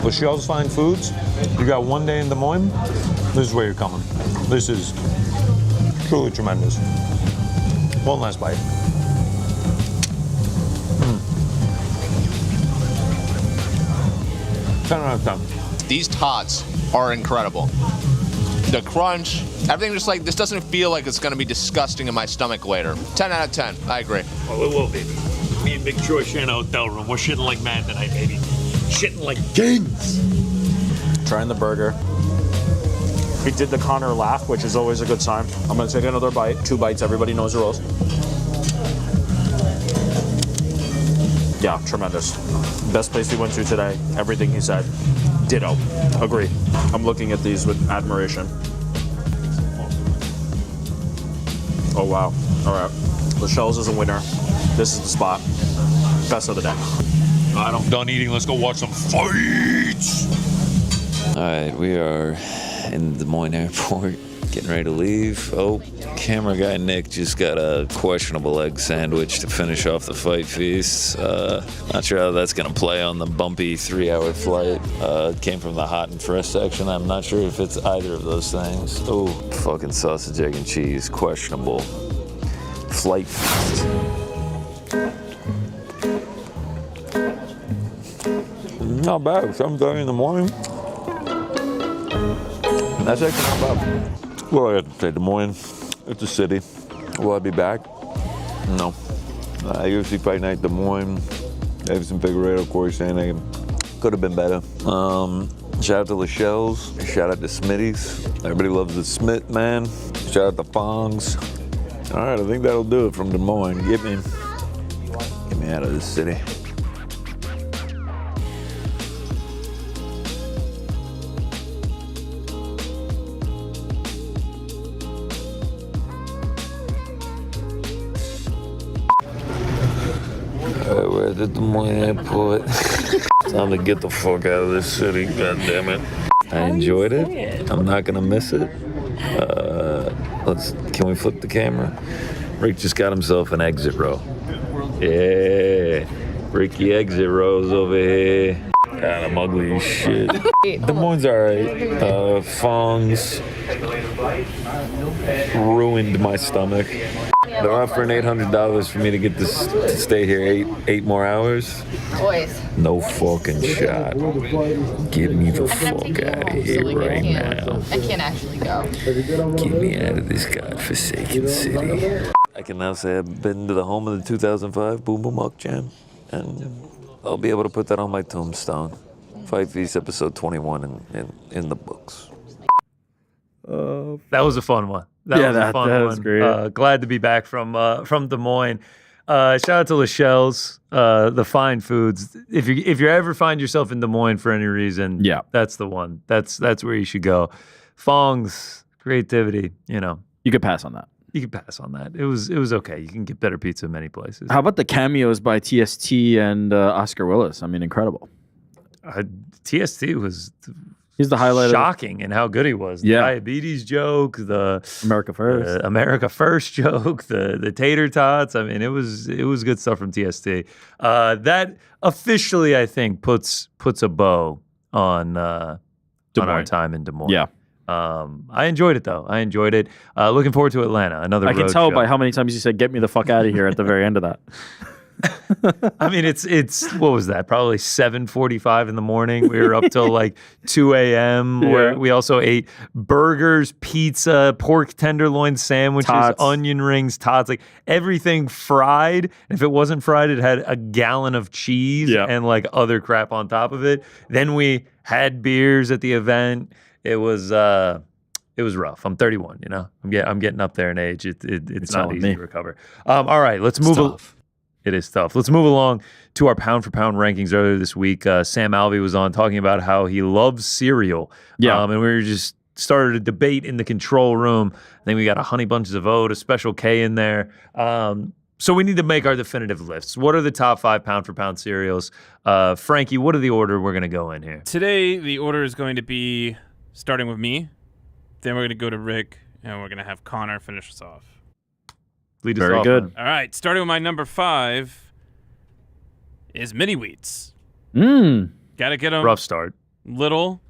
Lachelle's Fine Foods, you got one day in Des Moines, this is where you're coming. This is truly tremendous. One last bite. 10 out of 10. These tots are incredible. The crunch, everything just like, this doesn't feel like it's gonna be disgusting in my stomach later. 10 out of 10, I agree. Oh, it will be. Me and Big Troy sharing a hotel room. We're shitting like mad tonight, baby. Shitting like kings. Trying the burger. He did the Connor laugh, which is always a good sign. I'm gonna take another bite. 2 bites, everybody knows the rules. Yeah, tremendous. Best place we went to today. Everything he said. Ditto. Agree. I'm looking at these with admiration. Oh, wow. All right. Lachelle's is a winner. This is the spot. Best of the day. I'm done eating. Let's go watch some fights. All right, we are in Des Moines Airport, getting ready to leave. Oh, camera guy Nick just got a questionable egg sandwich to finish off the fight feast. Not sure how that's going to play on the bumpy 3-hour flight. It came from the hot and fresh section. I'm not sure if it's either of those things. Oh, fucking sausage, egg, and cheese. Questionable. Flight feast. Not bad. 7:30 in the morning. That's actually not bad. Well, I have to say, Des Moines, it's a city. Will I be back? No. UFC Fight Night, Des Moines, Davison Figueiredo, Corey Sandhagen. Could have been better. Shout out to Lachelle's. Shout out to Smitty's. Everybody loves the Smith, man. Shout out to Fongs. All right, I think that'll do it from Des Moines. Get me out of this city. We're at the Des Moines Airport. Time to get the fuck out of this city, god damn it. I enjoyed it. I'm not gonna miss it. Can we flip the camera? Rick just got himself an exit row. Yeah, Ricky exit rows over here. God, I'm ugly as shit. Des Moines alright. Fongs ruined my stomach. They're offering $800 for me to get this to stay here eight more hours. Boys. No fucking shot. Get me the fuck out of here right now. I can't actually go. Get me out of this godforsaken city. I can now say I've been to the home of the 2005 Boom Boom Muck Jam, and I'll be able to put that on my tombstone. Fight Feast episode 21 in the books. That was a fun one. That was great. Glad to be back from Des Moines. Shout out to Lachelle's, the fine foods. If you ever find yourself in Des Moines for any reason, that's the one. That's where you should go. Fongs, creativity. You could pass on that. You could pass on that. It was okay. You can get better pizza in many places. How about the cameos by TST and Oscar Willis? I mean, incredible. TST was. He's the highlight. Shocking in how good he was. The diabetes joke, the America First joke, the tater tots. I mean, it was good stuff from TST. That officially, I think, puts a bow on our time in Des Moines. Yeah. I enjoyed it though. I enjoyed it. Looking forward to Atlanta. Another. I can tell by how many times you said "Get me the fuck out of here" at the very end of that. I mean, it's what was that? Probably 7:45 in the morning. We were up till like 2 a.m. Where we also ate burgers, pizza, pork tenderloin sandwiches, onion rings, tots, like everything fried. And if it wasn't fried, it had a gallon of cheese and like other crap on top of it. Then we had beers at the event. It was rough. I'm 31. I'm getting up there in age. It's not easy to recover. All right, let's move. It is tough. Let's move along to our pound for pound rankings. Earlier this week, Sam Alvey was on talking about how he loves cereal. And we were just started a debate in the control room. I think we got a Honey Bunches of Oat, a Special K in there. So we need to make our definitive lists. What are the top 5 pound for pound cereals? Frankie, what are the order we're going to go in here? Today, the order is going to be starting with me. Then we're going to go to Rick, and we're going to have Connor finish us off. Lead us off. Very good. All right, starting with my number 5 is mini wheats. Gotta get them. Rough start. Little.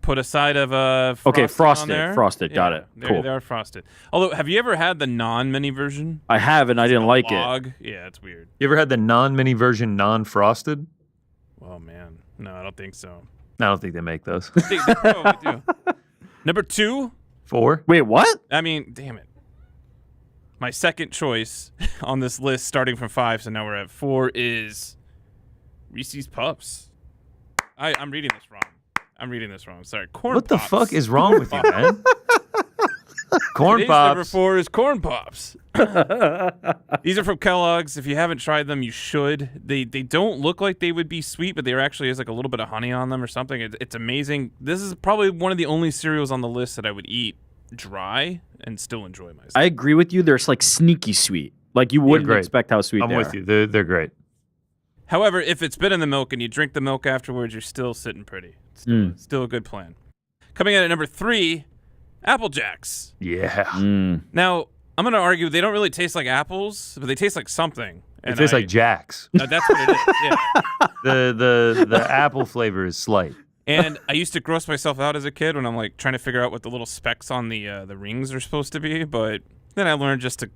Put a side of frosted. on there. Frosted. Got it. Cool. They are frosted. Although, have you ever had the non-mini version? I have, and I didn't like it. it. Yeah, it's weird. You ever had the non-mini version, non-frosted? Oh man, no, I don't think so. I don't think they make those. They probably do. Number 2. 4. Wait, what? I mean, damn it. My second choice on this list, starting from 5, so now we're at 4, is Reese's Puffs. I'm reading this wrong. Sorry. Corn What the Pops. fuck is wrong with you, man? Corn Today's number Pops. 4 is Corn Pops. These are from Kellogg's. If you haven't tried them, you should. They don't look like they would be sweet, but there actually is like a little bit of honey on them or something. It's amazing. This is probably one of the only cereals on the list that I would eat dry and still enjoy myself. I agree with you. They're like sneaky sweet. Like you wouldn't great. expect how sweet I'm they with are. you. They're great. However, if it's been in the milk and you drink the milk afterwards, you're still sitting pretty. Still a good plan. Coming in at number 3, Apple Jacks. Yeah. Now, I'm going to argue they don't really taste like apples, but they taste like something. It tastes like Jack's. That's what it is, yeah. The apple flavor is slight. And I used to gross myself out as a kid when I'm like trying to figure out what the little specks on the rings are supposed to be, but then I learned just to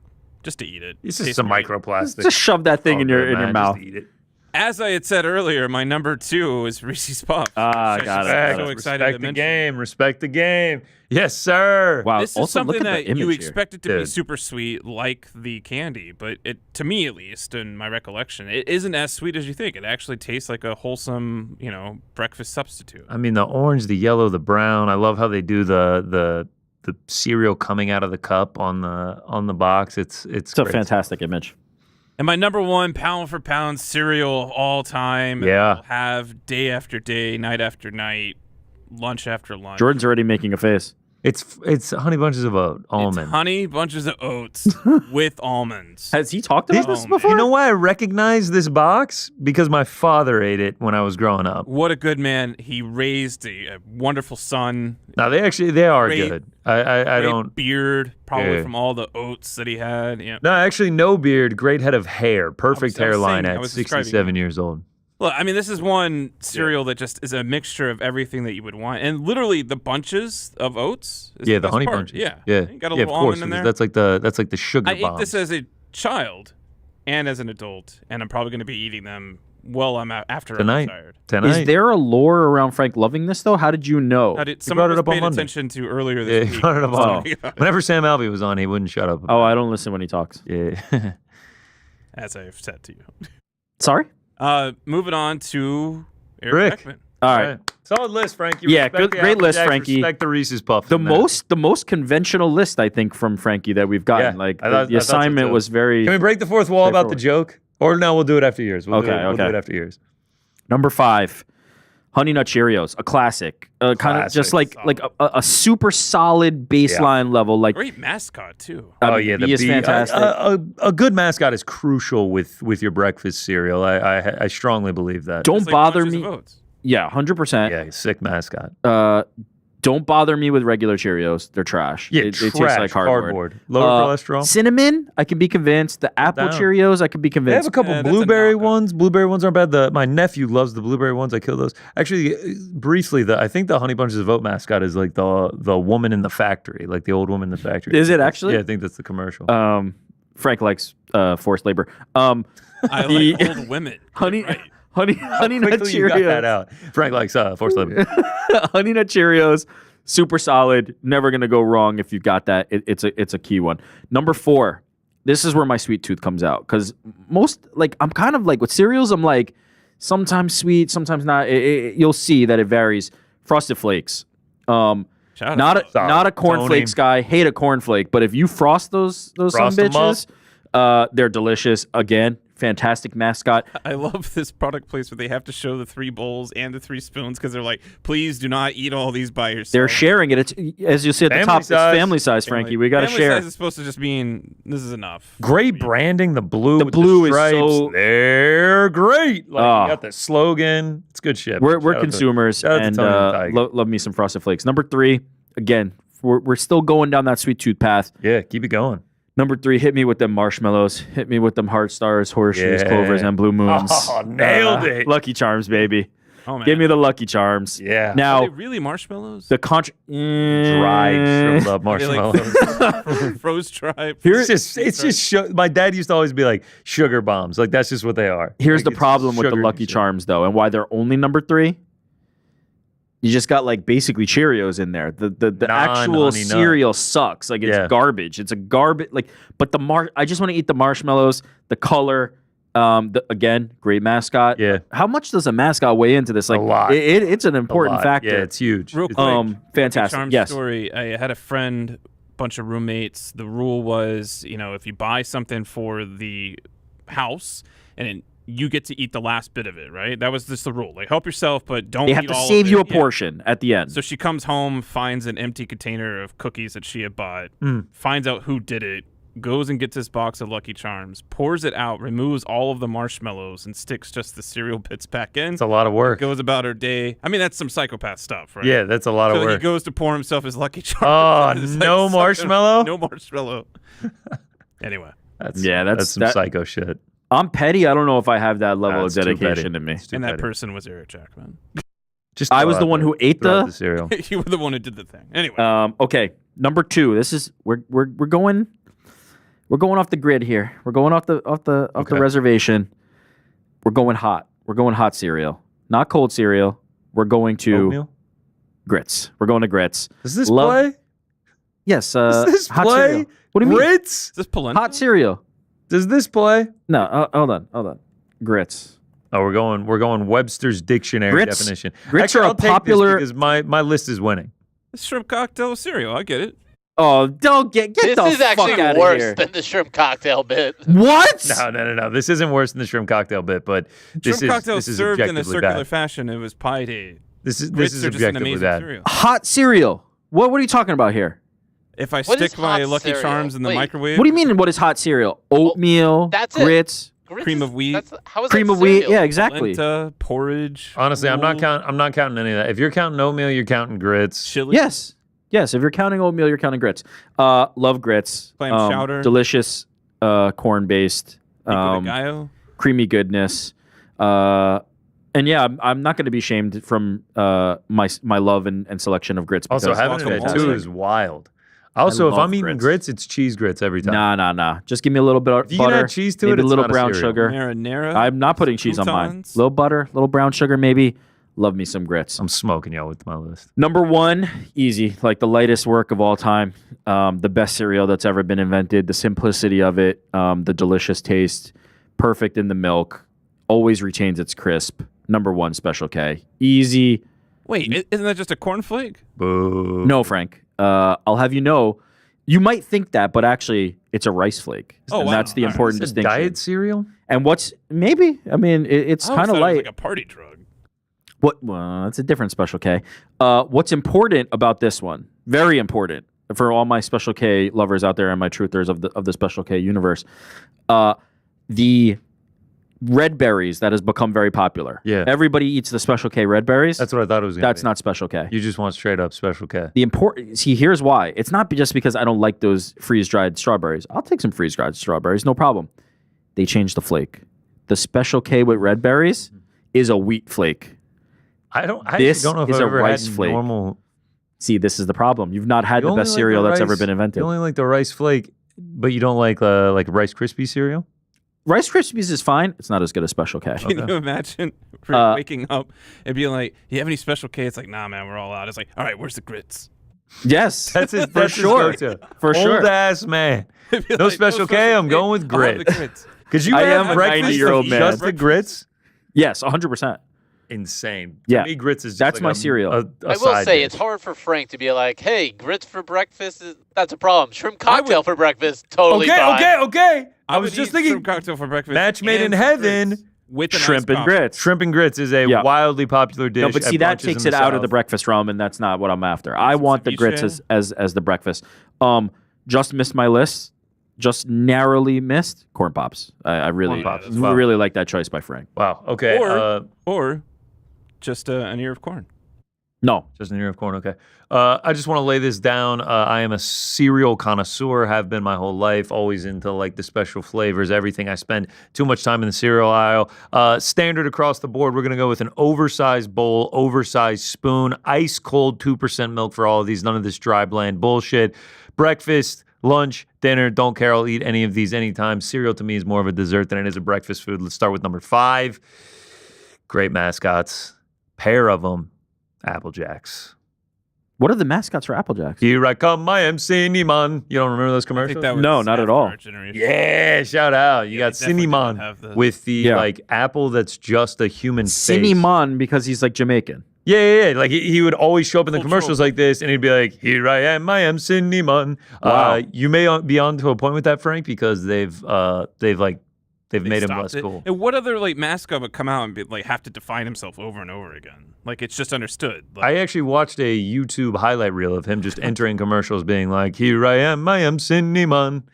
eat it. It's just Tastes some great. microplastic. Just shove that thing in your mouth. Just eat it. As I had said earlier, my number 2 is Reese's Puffs. Ah, got it. I'm so excited to Respect the mention. game. Respect the game. Yes, sir. Wow. This is also, look something at the that you image here. expect it to be Dude. super sweet, like the candy, but to me at least, in my recollection, it isn't as sweet as you think. It actually tastes like a wholesome, breakfast substitute. I mean, the orange, the yellow, the brown. I love how they do the cereal coming out of the cup on the box. It's It's a great. fantastic image. And my number 1 pound for pound cereal of all time. Yeah. I'll have day after day, night after night, lunch after lunch. Jordan's already making a face. It's Honey Bunches of Oat It's almond. honey bunches of oats with almonds. Has he talked about this before? You know why I recognize this box? Because my father ate it when I was growing up. What a good man. He raised a wonderful son. Now they are Great- good. I Great don't. beard, probably Yeah. from all the oats that he had. Yeah. No, actually, no beard. Great head of hair. Perfect I was hairline saying, I at was describing 67 years old. Look, I mean, this is one cereal that just is a mixture of everything that you would want, and literally the bunches of oats. Is Yeah, the the best honey part. bunches. Yeah, yeah, You got a yeah, little of course. almond in there. Because that's like the sugar I ate bombs. this as a child and as an adult, and I'm probably going to be eating them after Tonight. I'm retired. Tonight. Is there a lore around Frank loving this though? How did you know? How did brought someone it was up on paid Monday. attention to earlier Yeah, this he week? brought it up was on- talking about it. Whenever Sam Alvey was on, he wouldn't shut up. Oh, I don't listen when he talks. Yeah. As I've said to you. Sorry? Moving on to Eric Rick. Beckman. All right. Solid list, Frankie. Yeah, Respect the great Apple list, Jacks, Frankie. Respect the Reese's Puffs. The in that. most conventional list I think from Frankie that we've gotten. Yeah, like I thought- the I thought so, assignment too. was very Can we break the fourth wall about the straightforward. joke? Or no, we'll do it after yours. We'll do Okay, it, we'll do okay. it after yours. Number 5, Honey Nut Cheerios, a classic. Kind of just Classic. like a super solid baseline level. Like Great mascot too. Oh mean, yeah, the bee is fantastic. A good mascot is crucial with your breakfast cereal. I strongly believe that. Don't It's like bother bunches me. of oats. Yeah, 100%. Yeah, sick mascot. Don't bother me with regular Cheerios. They're trash. Yeah, They taste trash, like cardboard. Lower cholesterol. Cinnamon, I can be convinced. The apple down. Cheerios, I can be They have convinced. a couple Yeah, that's a blueberry knockoff. ones. Blueberry ones aren't bad. My nephew loves the blueberry ones. I kill those. Actually, briefly, I think the Honey Bunches of Oat mascot is like the woman in the factory, like the old woman in the factory. Is it actually? Yeah, I think that's the commercial. Frank likes forced labor. I The- like old women. Honey, Right. honey Nut Quickly you got that Cheerios. out. Frank likes forced labor. Honey Nut Cheerios, super solid. Never gonna go wrong if you've got that. It's a key one. Number 4. This is where my sweet tooth comes out because I'm kind of like with cereals. I'm like sometimes sweet, sometimes not. You'll see that it varies. Frosted Flakes. Shout out. Not a cornflakes guy. Hate a cornflake, but if you frost those some Frost 'em bitches, they're delicious. Again, fantastic mascot. I love this product place where they have to show the 3 bowls and the 3 spoons because they're like, please do not eat all these by yourself. They're sharing it. It's as you see at the Family top. size. It's family size, Frankie. We got to Family share. size is supposed to just mean this is enough. Great branding. The blue. with blue is stripes, so- They're great. Like, Ah. you got the slogan. It's good shit. We're Shout out to- consumers shout out to and Tony the Tiger. love me some Frosted Flakes. Number 3, again, we're still going down that sweet tooth path. Yeah, keep it going. Number 3, hit me with them marshmallows. Hit me with them heart stars, horseshoes, Yeah. clovers, and blue moons. Oh, nailed it. Lucky Charms, baby. Oh man. Give me the Lucky Charms. Yeah. Are Now they really marshmallows? the Dried, shriveled up Are they like marshmallows. froze tribe. It's just my dad used to always be like sugar bombs. Like that's just what they are. Here's Like, the it's problem with the sugar Lucky shit. Charms, though, and why they're only number 3. You just got like basically Cheerios in there. The actual Non-honey nut. cereal sucks. Like it's Yeah. garbage. It's a garbage. Like, but I just want to eat the marshmallows. The color. Again, great mascot. Yeah. How much does a mascot weigh into this? Like, A lot. It's an A important lot. factor. Yeah, it's huge. Real It's- quick. Fantastic. Charm Yes. story. I had a friend bunch of roommates. The rule was, if you buy something for the house and you get to eat the last bit of it, right? That was just the rule. Like, help yourself, but don't They eat have to all save of it. you a portion at the end. So she comes home, finds an empty container of cookies that she had bought, finds out who did it, goes and gets this box of Lucky Charms, pours it out, removes all of the marshmallows, and sticks just the cereal bits back in. It's a lot of work. Goes about her day. I mean, that's some psychopath stuff, right? Yeah, that's a lot of So he work. goes to pour himself his Lucky Charms. Oh, It's no such marshmallow? no marshmallow. Anyway. That's some psycho shit. I'm petty. I don't know if I have that level of That's too petty. dedication in me. It's too And that petty. person was Eric Jackman. Just I throw was the out one who ate throw out the cereal. You were the one who did the thing. Anyway. Okay, number 2. This is we're going off the grid here. We're going off the reservation. We're going hot. We're going hot cereal, not cold cereal. We're going to Oatmeal? grits. We're going to grits. Does this Love- play? Yes. Does this hot play? cereal. What do you mean? Grits? Is this polenta? Hot cereal. Does this play? No. Hold on. Grits. Oh, we're going Webster's dictionary Grits- definition. grits Actually, are a I'll take this popular- because my list is winning. It's shrimp cocktail with cereal. I get it. Oh, don't get This the is fuck actually out of worse here. than the shrimp cocktail bit. What? No. This isn't worse than the shrimp cocktail bit, but this Shrimp cocktail is served in a objectively circular bad. fashion. It was pie day. This is Grits are just an objectively amazing bad. cereal. Hot cereal. What are you talking about here? If I What is stick my hot Lucky cereal? Charms in the Wait. microwave, What do you mean? What is hot cereal? Oatmeal, that's it. grits, cream of wheat, How is cream that of wheat. cereal? Yeah, exactly. polenta, porridge. Honestly, I'm gruel, not counting any of that. If you're counting oatmeal, you're counting grits. chili. Yes. If you're counting oatmeal, you're counting grits. Love grits. Clam chowder. Delicious, corn-based, Pico de gallo. creamy goodness. And yeah, I'm not going to be shamed from my love and selection of grits. Also, because having it's it at 2 fantastic. is wild. Also, if love I'm eating grits. grits, it's cheese grits every time. Nah. Just give me a little bit of If you can butter. add cheese to maybe it, a it's little not a brown cereal. sugar. Marinara. I'm not putting cheese on mine. croutons. Little butter, little brown sugar, maybe. Love me some grits. I'm smoking y'all with my list. Number 1, easy, like the lightest work of all time. The best cereal that's ever been invented. The simplicity of it, the delicious taste, perfect in the milk, always retains its crisp. Number 1, Special K. Easy. Wait, isn't that just a cornflake? Boo. No, Frank. I'll have you know, you might think that, but actually, it's a rice flake. Oh, and wow. that's the All right. important It's a distinction. diet cereal? And what's maybe? I mean, it's I always kind of thought it was light. like a party drug. What? Well, that's a different Special K. What's important about this one? Very important for all my Special K lovers out there and my truthers of the Special K universe. The red berries that has become very popular. Yeah. Everybody eats the Special K red berries. That's what I thought it was going to be. That's not Special K. You just want straight up Special K. The important. See, here's why. It's not just because I don't like those freeze dried strawberries. I'll take some freeze dried strawberries, no problem. They changed the flake. The Special K with red berries is a wheat flake. I This don't know if is I've a ever rice had flake. normal. See, this is the problem. You've not had You the only best like cereal the that's ever rice- been invented. You only like the rice flake, but you don't like Rice Krispie cereal? Rice Krispies is fine. It's not as good as Special K. Can you imagine waking up and being like, "You have any Special K?" It's like, "Nah, man, we're all out." It's like, "All right, where's the grits?" Yes, That's it. for That's his sure. go-to. For sure. Old ass man. Be No like, Special K. I'm going with I'll have the grits. grits. Because you I have am a breakfast 90-year-old of man. just the grits. Yes, 100%. Insane. Yeah. To me, grits is just That's like my a- cereal. a I will side say dish. it's hard for Frank to be like, "Hey, grits for breakfast that's a problem. Shrimp cocktail for breakfast, totally fine." Okay. I would was just eat thinking shrimp cocktail for breakfast. match made and in some heaven. grits with a Shrimp nice and coffee. grits. Shrimp and grits is a Yeah. wildly popular dish. No, but at see, that brunches takes in it out of the South. breakfast realm, and that's not what I'm after. I want the grits as the breakfast. Just missed my list. Just narrowly missed Corn Pops. I really, Corn Pops, wow. really like that choice by Frank. Wow. Okay. Or just an ear of corn. No. Just an ear of corn. Okay. I just want to lay this down. I am a cereal connoisseur. Have been my whole life. Always into like the special flavors. Everything. I spend too much time in the cereal aisle. Standard across the board. We're gonna go with an oversized bowl, oversized spoon, ice cold 2% milk for all of these. None of this dry bland bullshit. Breakfast, lunch, dinner. Don't care. I'll eat any of these anytime. Cereal to me is more of a dessert than it is a breakfast food. Let's start with number 5. Great mascots. Pair of them. Apple Jacks. What are the mascots for Apple Jacks? Here I come, I am Cinnamon. You don't remember those commercials? that was No, not at after all. our generation. Yeah, shout out. You got they definitely did not Cinnamon have the- with the Yeah. like apple that's just a human face. Cinnamon because he's like Jamaican. Yeah. Like he would always show up in the commercials like this, and he'd be like, "Here I am cinnamon." Wow. You may be on to a point with that, Frank, because they've made him less cool. And what other like mascot would come out and be, like have to define himself over and over again? Like it's just understood. Like, I actually watched a YouTube highlight reel of him just entering commercials, being like, "Here I am cinnamon."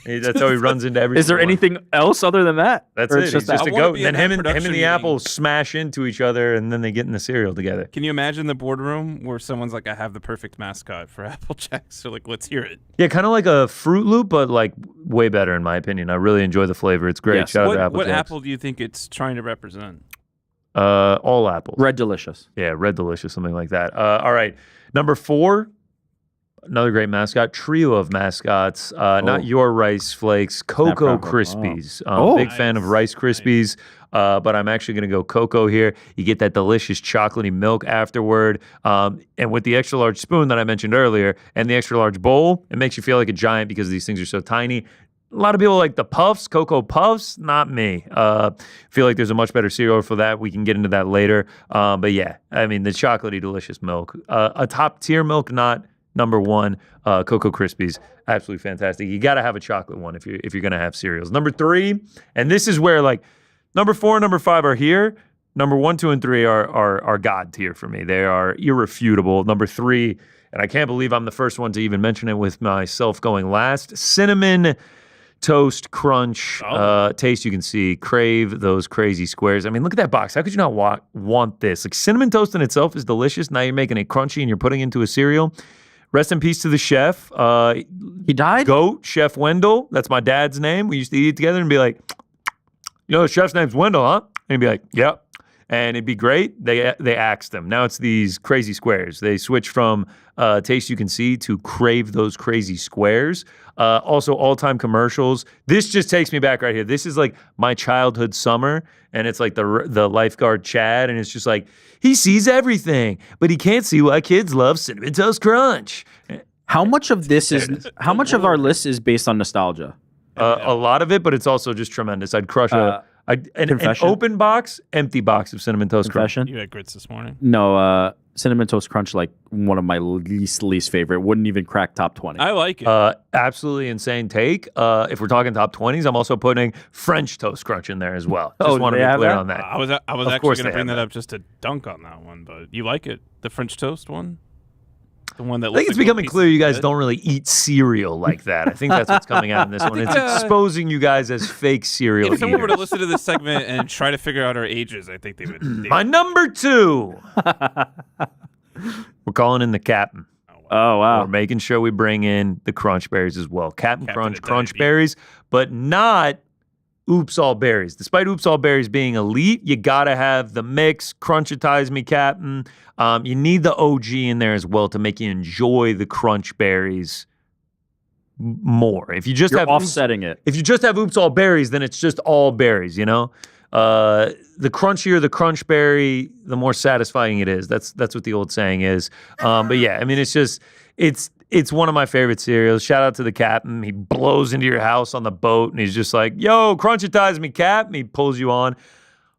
That's how he runs into everything. Is there anything else other than that? That's Or it. it's He's just a goat. And then him and production the apple smash into each other, and then they get in the cereal together. Can you imagine the boardroom where someone's like, "I have the perfect mascot for Apple Jacks," so like, let's hear it. Yeah, kind of like a Fruit Loop, but like way better in my opinion. I really enjoy the flavor. It's great. Yes. Shout out to Apple What Jacks. apple do you think it's trying to represent? All apples. Red Delicious. Yeah, Red Delicious, something like that. All right, number 4. Another great mascot, trio of mascots. Not your Rice Flakes, Cocoa Krispies. Big fan of Rice Krispies, but I'm actually going to go Cocoa here. You get that delicious chocolatey milk afterward. And with the extra large spoon that I mentioned earlier and the extra large bowl, it makes you feel like a giant because these things are so tiny. A lot of people like the Puffs, Cocoa Puffs, not me. Feel like there's a much better cereal for that. We can get into that later. But yeah, I mean, the chocolatey delicious milk. A top tier milk, not number 1, Cocoa Krispies, absolutely fantastic. You got to have a chocolate one if you're gonna have cereals. Number 3, and this is where like number 4 and number 5 are here. Number 1, 2, and 3 are God tier for me. They are irrefutable. Number 3, and I can't believe I'm the first one to even mention it with myself going last. Cinnamon Toast Crunch taste. You can see, crave those crazy squares. I mean, look at that box. How could you not want this? Like cinnamon toast in itself is delicious. Now you're making it crunchy and you're putting it into a cereal. Rest in peace to the chef. He died? Goat, Chef Wendell. That's my dad's name. We used to eat together and be like, the chef's name's Wendell, huh? And he'd be like, yep. And it'd be great. They axed them. Now it's these crazy squares. They switched from Taste You Can See to Crave Those Crazy Squares. Also, all-time commercials. This just takes me back right here. This is like my childhood summer, and it's like the lifeguard Chad, and it's just like, he sees everything, but he can't see why kids love Cinnamon Toast Crunch. How much of this is? How much of our list is based on nostalgia? A lot of it, but it's also just tremendous. I'd crush an open box, empty box of Cinnamon Toast Crunch. You had grits this morning? No, Cinnamon Toast Crunch, like one of my least favorite. Wouldn't even crack top 20. I like it. Absolutely insane take. If we're talking top 20s, I'm also putting French Toast Crunch in there as well. Just want to be clear on that. I was actually going to bring that up just to dunk on that one, but you like it, the French toast one, the one that. I think it's becoming clear you guys don't really eat cereal like that. I think that's what's coming out in this one. It's exposing you guys as fake cereal If someone were to eaters. listen to this segment and try to figure out our ages, I think they would. My number 2. We're calling in the captain. Oh, wow. We're making sure we bring in the Crunch Berries as well. Captain Crunch, Crunch Berries, but not Oops All Berries. Despite Oops All Berries being elite, you got to have the mix. Crunchitize me, Captain. You need the OG in there as well to make you enjoy the Crunch Berries more. If you just You're have offsetting it. If you just have Oops All Berries, then it's just all berries, you know? The crunchier the crunch berry, the more satisfying it is. That's what the old saying is. But yeah, I mean, it's one of my favorite cereals. Shout out to the captain. He blows into your house on the boat and he's just like, yo, crunchitize me, Cap. And he pulls you on.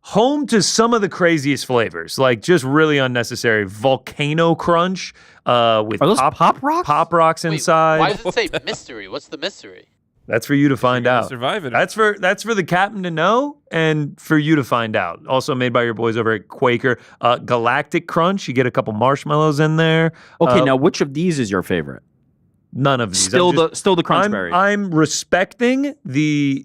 Home to some of the craziest flavors, like just really unnecessary. Volcano Crunch with Pop Rocks? Pop Rocks inside. Why does it say mystery? What's the mystery? That's for you to find out. Survive it. That's for the captain to know and for you to find out. Also made by your boys over at Quaker. Galactic Crunch. You get a couple marshmallows in there. Okay, now which of these is your favorite? None of these. Still the Crunch Berry. I'm respecting the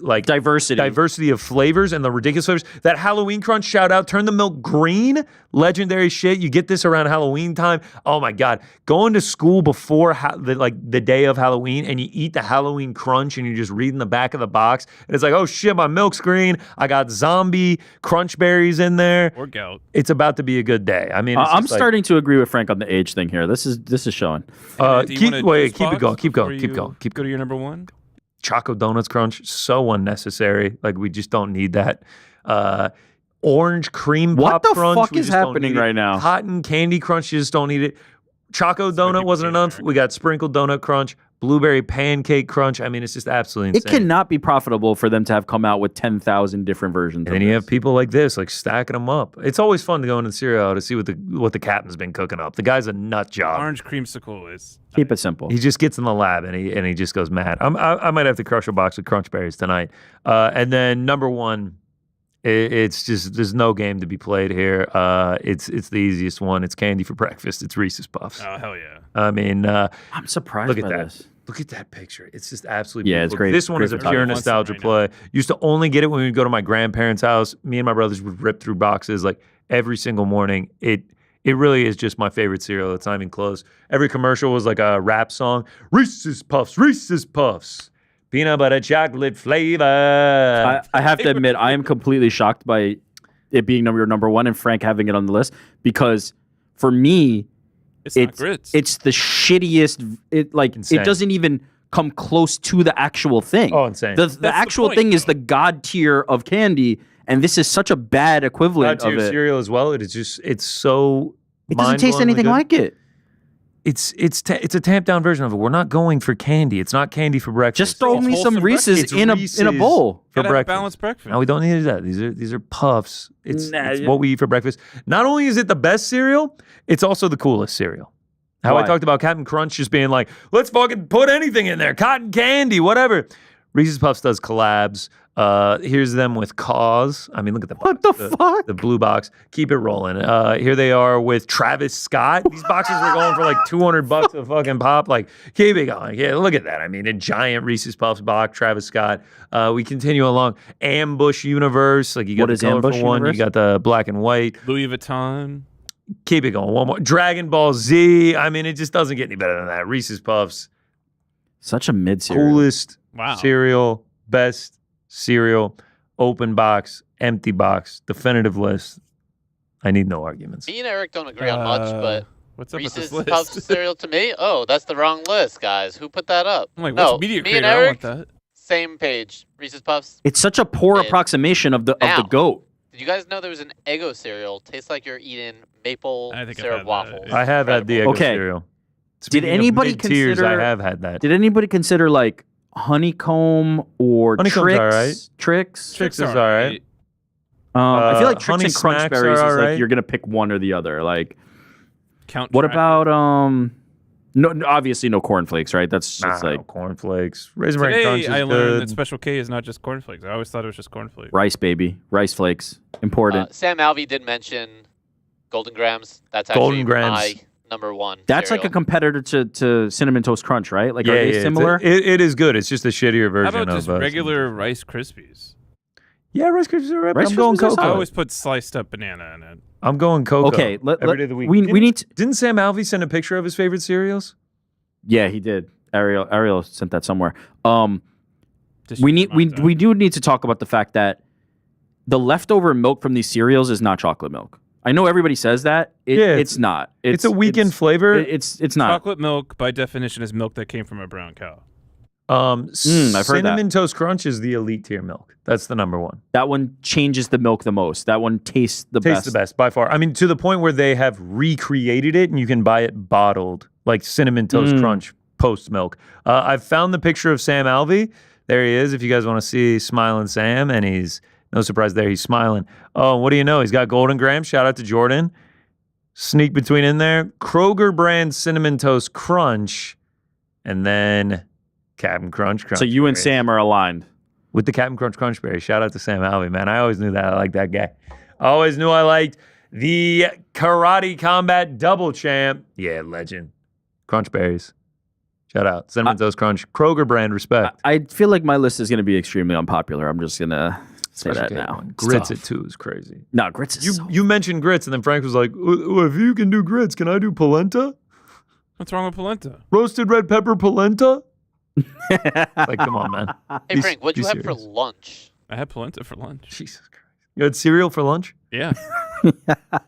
like diversity of flavors and the ridiculous flavors. That Halloween Crunch, shout out, turn the milk green, legendary shit. You get this around Halloween time. Oh my god, going to school before the day of Halloween and you eat the Halloween Crunch and you're just reading the back of the box and it's like, oh shit, my milk's green. I got zombie Crunch Berries in there. Or gout. It's about to be a good day. I mean, I'm starting to agree with Frank on the age thing here. This is showing. Keep it going. Keep going. Go to your number 1. Choco Donuts Crunch, so unnecessary. Like, we just don't need that. Orange Cream Pop Crunch. What the fuck is happening right now? Cotton Candy Crunch, you just don't need it. Choco donut wasn't enough. We got sprinkled donut crunch, blueberry pancake crunch. I mean, it's just absolutely It insane. cannot be profitable for them to have come out with 10,000 different versions. And then you have people like this, like stacking them up. It's always fun to go into the cereal aisle to see what the captain's been cooking up. The guy's a nut job. Orange creamsicle is. Keep it simple. He just gets in the lab and he just goes mad. I might have to crush a box of Crunch Berries tonight. And then number one, it's just there's no game to be played here. It's the easiest one. It's candy for breakfast. It's Reese's Puffs. Oh hell yeah! I mean, I'm surprised. Look at by that. This. Look at that picture. It's just absolutely it's beautiful. great. This one Great is a photography. pure nostalgia play. Used to only get it when we'd go to my grandparents' house. Me and my brothers would rip through boxes like every single morning. It really is just my favorite cereal. It's not even close. Every commercial was like a rap song. Reese's Puffs, Reese's Puffs. Peanut butter chocolate flavor. I have to admit, I am completely shocked by it being number one and Frank having it on the list because for me, it's not grits. It's the shittiest. It doesn't even come close to the actual thing. Oh, insane. The actual thing is the god tier of candy, and this is such a bad equivalent of it. Cereal as well. It's so. It doesn't taste anything like it. It's a tamped down version of it. We're not going for candy. It's not candy for breakfast. Just throw me some Reese's in a bowl for breakfast. Balanced breakfast. No, we don't need that. These are puffs. It's what we eat for breakfast. Not only is it the best cereal, it's also the coolest cereal. How I talked about Captain Crunch just being like, let's fucking put anything in there, cotton candy, whatever. Reese's Puffs does collabs. Here's them with Cause. I mean, look at the box. What the fuck? The blue box. Keep it rolling. Here they are with Travis Scott. These boxes were going for like $200 a fucking pop. Like, keep it going. Yeah, look at that. I mean, a giant Reese's Puffs box. Travis Scott. We continue along. Ambush Universe. Like you got What the is colorful Ambush one. Universe? You got the black and white. Louis Vuitton. Keep it going. One more. Dragon Ball Z. I mean, it just doesn't get any better than that. Reese's Puffs. Such a mid cereal. Coolest Wow. cereal. Best cereal. Open box. Empty box. Definitive list. I need no arguments. Me and Eric don't agree on much, but what's up with Reese's this Puffs list? cereal to me? Oh, that's the wrong list, guys. Who put that up? I'm like, no, what's media me and creator? I want Eric, that. same page. Reese's Puffs. It's such a poor Mid. approximation of the Now. goat. Did you guys know there was an Eggo cereal? Tastes like you're eating maple I think I've syrup had that. waffles. I have had the Eggo Okay. cereal. Did Speaking of anybody mid-tiers, I consider? have had that. Did anybody consider like honeycomb or Honeycomb's tricks? alright. Tricks. Tricks is all right. I feel like tricks Honey and crunch Smacks berries are is alright. like you're gonna pick one or the other. Like, Count what Track. about No, obviously no cornflakes, right? That's just like cornflakes. Raisin Bran Today Crunch is I learned good. that Special K is not just cornflakes. I always thought it was just cornflakes. rice, baby, rice flakes, important. Sam Alvey did mention Golden Grams. That's Golden actually Grams. my number one. That's like a cereal. competitor to Cinnamon Toast Crunch, right? Like, are they it's similar? it is good. It's just a shittier How version about of just regular Rice Krispies? Yeah, Rice Krispies are right. Rice I'm going Krispies are cocoa. I always put sliced up banana in it. I'm going cocoa. Okay, every day of the week. we need to, Didn't Sam Alvey send a picture of his favorite cereals? yeah, he did. Ariel sent that somewhere. Just We use need your mind we do need to talk about the fact that the leftover milk from these cereals is not chocolate milk. I know everybody says that. It's not. It's a weekend flavor. It's not. Chocolate milk, by definition, is milk that came from a brown cow. I've heard Cinnamon that. Toast Crunch is the elite tier milk. That's the number one. That one changes the milk the most. That one tastes the Tastes best. the best by far. I mean, to the point where they have recreated it and you can buy it bottled, like Cinnamon Toast Crunch post milk. I've found the picture of Sam Alvey. There he is. If you guys want to see smiling Sam, and he's no surprise there, he's smiling. Oh, what do you know? He's got Golden Graham. Shout out to Jordan. Sneak between in there. Kroger brand Cinnamon Toast Crunch, and then Captain Crunch. So you and Berry. Sam are aligned. With the Captain Crunch Berry. Shout out to Sam Alvey, man. I always knew that. I liked that guy. I always knew I liked the Karate Combat Double Champ. Yeah, legend. Crunch Berries. Shout out. Cinnamon Toast Crunch. Kroger brand, respect. I feel like my list is going to be extremely unpopular. I'm just going to say Special that K now. one. It's Grits tough. at 2 is crazy. No, grits is You mentioned grits, and then Frank was like, "Well, if you can do grits, can I do polenta? What's wrong with polenta? Roasted red pepper polenta?" Like, come on, man. Hey, Frank, what'd be you have for serious. lunch? I had polenta for lunch. Jesus Christ. You had cereal for lunch? Yeah.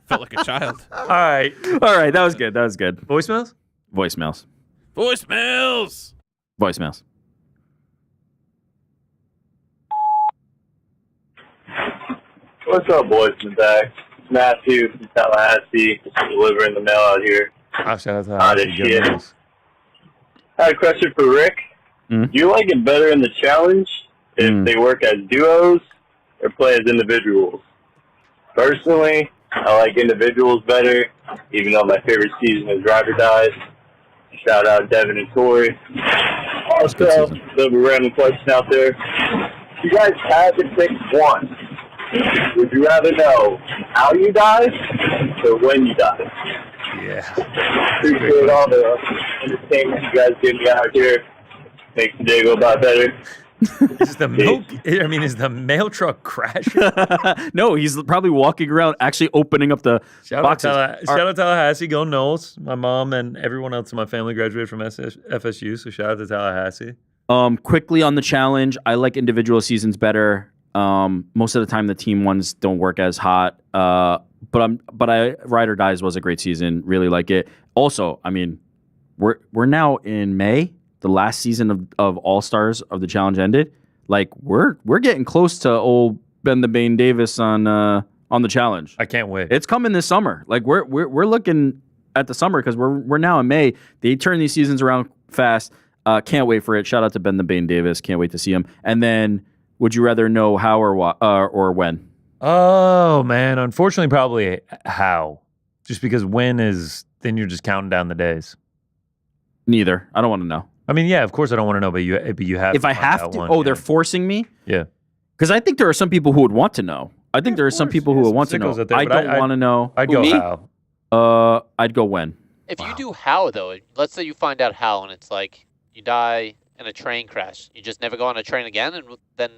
Felt like a child. All right. All right, that was good. That was good. Voicemails? Voicemails. Voicemails. Voicemails. What's up, boys in the back? It's Matthew from Tallahassee, just delivering the mail out here. Oh, shout out to Hottest Hassy, good shit. news. I had a question for Rick. Do you like it better in the challenge if they work as duos or play as individuals? Personally, I like individuals better, even though my favorite season is Ride or Dies. Shout out Devin and Tori. Also, a little random question out there. If you guys had to pick one, would you rather know how you died or when you died? Yeah. Appreciate all the entertainment you guys give me out here. Makes the day go by better. Is the milk? I mean, is the mail truck crashing? No, he's probably walking around, actually opening up the boxes. Shout out Tallahassee, go Knowles. My mom and everyone else in my family graduated from FSU, so shout out to Tallahassee. Quickly on the challenge, I like individual seasons better. Most of the time, the team ones don't work as hot. But Ride or Dies was a great season. Really like it. Also, I mean, we're now in May. The last season of All Stars of the challenge ended. Like we're getting close to old Ben the Bane Davis on the challenge. I can't wait. It's coming this summer. Like we're looking at the summer because we're now in May. They turn these seasons around fast. Can't wait for it. Shout out to Ben the Bane Davis. Can't wait to see him. And then, would you rather know how or when? Oh man, unfortunately, probably how. Just because when is then you're just counting down the days. Neither. I don't want to know. I mean, yeah, of course I don't want to know, but you have. If I have to, they're forcing me. Yeah. Because I think there are some people who would want to know. I think there are some people who would want to know. I don't want to know. I'd go how. I'd go when. If you do how though, let's say you find out how, and it's like you die in a train crash, you just never go on a train again, and then.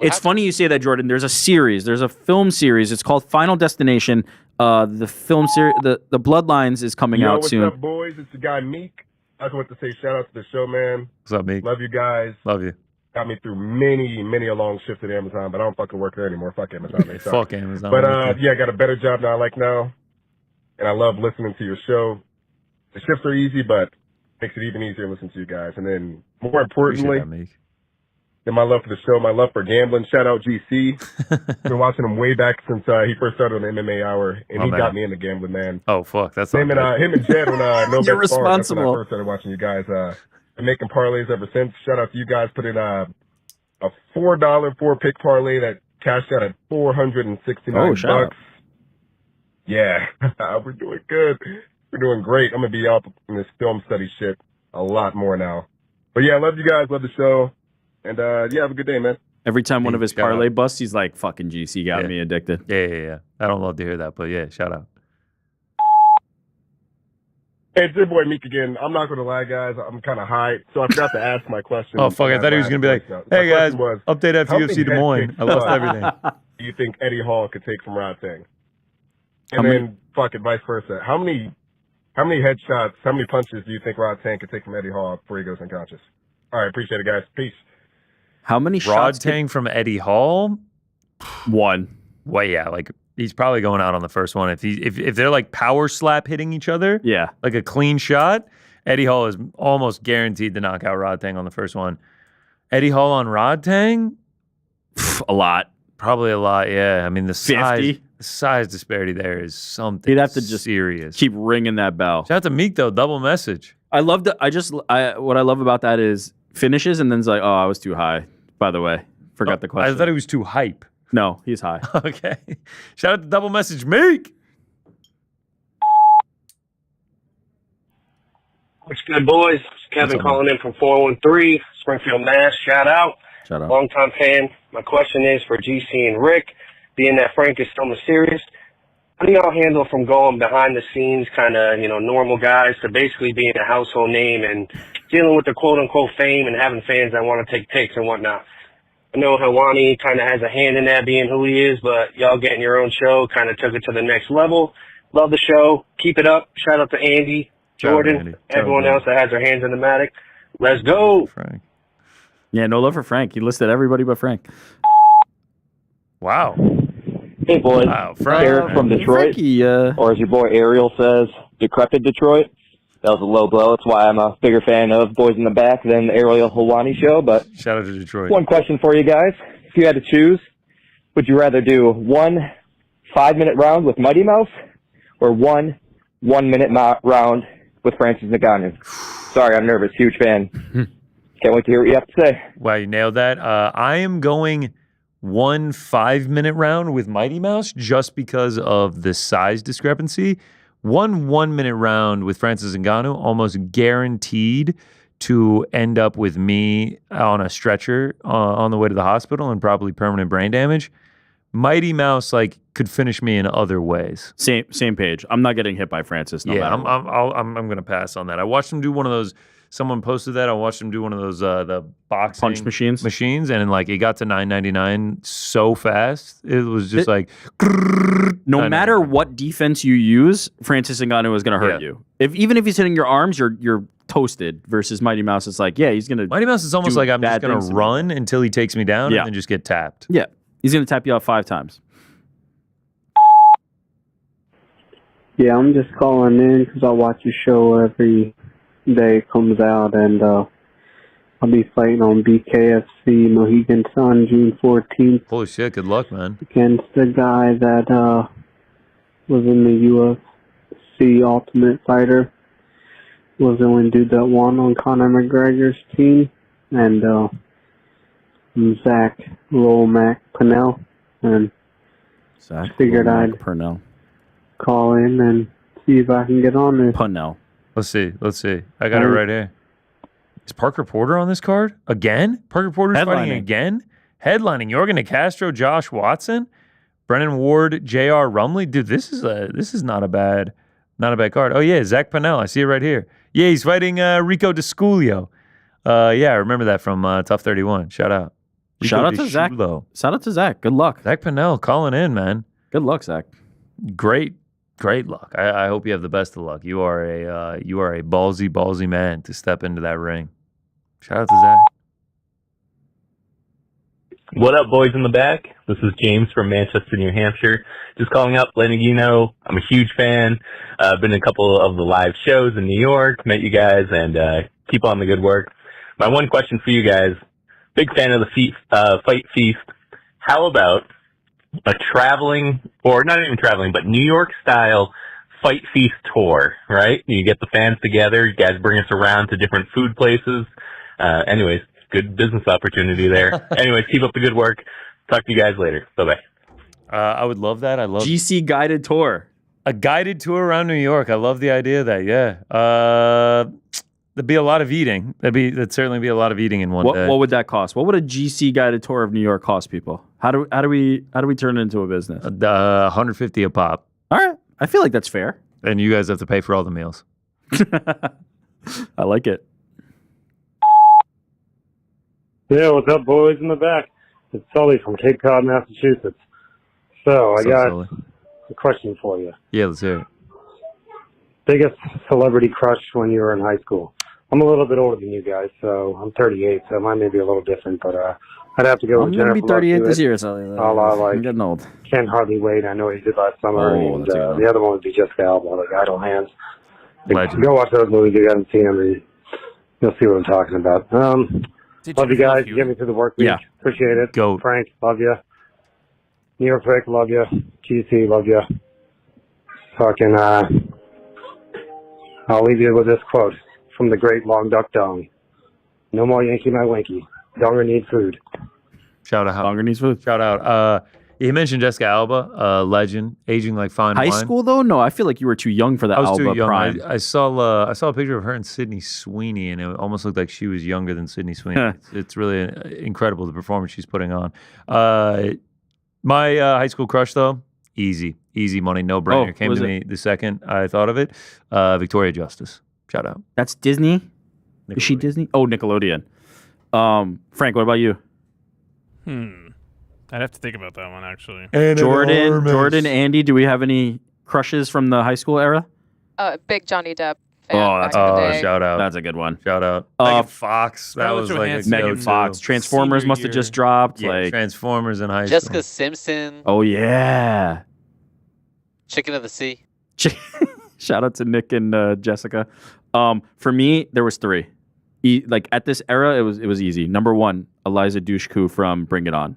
It's funny you say that, Jordan. There's a series. There's a film series. It's called Final Destination. The film series, the Bloodlines, is coming out soon. What's up, boys? It's the guy Meek. I just want to say shout out to the show, man. What's up, Meek? Love you guys. Love you. Got me through many a long shift at Amazon, but I don't fucking work there anymore. Fuck Amazon. Man. Sorry. Fuck Amazon. But yeah, I got a better job now. I like now, and I love listening to your show. The shifts are easy, but makes it even easier to listen to you guys. And then more importantly, than my love for the show, my love for gambling. Shout out GC. Been watching him way back since he first started on the MMA Hour, and he got me into gambling, man. Oh fuck, that's him and Jed when no You're best bars, that's when I responsible. first started watching you guys. Been making parlays ever since. Shout out to you guys. Put in a $4 4-pick parlay that cashed out at $469 bucks. Yeah, we're doing good. We're doing great. I'm gonna be up in this film study shit a lot more now. But yeah, I love you guys. Love the show. And yeah, have a good day, man. Every time one of his parlay busts, he's like, "Fucking GC got me addicted." Yeah. I don't love to hear that, but yeah, shout out. Hey, it's your boy Meek again. I'm not gonna lie, guys. I'm kind of high, so I forgot to ask my question. Oh fuck! I thought he was gonna be like, "Hey guys, update after UFC Des Moines. I lost everything." Do you think Eddie Hall could take from Rod Tang? And then fuck it, vice versa. How many headshots, how many punches do you think Rod Tang could take from Eddie Hall before he goes unconscious? All right, appreciate it, guys. Peace. How many Rod shots? Tang from Eddie Hall? One. Well, yeah, like he's probably going out on the first one. If they're like power slap hitting each other, yeah, like a clean shot, Eddie Hall is almost guaranteed to knock out Rod Tang on the first one. Eddie Hall on Rod Tang? A lot. Probably a lot, yeah. I mean, the 50? size disparity there is something He'd have to just serious. keep ringing that bell. Shout out to Meek, though. Double message. I love that. What I love about that is finishes and then's like, oh, I was too high. By the way, forgot the question. I thought he was too hype. No, he's high. Okay. Shout out to double message Meek. What's good, boys? It's Kevin calling in from 413, Springfield, Mass. Shout out. Shout out. Long-time fan. My question is for GC and Rick, being that Frank is still mysterious, how do y'all handle from going behind the scenes, kind of, normal guys, to basically being a household name and dealing with the quote-unquote fame and having fans that want to take pics and whatnot? I know Helwani kind of has a hand in that, being who he is, but y'all getting your own show kind of took it to the next level. Love the show. Keep it up. Shout out to Andy, Jordan, everyone else that has their hands in the matic. Let's go. Frank. Yeah, no love for Frank. He listed everybody but Frank. Wow. Hey, boys. Wow, Frank. Eric from Detroit, Frankie, or as your boy Ariel says, decrepit Detroit. That was a low blow. That's why I'm a bigger fan of Boys in the Back than the Ariel Helwani show. But shout out to Detroit. One question for you guys. If you had to choose, would you rather do one 5-minute round with Mighty Mouse or one 1 minute round with Francis Ngannou. Sorry, I'm nervous. Huge fan. Can't wait to hear what you have to say. Wow, you nailed that. I am going 1 5-minute round with Mighty Mouse just because of the size discrepancy. 1 minute round with Francis Ngannou, almost guaranteed to end up with me on a stretcher on the way to the hospital and probably permanent brain damage. Mighty Mouse could finish me in other ways. Same page. I'm not getting hit by Francis. No matter what. I'm gonna pass on that. I watched him do one of those. Someone posted that. I watched him do one of those the boxing punch machines, and it got to 9.99 so fast. It was just no matter what defense you use, Francis Ngannou is going to hurt you. Even if he's hitting your arms, you're toasted. Versus Mighty Mouse, it's he's going to. Mighty Mouse is almost like I'm just going to run until he takes me down and then just get tapped. Yeah, he's going to tap you out 5 times. Yeah, I'm just calling in because I watch your show every day it comes out, and I'll be fighting on BKFC Mohegan Sun June 14th. Holy shit, good luck, man. Against the guy that was in the UFC Ultimate Fighter. Was the only dude that won on Conor McGregor's team. And Zach Rollmack Purnell. And Zach figured I'd Purnell. Call in and see if I can get on this. Purnell. Let's see. I got it right here. Is Parker Porter on this card again? Parker Porter's fighting again? Headlining Jorgen De Castro, Josh Watson, Brennan Ward, J.R. Rumley. Dude, this is not a bad card. Oh yeah, Zach Purnell. I see it right here. Yeah, he's fighting Rico DeSculio. Yeah, I remember that from Tough 31. Shout out. Shout out to Zach. Shout out to Zach. Good luck. Zach Purnell calling in, man. Good luck, Zach. Great luck. I hope you have the best of luck. You are a ballsy man to step into that ring. Shout out to Zach. What up, boys in the back? This is James from Manchester, New Hampshire. Just calling up, letting you know I'm a huge fan. I've been in a couple of the live shows in New York, met you guys, and keep on the good work. My one question for you guys, big fan of the Fight Feast. How about a traveling, or not even traveling, but New York style Fight Feast tour, right? You get the fans together, you guys bring us around to different food places. Anyways, good business opportunity there. Anyways, keep up the good work. Talk to you guys later. Bye-bye. I would love that. I love GC guided tour. A guided tour around New York. I love the idea of that. Yeah. There'd be a lot of eating. There'd certainly be a lot of eating in one day. What would that cost? What would a GC guided tour of New York cost people? How do we turn it into a business? $150 a pop. All right. I feel like that's fair. And you guys have to pay for all the meals. I like it. Yeah, what's up, boys in the back? It's Sully from Cape Cod, Massachusetts. So, I got a question for you. Yeah, let's hear it. Biggest celebrity crush when you were in high school? I'm a little bit older than you guys, so I'm 38, so mine may be a little different, but I'd have to go with Jennifer. I'm going to be 38 this year, Sully. I'm getting old. Can't Hardly Wait. I know what he did last summer. And the other one would be Jessica Alba, like Idle Hands. Legend. Go watch those movies if you haven't seen them, and you'll see what I'm talking about. Love you guys. Get me through the work week. Yeah. Appreciate it. Go. Frank, love you. New York Rick, love you. GC, love you. Fucking, I'll leave you with this quote from the great Long Duck Dong. No more Yankee my Winky. Donger need food. Shout out. Donger needs food. Shout out. You mentioned Jessica Alba, legend, aging like fine wine. High school though? No, I feel like you were too young for the I was Alba too young. prime. I saw a picture of her and Sydney Sweeney, and it almost looked like she was younger than Sydney Sweeney. It's really incredible, the performance she's putting on. My high school crush though, easy money, no brainer. Came to me the second I thought of it. Victoria Justice. Shout out. That's Disney? Is she Disney? Oh, Nickelodeon. Frank, what about you? I'd have to think about that one, actually. Jordan, Andy, do we have any crushes from the high school era? Big Johnny Depp. That's shout out. That's a good one. Shout out. Megan Fox. That was like Megan Fox. Transformers must have just dropped. Yeah, Transformers in high school. Jessica Simpson. Oh yeah. Chicken of the Sea. Shout out to Nick and Jessica. For me, there was 3. Like at this era, it was easy. Number 1, Eliza Dushku from Bring It On.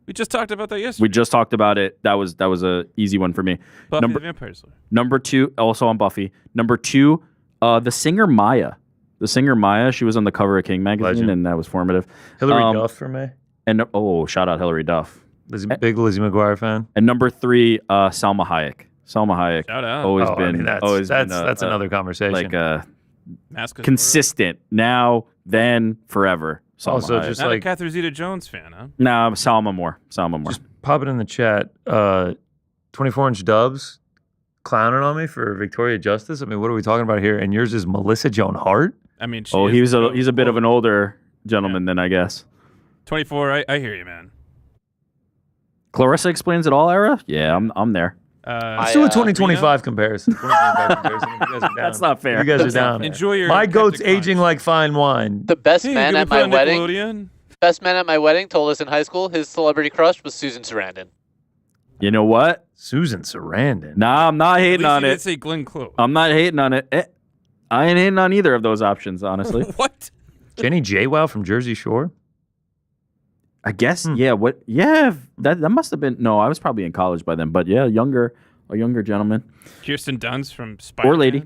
We just talked about that yesterday. We just talked about it. That was a easy one for me. Buffy the Vampire Slayer. Number 2, also on Buffy. Number 2, the singer Maya. The singer Maya, she was on the cover of King magazine, Legend. and that was formative. Hillary Duff for me. And shout out Hillary Duff. Big Lizzie McGuire fan. And number 3, Salma Hayek. Salma Hayek. Shout out. Always I been. mean, always been that's another conversation. Like Mask of consistent. Now, then, forever. Salma Also, Hayek. just Not like a Catherine Zeta-Jones fan, huh? Nah, Salma more. Just pop it in the chat. 24-inch Dubs clowning on me for Victoria Justice. I mean, what are we talking about here? And yours is Melissa Joan Hart. I mean, he's a bit of an older gentleman then, I guess. 24. I hear you, man. Clarissa Explains It All era? Yeah, I'm there. Let's do a 2025 comparison. 2025 comparison. If you guys are down. That's not fair. If you guys That's are not down. fair. Enjoy your My goat's aging like fine wine. The best Hey, man gonna at put my on wedding. Nickelodeon? Best man at my wedding told us in high school his celebrity crush was Susan Sarandon. You know what? Susan Sarandon. Nah, I'm not hating on Didn't it. say Glenn Close. I'm not hating on it. I ain't hating on either of those options, honestly. What? Jenny JWoww from Jersey Shore. I guess, yeah. What? Yeah, that must have been. No, I was probably in college by then. But yeah, a younger gentleman Kirsten Dunst from Spider-Man. or lady.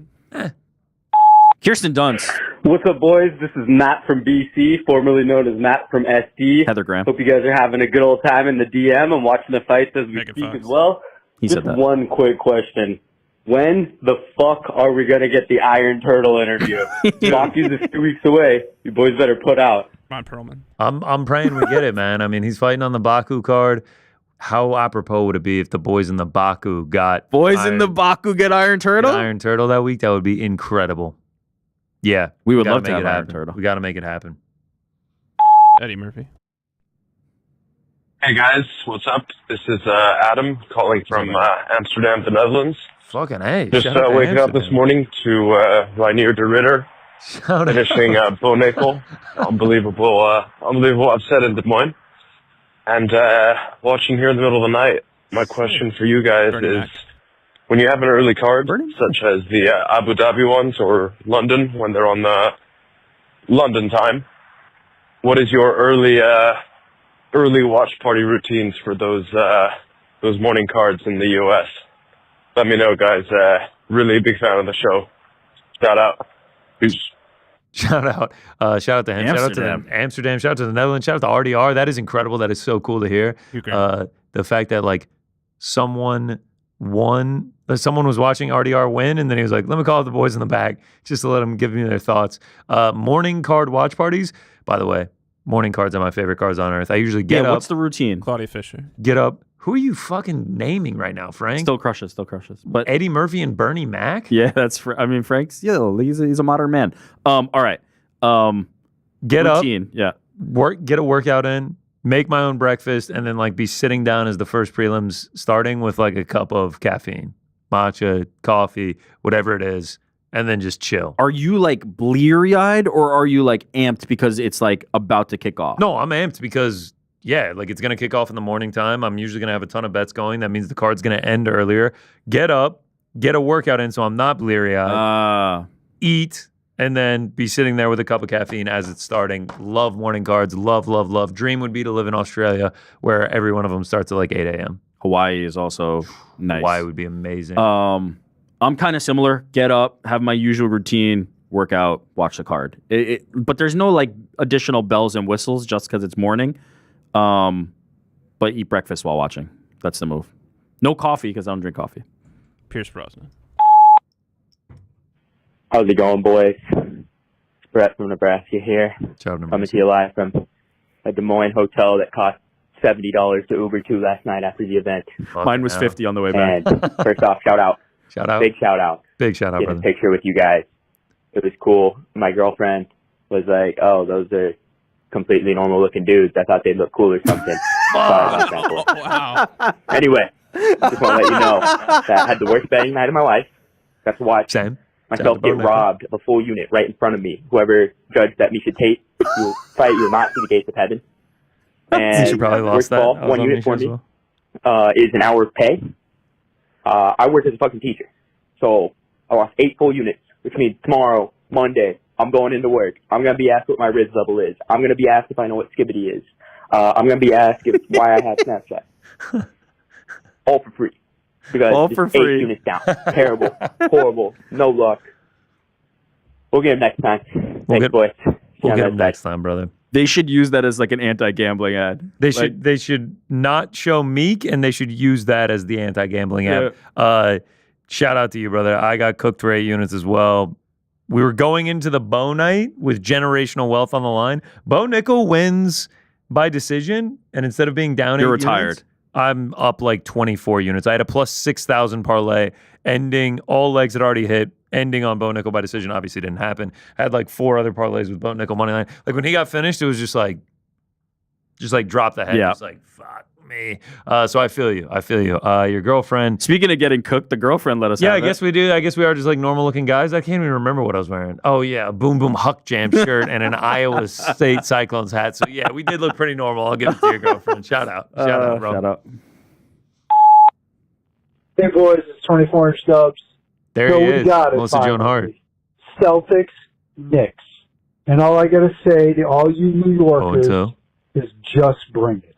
Kirsten Dunst. What's up, boys? This is Matt from BC, formerly known as Matt from SD. Heather Graham. Hope you guys are having a good old time in the DM. I'm watching the fights as we speak as well. He Just said that. one quick question. When the fuck are we going to get the Iron Turtle interview? Rockies is 2 weeks away. You boys better put out. Come on, Perlman. I'm praying we get it, man. I mean, he's fighting on the Baku card. How apropos would it be if the boys in the Baku got in the Baku get Iron Turtle? Iron Turtle that week? That would be incredible. Yeah, We would gotta love to make have it Iron happen. Turtle. We got to make it happen. Eddie Murphy. Hey guys, what's up? This is Adam calling from Amsterdam, the Netherlands. Fucking A. Just Shout out to waking up Amsterdam. this morning to Reinier de Ritter Shout out. finishing Bonacle. Unbelievable upset in Des Moines. And watching here in the middle of the night. My question for you guys Bernie is, Mac. when you have an early card, such as the Abu Dhabi ones or London, when they're on London time, what is your early watch party routines for those morning cards in the U.S.? Let me know, guys. Really a big fan of the show. Shout out. Peace. Shout out to him. Shout out to the Amsterdam. Shout out to the Netherlands. Shout out to RDR. That is incredible. That is so cool to hear. The fact that like someone was watching RDR win, and then he was like, "Let me call up the boys in the back just to let them give me their thoughts." Morning card watch parties. By the way, morning cards are my favorite cards on earth. I usually get up. What's the routine? Claudia Fisher. Get up. Who are you fucking naming right now, Frank? Still crushes. But Eddie Murphy and Bernie Mac? Yeah, Frank's. Yeah, he's a modern man. All right. Get routine. up. Yeah. Get a workout in. Make my own breakfast, and then like be sitting down as the first prelims starting with like a cup of caffeine, matcha, coffee, whatever it is, and then just chill. Are you like bleary-eyed or are you like amped because it's like about to kick off? No, I'm amped because like it's gonna kick off in the morning time. I'm usually gonna have a ton of bets going. That means the card's gonna end earlier. Get up, get a workout in, so I'm not bleary-eyed. Eat. And then be sitting there with a cup of caffeine as it's starting. Love morning cards. Love, love, love. Dream would be to live in Australia where every one of them starts at like 8 a.m. Hawaii is also nice. Hawaii would be amazing. I'm kind of similar. Get up, have my usual routine, work out, watch the card. But there's no like additional bells and whistles just because it's morning. But eat breakfast while watching. That's the move. No coffee because I don't drink coffee. Pierce Brosnan. How's it going, boys? Brett from Nebraska here. Coming to you live from a Des Moines hotel that cost $70 to Uber to last night after the event. Mine was $50 on the way back. And first off, shout out. Shout out. Big shout out. Big shout out, Getting brother. a picture with you guys. It was cool. My girlfriend was like, "Oh, those are completely normal looking dudes. I thought they'd look cool or something." Sorry about that. Wow. Anyway, just want to let you know that I had the worst betting night of my life. Got to watch myself get robbed of a full unit right in front of me. Whoever judged that me should take, you'll fight, you'll not see the gates of heaven. And You should probably lost worst that. of all, I was one on unit the for show me as well. is an hour of pay. I work as a fucking teacher. So I lost 8 full units, which means tomorrow, Monday, I'm going into work. I'm going to be asked what my RIS level is. I'm going to be asked if I know what skibbity is. I'm going to be asked why I have Snapchat. All for free. Because All just for 8 free. units down. Terrible. Horrible. No luck. We'll get him next time. Thanks, boys. We'll get him next time, brother. They should use that as like an anti-gambling ad. They should not show Meek, and they should use that as the anti-gambling app. Shout out to you, brother. I got cooked for 8 units as well. We were going into the Bo night with generational wealth on the line. Bo Nickel wins by decision, and instead of being down 8 You're units, retired. I'm up like 24 units. I had a plus 6,000 parlay, ending all legs had already hit, ending on Bo Nickel by decision. Obviously didn't happen. I had like 4 other parlays with Bo Nickel money line. Like when he got finished, it was just like drop the head. Yeah. Just like, fuck me. So I feel you. Your girlfriend. Speaking of getting cooked, the girlfriend let us Yeah, have I guess we do. I guess we are just like normal looking guys. I can't even remember what I was wearing. Oh yeah, a Boom Boom Huck Jam shirt and an Iowa State Cyclones hat. So yeah, we did look pretty normal. I'll give it to your girlfriend. Shout out. Shout out, bro. Shout out. Hey boys, it's 24-inch Dubs. There So he we is. got it, Melissa Joan Hart. Celtics, Knicks. And all I gotta say to all you New Yorkers 0-2. is just bring it.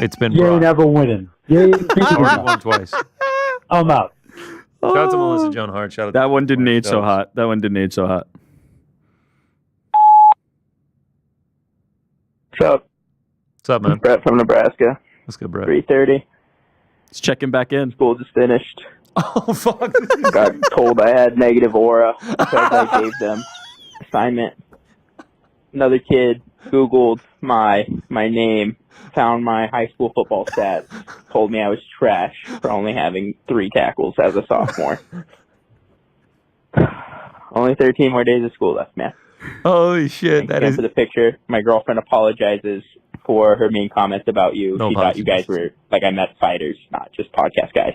It's been You ain't brought. ever winning. You ain't beating Already them. won twice. I'm out. Shout out to Melissa Joan Hart. Shout out That to one didn't age so hot. That one didn't age so hot. What's up? What's up, man? Brett from Nebraska. What's good, Brett? 3:30. It's checking back in. School just finished. Oh, fuck. Got told I had negative aura because I gave them assignment. Another kid Googled my name, found my high school football stats, told me I was trash for only having 3 tackles as a sophomore. Only 13 more days of school left, man. Holy shit. Thanks again for the picture. My girlfriend apologizes for her mean comments about you. No She thought you guys were, like I met fighters, not just podcast guys.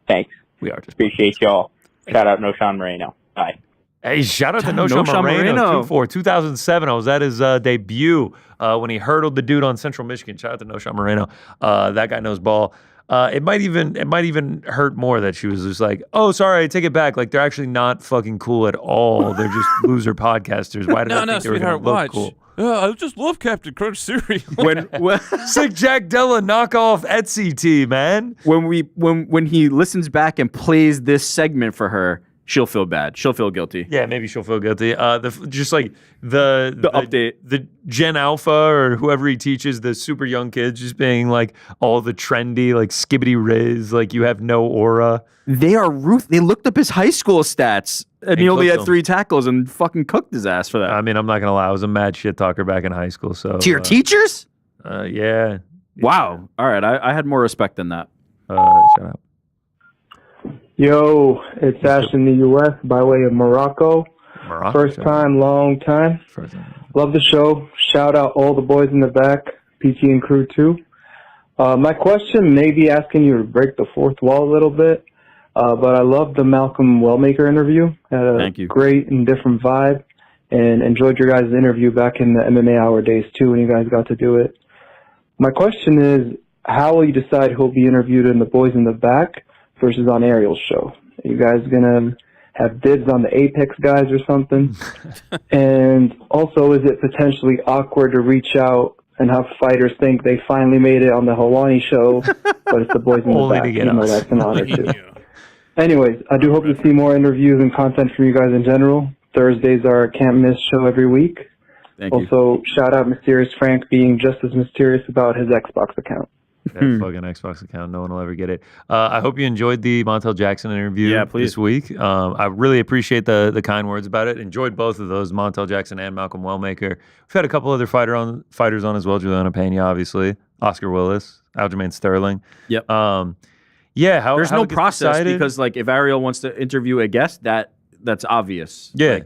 Thanks. We are just appreciate y'all. Shout out No Sean Moreno. Bye. Hey, shout out to No No Sean Sean Moreno. Moreno. 2007. I was at his debut when he hurdled the dude on Central Michigan. Shout out to No Sean Moreno. That guy knows ball. It might even hurt more that she was just like, oh, sorry, I take it back. Like they're actually not fucking cool at all. They're just loser podcasters. Why did I think they were gonna sweetheart, look watch. cool? I just love Captain Crunch cereal. When Sick Jack Della knockoff Etsy tee, man. when he listens back and plays this segment for her, she'll feel bad. She'll feel guilty. Yeah, maybe she'll feel guilty. Just like the update, the Gen Alpha or whoever he teaches, the super young kids, just being like all the trendy, like skibbity riz, like you have no aura. They are They looked up his high school stats, and he only cooked had him. 3 tackles and fucking cooked his ass for that. I mean, I'm not gonna lie, I was a mad shit talker back in high school. So To your teachers? Yeah. Wow. All right, I had more respect than that. Shut up. Yo, it's Ash in the U.S. by way of Morocco. First time, long time. Love the show. Shout out all the boys in the back, PT and crew too. My question may be asking you to break the fourth wall a little bit, but I love the Malcolm Wellmaker interview. Had a Thank you. great and different vibe, and enjoyed your guys' interview back in the MMA Hour days too when you guys got to do it. My question is, how will you decide who'll be interviewed in the Boys in the Back versus on Ariel's show? Are you guys gonna have dibs on the Apex guys or something? And also, is it potentially awkward to reach out and have fighters think they finally made it on the Helwani show, but it's the Boys in the Only Back? to get You know, us. that's an honor too. Anyways, I do hope to see more interviews and content from you guys in general. Thursdays are a can't miss show every week. Thank you. Also, shout out Mysterious Frank being just as mysterious about his Xbox account. That fucking Xbox account. No one will ever get it. I hope you enjoyed the Montel Jackson interview this week. I really appreciate the kind words about it. Enjoyed both of those, Montel Jackson and Malcolm Wellmaker. We've had a couple other fighters on as well. Juliana Pena, obviously. Oscar Willis. Aljamain Sterling. Yep. Yeah. There's how no it gets process decided- because, like, if Ariel wants to interview a guest, that's obvious. Yeah.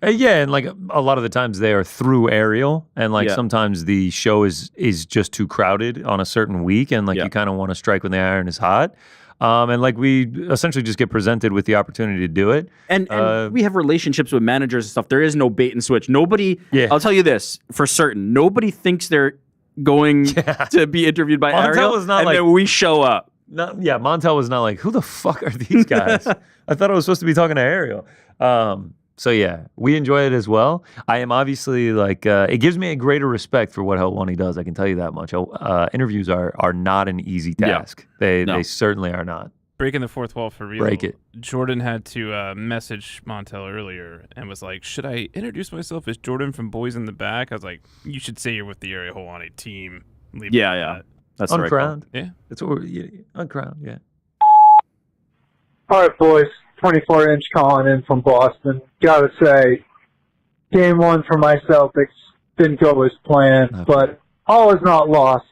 Yeah, and like a lot of the times they are through Ariel, and like Yeah. sometimes the show is just too crowded on a certain week, and like you kind of want to strike when the iron is hot. And like we essentially just get presented with the opportunity to do it. And we have relationships with managers and stuff. There is no bait and switch. Nobody, I'll tell you this for certain, nobody thinks they're going to be interviewed by Montel Ariel, was not and like- then we show up. Montel was not like, who the fuck are these guys? I thought I was supposed to be talking to Ariel. So yeah, we enjoy it as well. I am obviously like, it gives me a greater respect for what Helwani does. I can tell you that much. Interviews are not an easy task. They certainly are not. Breaking the fourth wall for real. Break it. Jordan had to message Montel earlier and was like, should I introduce myself as Jordan from Boys in the Back? I was like, you should say you're with the Ariel Helwani team. Leave it at that. That's uncrowned. Yeah. That's what we're uncrowned, yeah. All right, boys. 24-inch calling in from Boston. Gotta say, game one for my Celtics didn't go as planned, but all is not lost.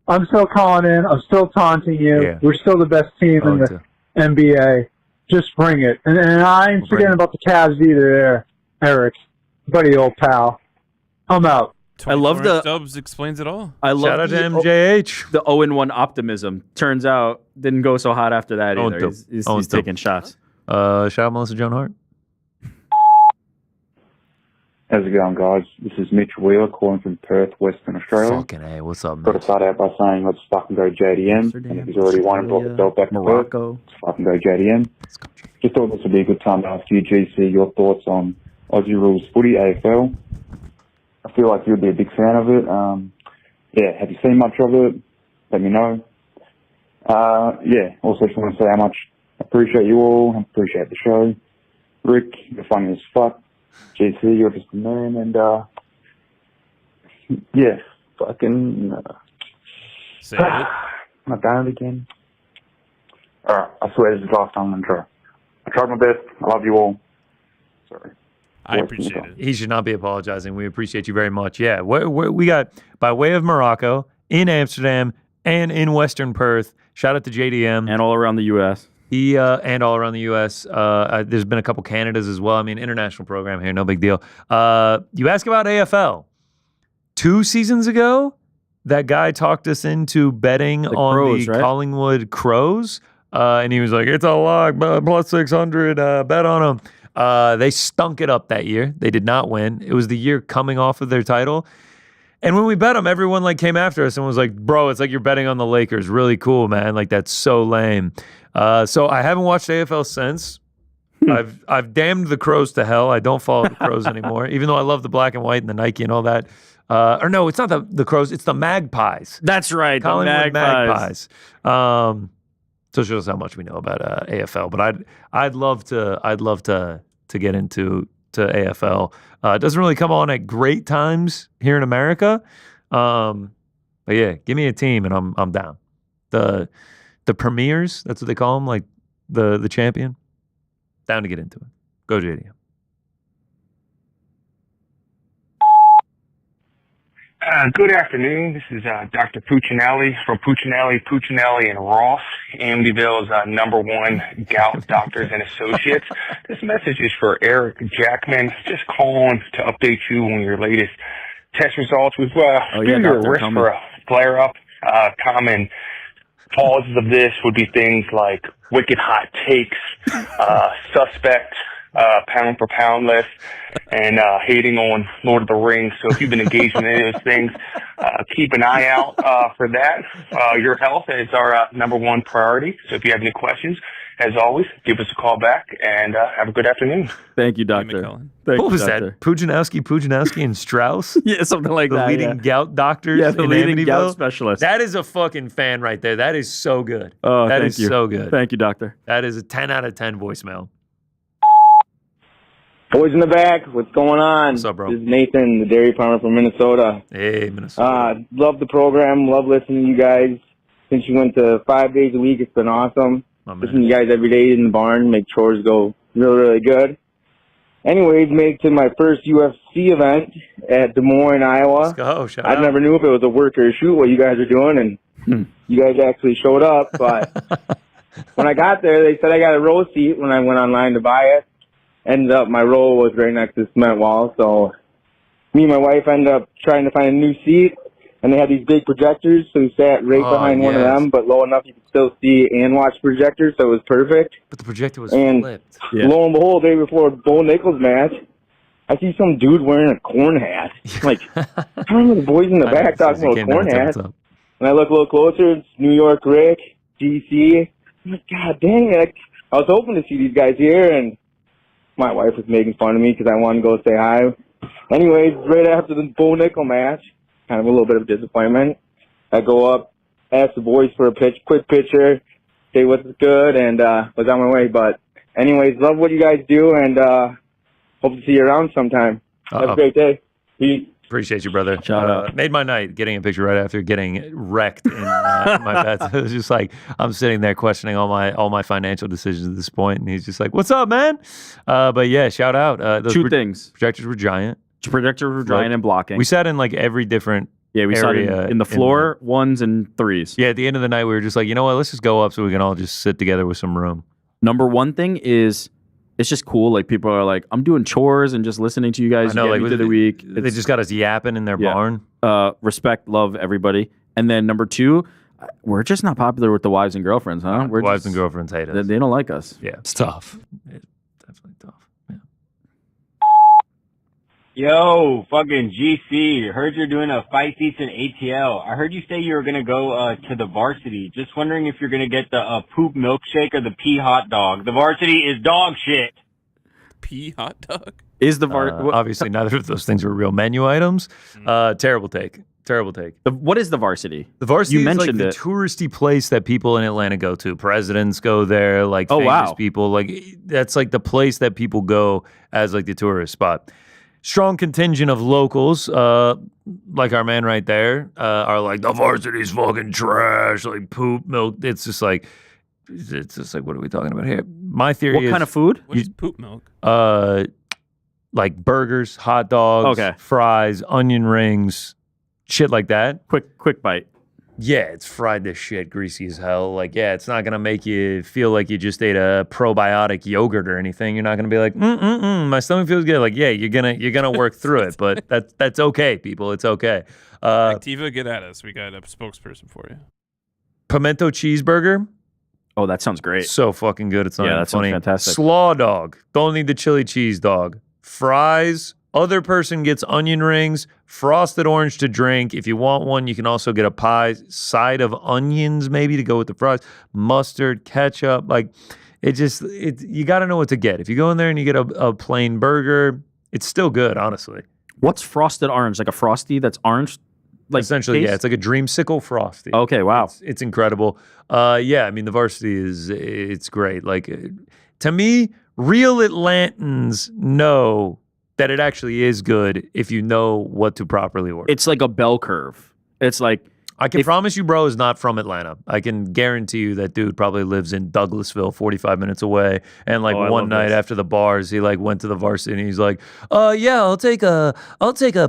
I'm still calling in. I'm still taunting you. Yeah. We're still the best team in the NBA. Just bring it. And I ain't forgetting about the Cavs either there, Eric. Buddy, old pal. I'm out. I love the Stubbs explains it all. I love Shout out to MJH. The 0-1 optimism. Turns out didn't go so hot after that either. He's taking shots. Shout out Melissa Joan Hart. How's it going, guys? This is Mitch Wheeler calling from Perth, Western Australia. Fucking A, what's up, Got to start out by saying let's fucking go JDM. And if he's already won and brought the belt back to Morocco. Perth, let's fucking go JDM. Just thought this would be a good time to ask you, GC, your thoughts on Aussie rules footy, AFL. I feel like you'd be a big fan of it. Yeah, have you seen much of it? Let me know. Yeah, also just want to say how much I appreciate you all. I appreciate the show. Rick, you're funny as fuck. GC, you're just a man. And, yeah, fucking... Say it. Not done it again. Alright, I swear this is the last time I'm going to try. I tried my best. I love you all. Sorry. I appreciate it. He should not be apologizing. We appreciate you very much. Yeah, we got, by way of Morocco, in Amsterdam, and in Western Perth. Shout out to JDM. And all around the U.S. And all around the U.S. There's been a couple Canadas as well. I mean, international program here, no big deal. You ask about AFL. 2 seasons ago, that guy talked us into betting on Crows, the right? Collingwood Crows. And he was like, it's a lock, plus 600, bet on them. They stunk it up that year. They did not win. It was the year coming off of their title. And when we bet them, everyone like came after us and was like, bro, it's like you're betting on the Lakers. Really cool, man. Like, that's so lame. So I haven't watched AFL since. I've damned the Crows to hell. I don't follow the Crows anymore, even though I love the black and white and the Nike and all that. Or no, it's not the Crows. It's the Magpies. That's right, Collingwood the Magpies. So it shows how much we know about AFL. But I'd love to get into AFL. It doesn't really come on at great times here in America. But yeah, give me a team and I'm down. The premiers, that's what they call them, like the champion. Down to get into it. Go JDM. Good afternoon. This is Dr. Puccinelli from Puccinelli, and Ross, Amityville's #1 gout doctors and associates. This message is for Eric Jackman. Just calling to update you on your latest test results. We've your risk for a flare-up. Common causes of this would be things like wicked hot takes, suspect pound for pound list, and hating on Lord of the Rings. So if you've been engaged in any of those things, keep an eye out for that. Your health is our #1 priority. So if you have any questions, as always, give us a call back and have a good afternoon. Thank you, Doctor. What was that? Pujanowski and Strauss? Yeah, something like that. The leading gout doctors Yeah, the in leading Amityville? gout specialist. That is a fucking fan right there. That is so good. Oh, that thank is you. so good. Thank you, Doctor. That is a 10 out of 10 voicemail. Boys in the back, what's going on? What's up, bro? This is Nathan, the dairy farmer from Minnesota. Hey, Minnesota. Love the program, love listening to you guys. Since you went to 5 days a week, it's been awesome. Listening to you guys every day in the barn, make chores go really, really good. Anyways, made it to my first UFC event at Des Moines, Iowa. Let's go. Shout I out. never knew if it was a work or a shoot what you guys are doing, and you guys actually showed up. But when I got there, they said I got a row seat when I went online to buy it. Ended up, my row was right next to the cement wall, so me and my wife ended up trying to find a new seat, and they had these big projectors, so we sat right behind one of them, but low enough you could still see and watch projectors, so it was perfect. But the projector was And flipped. lo and behold, day before Bo Nichols' match, I see some dude wearing a corn hat. Like, I remember the boys in the back talking about a corn hat. And I look a little closer, it's New York Rick, DC. I'm like, God dang it. I was hoping to see these guys here, and My wife was making fun of me because I wanted to go say hi. Anyways, right after the Bull Nickel match, kind of a little bit of disappointment. I go up, ask the boys for a quick picture, say what's good, and was on my way. But anyways, love what you guys do, and hope to see you around sometime. Have a great day. Peace. Appreciate you, brother. Shout out. Made my night getting a picture right after getting wrecked in my bets. It was just like I'm sitting there questioning all my financial decisions at this point, and he's just like, "What's up, man?" But yeah, shout out. Those Two things. Projectors were giant. Projectors were giant and blocking. We sat in like every different we sat in the floor, ones and threes. Yeah, at the end of the night, we were just like, you know what? Let's just go up so we can all just sit together with some room. Number one thing is, it's just cool. Like, people are like, I'm doing chores and just listening to you guys. I know, like, to the week. They just got us yapping in their barn. Respect, love everybody. And then number two, we're just not popular with the wives and girlfriends, huh? Wives and girlfriends hate us. They don't like us. Yeah, it's tough. It's definitely tough. Yo, fucking GC. Heard you're doing a fight seats in ATL. I heard you say you were going to go to the varsity. Just wondering if you're going to get the poop milkshake or the pea hot dog. The varsity is dog shit. Pea hot dog? Is the obviously neither of those things are real menu items. Terrible take. Terrible take. What is the varsity? The varsity you is like mentioned the it. touristy place that people in Atlanta go to. Presidents go there, like famous people. Like that's like the place that people go as like the tourist spot. Strong contingent of locals, like our man right there, are like, the varsity's fucking trash, like poop, milk. It's just like, what are we talking about here? My theory is... What kind of food? What is poop milk? Like burgers, hot dogs, fries, onion rings, shit like that. Quick bite. Yeah, it's fried this shit, greasy as hell. Like, yeah, it's not gonna make you feel like you just ate a probiotic yogurt or anything. You're not gonna be like, my stomach feels good. Like, yeah, you're gonna work through it, but that's okay, people. It's okay. Activa, get at us. We got a spokesperson for you. Pimento cheeseburger. Oh, that sounds great. So fucking good. It's not even that funny. sounds fantastic. Slaw dog. Don't need the chili cheese dog. Fries. Other person gets onion rings, frosted orange to drink. If you want one, you can also get a pie, side of onions maybe to go with the fries, mustard, ketchup. Like, you got to know what to get. If you go in there and you get a plain burger, it's still good, honestly. What's frosted orange? Like a Frosty that's orange? Like essentially, taste? yeah. It's like a dreamsicle Frosty. Okay, wow. It's incredible. Yeah, I mean, the varsity it's great. Like, to me, real Atlantans know that it actually is good if you know what to properly order. It's like a bell curve. It's like... I can promise you, bro is not from Atlanta. I can guarantee you that dude probably lives in Douglasville, 45 minutes away. And like one night after the bars, he like went to the varsity and he's like, yeah, I'll take a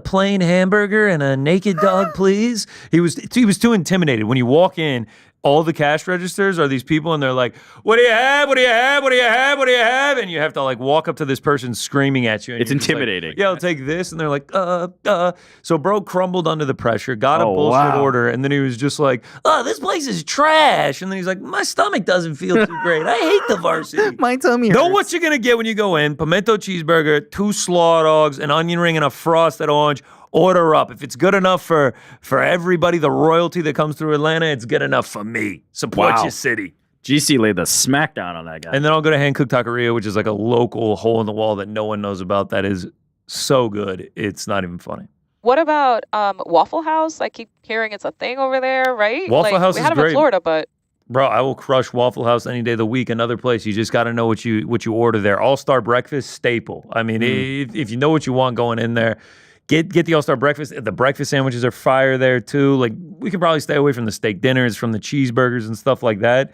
plain hamburger and a naked dog, please. He was too intimidated. When you walk in, all the cash registers are these people and they're like, what do you have? What do you have? What do you have? What do you have? And you have to like walk up to this person screaming at you. And it's intimidating. Like, yeah, I'll take this. And they're like, So bro crumbled under the pressure, got a bullshit order. And then he was just like, this place is trash. And then he's like, my stomach doesn't feel too great. I hate the varsity. My tummy hurts. Know what you're going to get when you go in. Pimento cheeseburger, 2 slaw dogs, an onion ring, and a frosted orange. Order up. If it's good enough for everybody, the royalty that comes through Atlanta, it's good enough for me. Support your city. GC laid the smackdown on that guy. And then I'll go to Hand Cooked Taqueria, which is like a local hole in the wall that no one knows about. That is so good. It's not even funny. What about Waffle House? I keep hearing it's a thing over there, right? Waffle House is we had them great. in Florida, but... Bro, I will crush Waffle House any day of the week. Another place, you just got to know what you order there. All-Star Breakfast, staple. I mean, if you know what you want going in there, Get the All-Star Breakfast. The breakfast sandwiches are fire there, too. Like, we can probably stay away from the steak dinners, from the cheeseburgers and stuff like that.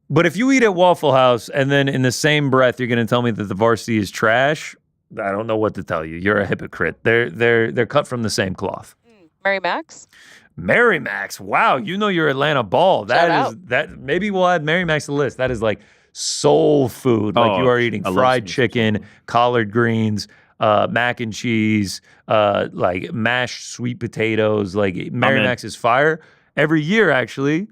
But if you eat at Waffle House and then in the same breath you're going to tell me that the varsity is trash, I don't know what to tell you. You're a hypocrite. They're cut from the same cloth. Mary Mac's? Mary Mac's. Wow, you know your Atlanta ball. That maybe we'll add Mary Mac's to the list. That is like soul food. Like you are eating fried chicken, collard greens, mac and cheese, like mashed sweet potatoes. Like Mary Mac's is fire. Every year, actually,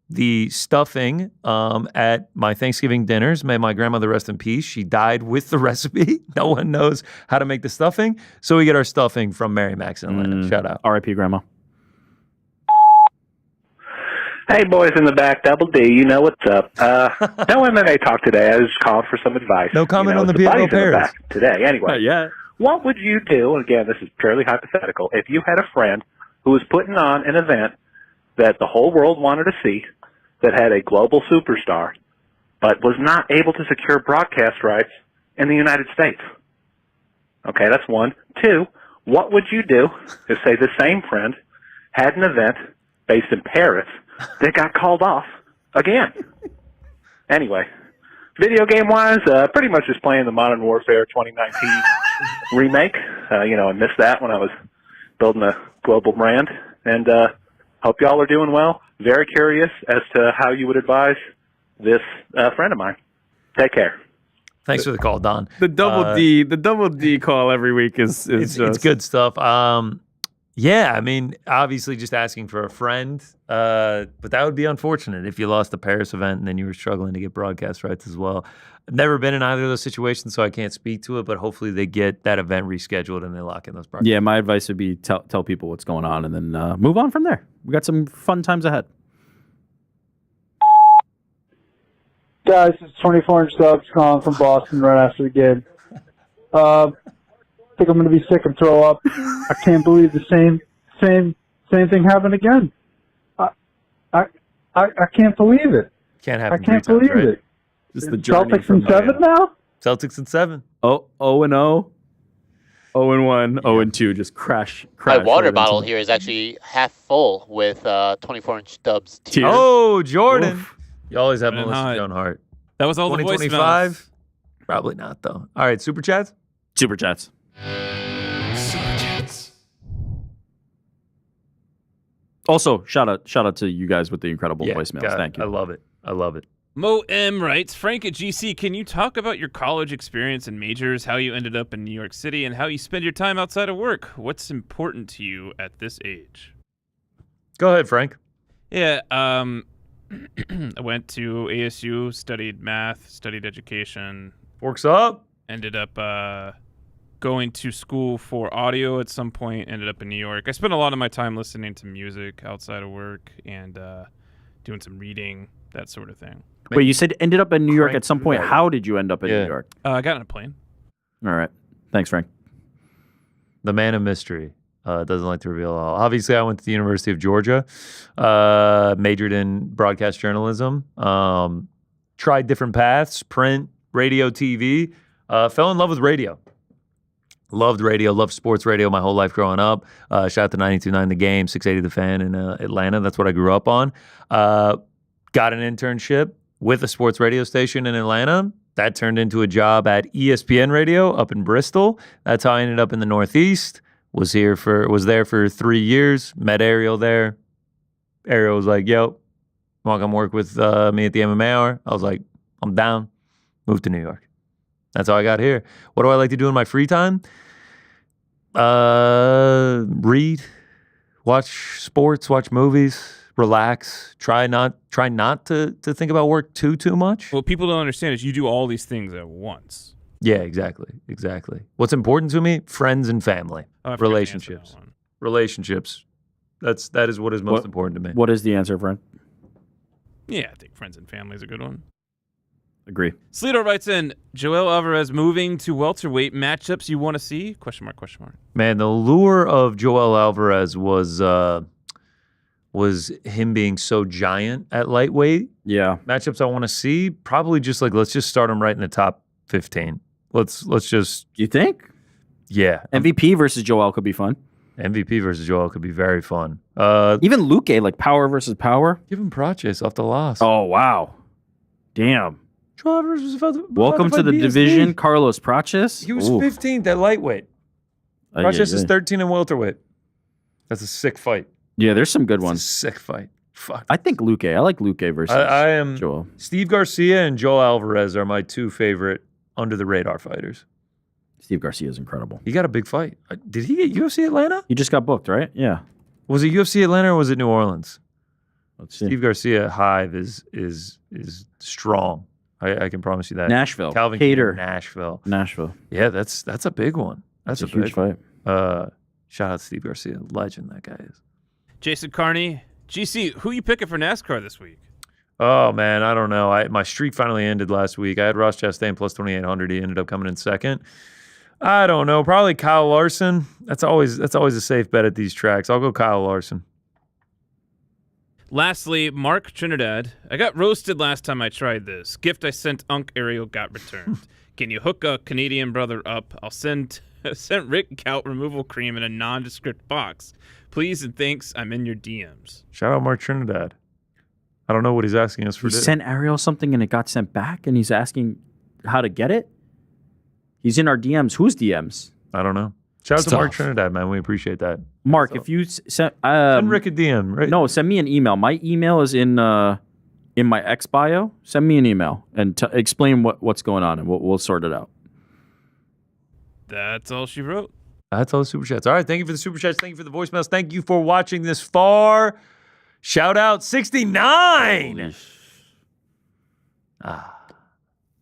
the stuffing at my Thanksgiving dinners, may my grandmother rest in peace, she died with the recipe. No one knows how to make the stuffing. So we get our stuffing from Mary Mac's in Atlanta. Shout out. R.I.P. Grandma. Hey, boys in the back, Double D, you know what's up. No MMA talk today. I was calling for some advice. No comment on the buddies PFL in the Paris. back today. Anyway, what would you do, and again, this is purely hypothetical, if you had a friend who was putting on an event that the whole world wanted to see, that had a global superstar, but was not able to secure broadcast rights in the United States? Okay, that's one. Two, what would you do if, say, the same friend had an event based in Paris that got called off again? Anyway, video game-wise, pretty much just playing the Modern Warfare 2019 remake. I missed that when I was building a global brand. And hope y'all are doing well. Very curious as to how you would advise this friend of mine. Take care. Thanks for the call, Don. The double D call every week is it's good stuff. Yeah, I mean, obviously just asking for a friend, but that would be unfortunate if you lost the Paris event and then you were struggling to get broadcast rights as well. I've never been in either of those situations, so I can't speak to it, but hopefully they get that event rescheduled and they lock in those broadcasts. Yeah, my advice would be tell people what's going on and then move on from there. We got some fun times ahead. Guys, it's 24-inch subs calling from Boston right after the game. I think I'm going to be sick and throw up. I can't believe the same thing happened again. I can't believe it. Can't happen. I can't believe right? it. Just the journey Celtics in 7 now? Celtics in 7. 0-0, 0-1, 0-2, just crash. My water right bottle into here is actually half full with 24-inch Dubs. Oh, Jordan. Oof. You always have Running Melissa hot. Joan Hart. That was all the 2025? voicemails. Probably not, though. All right, Super Chats? Super Chats. Also, shout out to you guys with the incredible voicemails. God, Thank you. I love it. I love it. Mo M writes, Frank at GC, can you talk about your college experience and majors, how you ended up in New York City, and how you spend your time outside of work? What's important to you at this age? Go ahead, Frank. Yeah, I went to ASU, studied math, studied education. Works up. Ended up going to school for audio at some point, ended up in New York. I spent a lot of my time listening to music outside of work and doing some reading, that sort of thing. Wait, you said ended up in New York at some point. How did you end up in New York? I got on a plane. All right. Thanks, Frank. The man of mystery. Doesn't like to reveal all. Obviously, I went to the University of Georgia, majored in broadcast journalism, tried different paths, print, radio, TV, fell in love with radio. Loved radio, loved sports radio my whole life growing up. Shout out to 92.9 The Game, 680 The Fan in Atlanta. That's what I grew up on. Got an internship with a sports radio station in Atlanta. That turned into a job at ESPN Radio up in Bristol. That's how I ended up in the Northeast. Was there for 3 years. Met Ariel there. Ariel was like, "Yo, want to come work with me at the MMA Hour?" I was like, "I'm down." Moved to New York. That's how I got here. What do I like to do in my free time? Read, watch sports, watch movies, relax. Try not to think about work too much. What people don't understand is you do all these things at once. Yeah, exactly. What's important to me? Friends and family, Oh, I forgot to answer relationships. that one. Relationships. That is what is most important to me. What is the answer, friend? Yeah, I think friends and family is a good one. Agree. Sleeto writes in, Joel Alvarez moving to welterweight matchups you want to see? Question mark. Man, the lure of Joel Alvarez was him being so giant at lightweight. Yeah. Matchups I want to see, probably just like let's just start him right in the top 15. Let's just. You think? Yeah. MVP versus Joel could be fun. MVP versus Joel could be very fun. Even Luque, like power versus power. Give him Praches off the loss. Oh, wow. Damn. Joel Alvarez was about to Welcome to fight the BSB. division, Carlos Praches. He was Ooh. 15th at lightweight. Ay, Praches ay, is ay. 13 in welterweight. That's a sick fight. Yeah, there's some good ones. Sick fight. Fuck. I think Luque. I like Luque versus I am Joel. Steve Garcia and Joel Alvarez are my two favorite under the radar fighters. Steve Garcia is incredible. He got a big fight. Did he get UFC Atlanta? He just got booked, right? Yeah. Was it UFC Atlanta or was it New Orleans? Let's see. Steve Garcia Hive is strong. I can promise you that. Nashville. Calvin Cater. Nashville. Yeah, that's a big one. That's It's a a huge big fight. Shout out to Steve Garcia, legend that guy is. Jason Carney, GC, who you picking for NASCAR this week? Oh, man, I don't know. My streak finally ended last week. I had Ross Chastain plus 2,800. He ended up coming in second. I don't know. Probably Kyle Larson. That's always a safe bet at these tracks. I'll go Kyle Larson. Lastly, Mark Trinidad. I got roasted last time I tried this. Gift I sent Unc Ariel got returned. Can you hook a Canadian brother up? I'll sent Rick gout removal cream in a nondescript box. Please and thanks. I'm in your DMs. Shout out Mark Trinidad. I don't know what he's asking us for. He sent Ariel something and it got sent back, and he's asking how to get it? He's in our DMs. Whose DMs? I don't know. Shout out to Mark Trinidad, man. We appreciate that. Mark, if you send Rick a DM, right? No, send me an email. My email is in my X bio. Send me an email and explain what's going on, and we'll sort it out. That's all she wrote. That's all the super chats. All right, thank you for the super chats. Thank you for the voicemails. Thank you for watching this far. Shout out 69.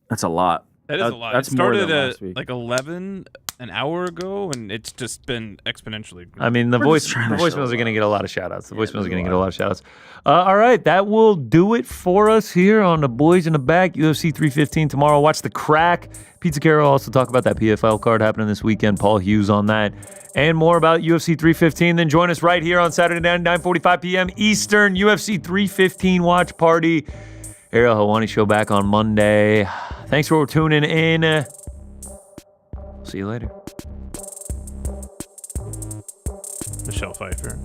That's a lot. That is a lot. That's it started more than last week. at like 11 an hour ago, and it's just been exponentially growing. I mean, the voicemails are going to get a lot of shout-outs. The voicemails are going to get a lot of shout-outs. All right, that will do it for us here on the Boys in the Back. UFC 315 tomorrow. Watch the crack. Pizza Carol also talk about that PFL card happening this weekend. Paul Hughes on that. And more about UFC 315. Then join us right here on Saturday night, 9:45 p.m. Eastern. UFC 315 watch party. Ariel Helwani show back on Monday. Thanks for tuning in. See you later. Michelle Pfeiffer.